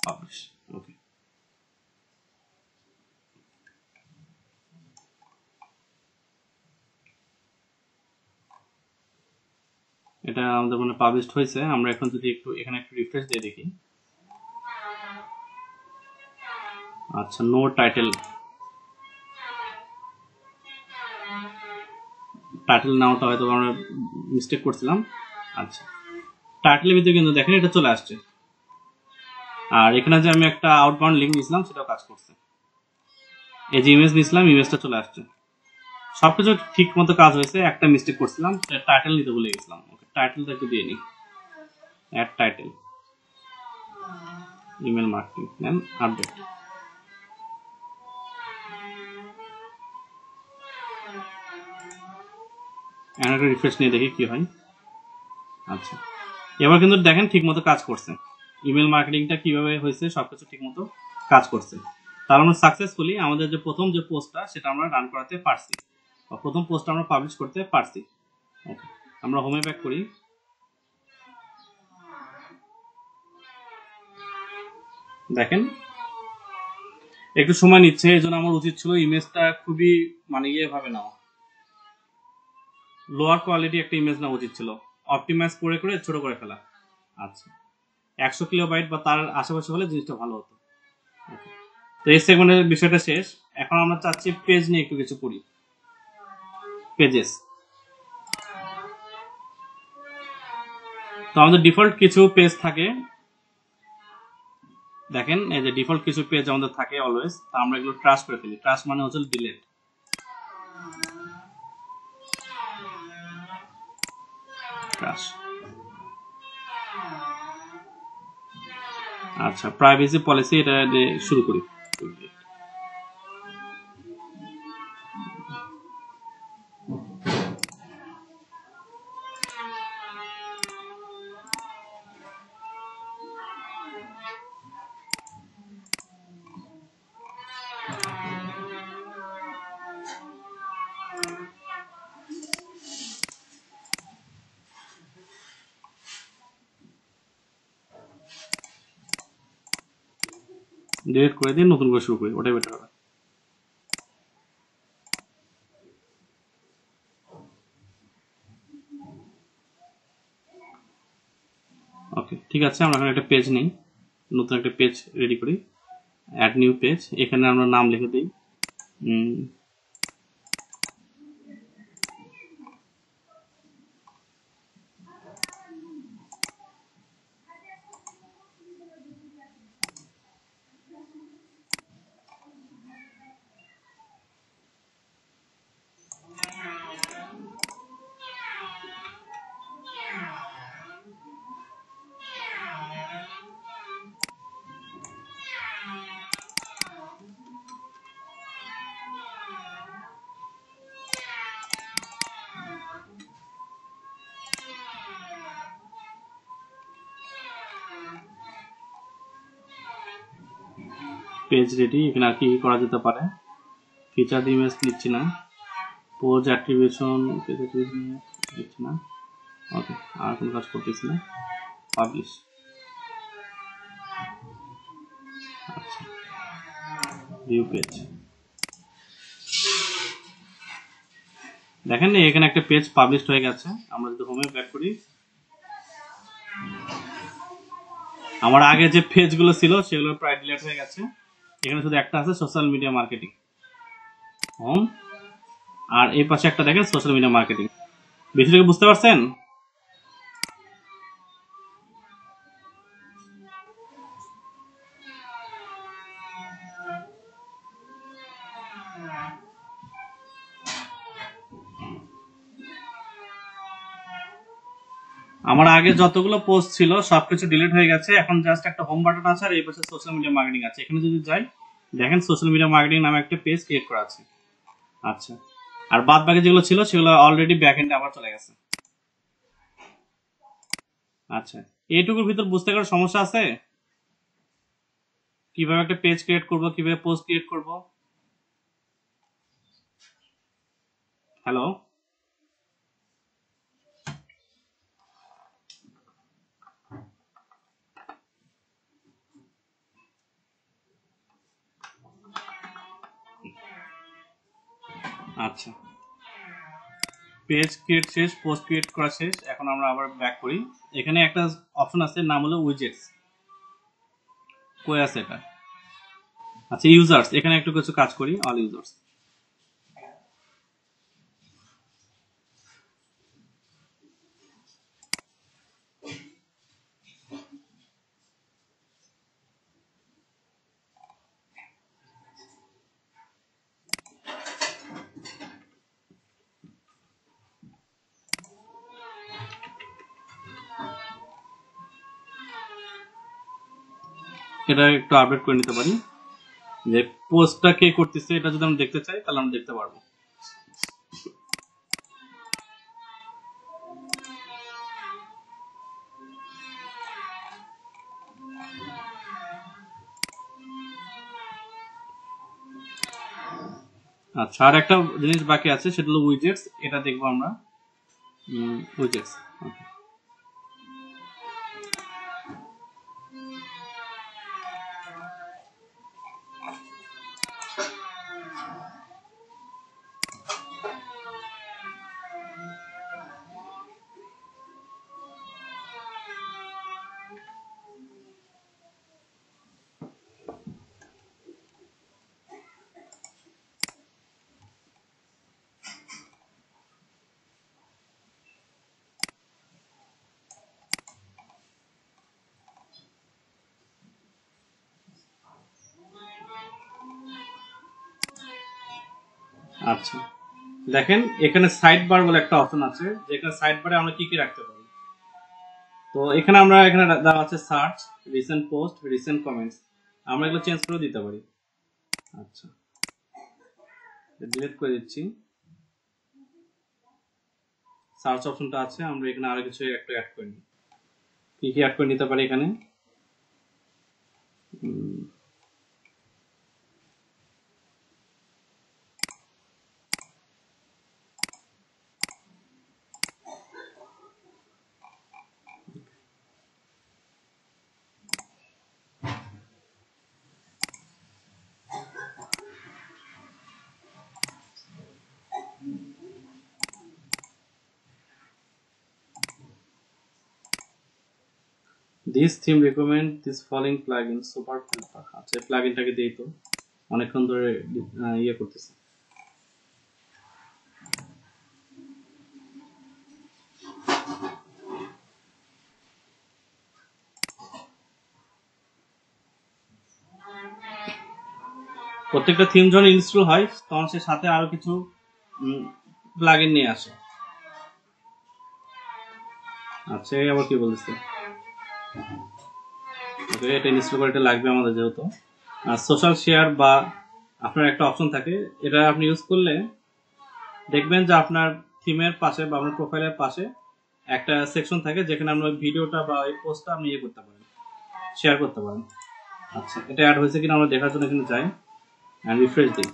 পাবলিশ। ওকে, এটা আমাদের মনে পাবলিশড হয়েছে। আমরা এখন যদি একটু এখানে একটু রিফ্রেশ দিয়ে দেখি। আচ্ছা, নো টাইটেল, টাইটেল নাওটা হয়তো আমরা মিস্টেক করছিলাম। আচ্ছা, টাইটেলের ভিতরে কিন্তু দেখেন এটা চলে আসছে। আর এখানে যে আমি একটা আউটবাউন্ড লিঙ্ক নিয়েছিলাম সেটাও কাজ করছে। এই যে ইমেজ নিয়েছিলাম, ইমেজটা চলে আসছে। সবকিছু ঠিক মতো কাজ হয়েছে। একটা মিস্টেক করছিলাম, টাইটেল নিতে ভুলে গেছিলাম। ওকে, টাইটেলটা একটু দিয়ে নিই। অ্যাড টাইটেল, ইমেল মার্কেটিং, দেন আপডেট। একটা রিফ্রেশ নিয়ে দেখি কি হয়। আচ্ছা, এবার কিন্তু দেখেন ঠিক মতো কাজ করছে। ইমেল মার্কেটিংটা কিভাবে হয়েছে, সবকিছু ঠিক মতো কাজ করছে। তার মানে সাকসেসফুলি আমাদের যে প্রথম যে পোস্টটা সেটা আমরা রান করাতে পারছি, বা প্রথম পোস্টটা আমরা পাবলিশ করতে পারছি। ওকে, আমরা হোমে ব্যাক করি। দেখেন একটু সময় নিচ্ছে, এই জন্য আমার উচিত ছিল ইমেজটা খুবই মানে ভাবে নেওয়া, লোয়ার কোয়ালিটি একটা ইমেজ নেওয়া উচিত ছিল, অপটিমাইজ করে করে ছোট করে ফেলা। আচ্ছা, 100 কিলোবাইট বা তার আশেপাশে হলে জিনিসটা ভালো হতো। তো এই সেগমেন্টের বিষয়টা শেষ। এখন আমরা চাচ্ছি পেজ নিয়ে একটু কিছু করি। পেজেস, তো আমাদের ডিফল্ট কিছু পেজ থাকে। দেখেন এই যে ডিফল্ট কিছু পেজ আমাদের থাকে অলওয়েজ, তো আমরা এগুলো ট্রাশ করে ফেলি। ট্রাশ মানে হচ্ছে ডিলিট। ট্রাশ। আচ্ছা, প্রাইভেসি পলিসি এটা দিয়ে শুরু করি। ডিলিট করে দিয়ে নতুন করে শুরু করি, ওটাই বেটার হবে। ওকে, ঠিক আছে। আমরা এখন একটা পেজ নিই, নতুন একটা পেজ রেডি করি। অ্যাড নিউ পেজ, এখানে আমরা নাম লিখে দিই পেজ রেডি। এখানে আর কি করা যেতে পারে? ফিচার ইমেজ নিচ্ছি না, পোজ অ্যাট্রিবিউশন, পেজ অ্যাট্রিবিউশন নিচ্ছি না। ওকে, আর কোনো কাজ করতেছি না। পাবলিশ। আচ্ছা, ভিউ পেজ। দেখেন এখানে একটা পেজ পাবলিশ হয়ে গেছে। আমরা যদি হোমে ব্যাক করি, আমার আগে যে পেজগুলো ছিল সেগুলো প্রায় ডিলিট হয়ে গেছে। এখানে শুধু একটা আছে, সোশ্যাল মিডিয়া মার্কেটিং হোম, আর এই পাশে একটা দেখেন সোশ্যাল মিডিয়া মার্কেটিং। বিষয়টাকে বুঝতে পারছেন? আমার আগে যতগুলো পোস্ট ছিল সবকিছু ডিলিট হয়ে গেছে, এখন জাস্ট একটা হোম বাটন আছে আর এই পাশে সোশ্যাল মিডিয়া মার্কেটিং আছে। এখানে যদি যাই দেখেন সোশ্যাল মিডিয়া মার্কেটিং নামে একটা পেজ ক্রিয়েট করা আছে। আচ্ছা, আর বাদ বাকি যেগুলো ছিল সেগুলো অলরেডি ব্যাক এন্ডে আবার চলে গেছে। আচ্ছা, এইটুকুর ভিতর বুঝতে কারো সমস্যা আছে? কিভাবে একটা পেজ ক্রিয়েট করব, কিভাবে পোস্ট ক্রিয়েট করব? হ্যালো, আচ্ছা, পেজ ক্রিয়েট শেষ, পোস্ট ক্রিয়েট করা শেষ। এখন আমরা আবার ব্যাক করি। এখানে একটা অপশন আছে, নাম হলো উইজেটস। কই আছে এটা? আচ্ছা, ইউজার্স, এখানে একটু কিছু কাজ করি। অল ইউজার্স, এটা একটু আপডেট করে নিতে পারি যে পোস্টটা কে করতেছে। এটা যদি আমরা দেখতে চাই তাহলে আমরা দেখতে পারবো। আচ্ছা, আর একটা জিনিস বাকি আছে, সেটা হলো উইজেটস। এটা দেখবো আমরা। উইজেটস, আচ্ছা, দেখেন এখানে সাইড বার বলে একটা অপশন আছে, যেখানে সাইড বারে আমরা কি কি রাখতে পারি। তো এখানে আমরা এখানে দেওয়া আছে search, recent post, recent comments. আমরা এগুলো চেঞ্জ করে দিতে পারি। আচ্ছা, ডিলিট করে দিচ্ছি। সার্চ অপশনটা আছে, আমরা এখানে আরো কিছু একটু অ্যাড করে নিই। কি কি অ্যাড করে নিতে পারি এখানে? This theme recommend this following plugin super filter. আচ্ছা, এই প্লাগইনটাকে দিই তো, অনেকক্ষণ ধরে ইয়ে করতেছে। প্রত্যেকটা থিম যখন ইনস্টল হয় তখন সে সাথে আরো কিছু প্লাগইন নিয়ে আসে। আচ্ছা, এই আবার কি বলতেছে? ওকে, এটা ইনস্টল করে এটা লাগবে আমাদের, যেহেতু সোশ্যাল শেয়ার বা আপনার একটা অপশন থাকে, এটা আপনি ইউজ করলে দেখবেন যে আপনার থিমের পাশে বা আপনার প্রোফাইলের পাশে একটা সেকশন থাকে যেখানে আপনি ওই ভিডিওটা বা ওই পোস্টটা আপনি ইয়ে করতে পারেন, শেয়ার করতে পারেন। আচ্ছা, এটা অ্যাড হয়েছে কিনা আমরা দেখার জন্য এখানে যাই এন্ড রিফ্রেশ দিই।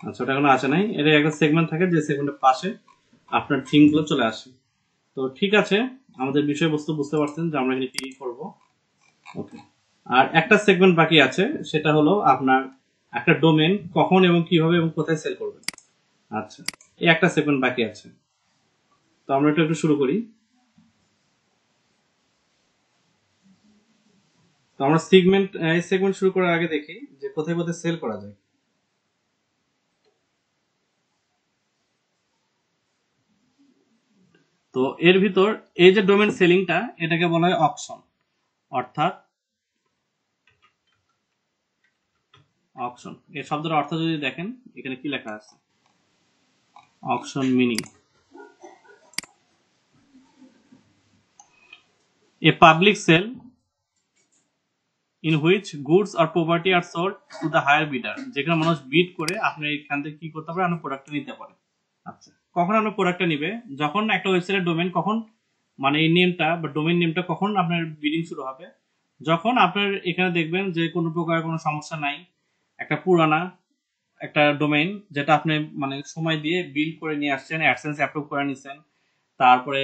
আচ্ছা, ওটা এখনো আসে নাই। এটা একটা সেগমেন্ট থাকে যে সেগমেন্টের পাশে আপনার থিম গুলো চলে আসে। তো ঠিক আছে, আমাদের বিষয়বস্তু বুঝতে পারছেন যে আমরা এখানে কি কি করবো। ওকে, আর একটা সেগমেন্ট বাকি আছে, সেটা হলো আপনার একটা ডোমেন কখন এবং কিভাবে এবং কোথায় সেল করবেন। আচ্ছা, এই একটা সেগমেন্ট বাকি আছে। তো আমরা এটা একটু শুরু করি। তো আমরা সেগমেন্ট শুরু করার আগে দেখি যে কোথায় কোথায় সেল করা যায়। তো এর ভিতর এই যে ডোমেন সেলিংটা এটাকে বলা হয় অকশন, অর্থাৎ অকশন এই শব্দের অর্থ যদি দেখেন এখানে কি লেখা আছে, auction meaning a public sale in which goods or property are sold to the higher bidder, যেখানে মানুষ বিড করে আপনি এখান থেকে কি করতে পারে, আপনি প্রোডাক্টটা নিতে পারে। আচ্ছা, কখন আপনি প্রোডাক্টটা নিবে, যখন একটা ওয়েবসাইটের ডোমেন কখন মানে এই নেমটা বা ডোমেন নেমটা কখন আপনার বিডিং শুরু হবে, যখন আপনার এখানে দেখবেন যে কোনো প্রকার কোনো সমস্যা নাই, একটা পুরানা একটা ডোমেইন যেটা আপনি মানে সময় দিয়ে বিল্ড করে নিয়ে আসছেন, অ্যাডসেন্স অ্যাপ্রুভ করে নিছেন, তারপরে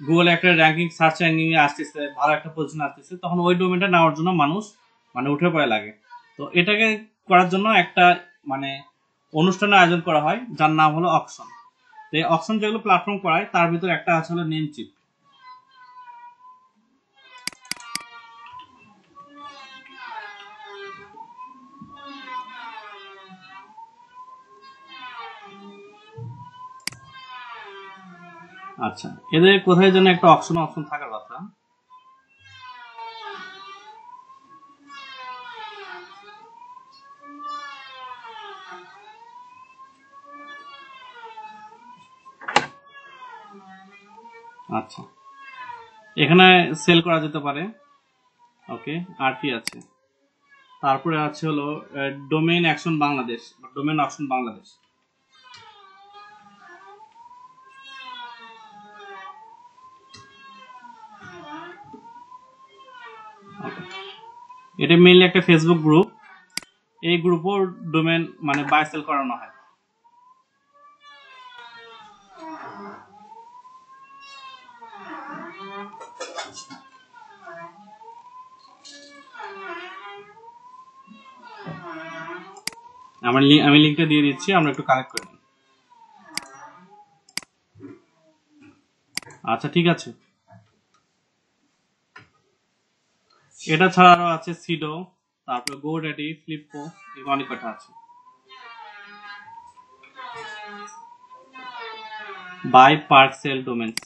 গুগলে একটা র্যাঙ্কিং সার্চ র্যাঙ্কিং এ আসতেছে, ভালো একটা পজিশন আসতেছে, তখন ওই ডোমেনটা নেওয়ার জন্য মানুষ মানে উঠে পড়ে লাগে। তো এটাকে করার জন্য একটা মানে অনুষ্ঠানের আয়োজন করা হয় যার নাম হলো অকশন। তো এই অকশন যেগুলো প্ল্যাটফর্ম করায় তার ভিতরে একটা আছে হলো নেমচিপ। আচ্ছা, এদের কোথায় যেন একটা অপশন থাকার কথা। আচ্ছা, এখানে সেল করা যেতে পারে। ওকে, আর কি আছে, তারপরে আছে হলো domain action Bangladesh, domain auction Bangladesh. এটা মেইনলি একটা ফেসবুক গ্রুপ, এই গ্রুপও ডোমেন মানে বাই সেল করানো হয়। আমি লিংকটা দিয়ে দিচ্ছি, আমরা একটু কালেক্ট করে নিই। আচ্ছা ঠিক আছে, এটা ছাড়া আরো আছে সিডো, তারপরে গোড্যাডি, ফ্লিপকো, এগুলো অনেক কথা আছে। বাই পার্ক সেল ডোমেন্স,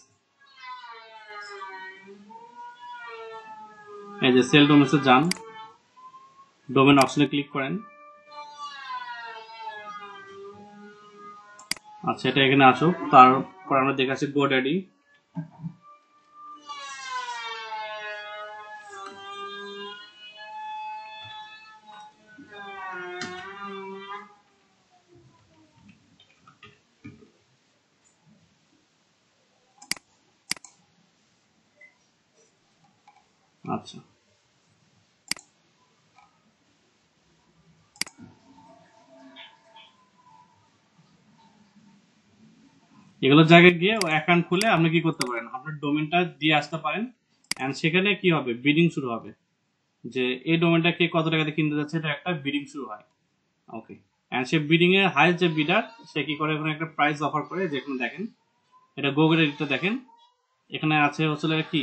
এই যে সেল ডোমেন্সে যান, ডোমেন অপশনে ক্লিক করেন। আচ্ছা, এটা এখানে আসুক, তারপর আমরা দেখে আসি গোড্যাডি। আচ্ছা, এগুলো জায়গায় গিয়ে অ্যাকাউন্ট খুলে আপনি কি করতে পারেন, আপনার ডোমেনটা দিয়ে আসতে পারেন, এন্ড সেখানে কি হবে, বিডিং শুরু হবে, যে এই ডোমেনটা কে কত টাকাতে কিনতে যাচ্ছে, এটা একটা বিডিং শুরু হয়। ওকে, এন্ড সে বিডিং এর হাইয়েস্ট যে বিডার সে কি করে, এখানে একটা প্রাইস অফার করে, যেখানে দেখেন এটা গুগল এডিটটা দেখেন, এখানে আছে হচ্ছে কি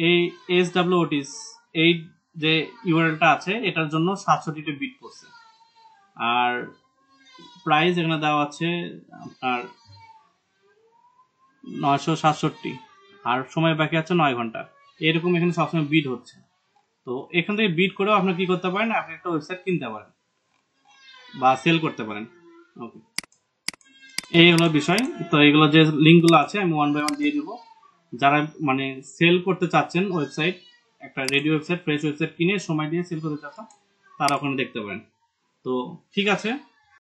এই SWOTs, এই যে ইউআরএলটা আছে এটার জন্য 700টিতে বিট করছে, আর প্রাইস এখানে দেওয়া আছে আপনার 967, আর সময় বাকি আছে 9 ঘন্টা। এরকম এখানে সবসময় বিড হচ্ছে। তো এখান থেকে বিড করেও আপনি কি করতে পারেন, আপনি একটা ওয়েবসাইট কিনতে পারেন বা সেল করতে পারেন। ওকে, এই হলো বিষয়। তো এগুলো যে লিঙ্কগুলো আছে আমি ওয়ান বাই ওয়ান দিয়ে দিব। যারা মানে সেল করতে চাচ্ছেন ওয়েবসাইট, একটা রেডি ওয়েবসাইট, ফ্রেশ ওয়েবসাইট কিনে সময় দিয়ে সেল করতে চাচ্ছেন, তারা ওখানে দেখতে পারেন। তো ঠিক আছে।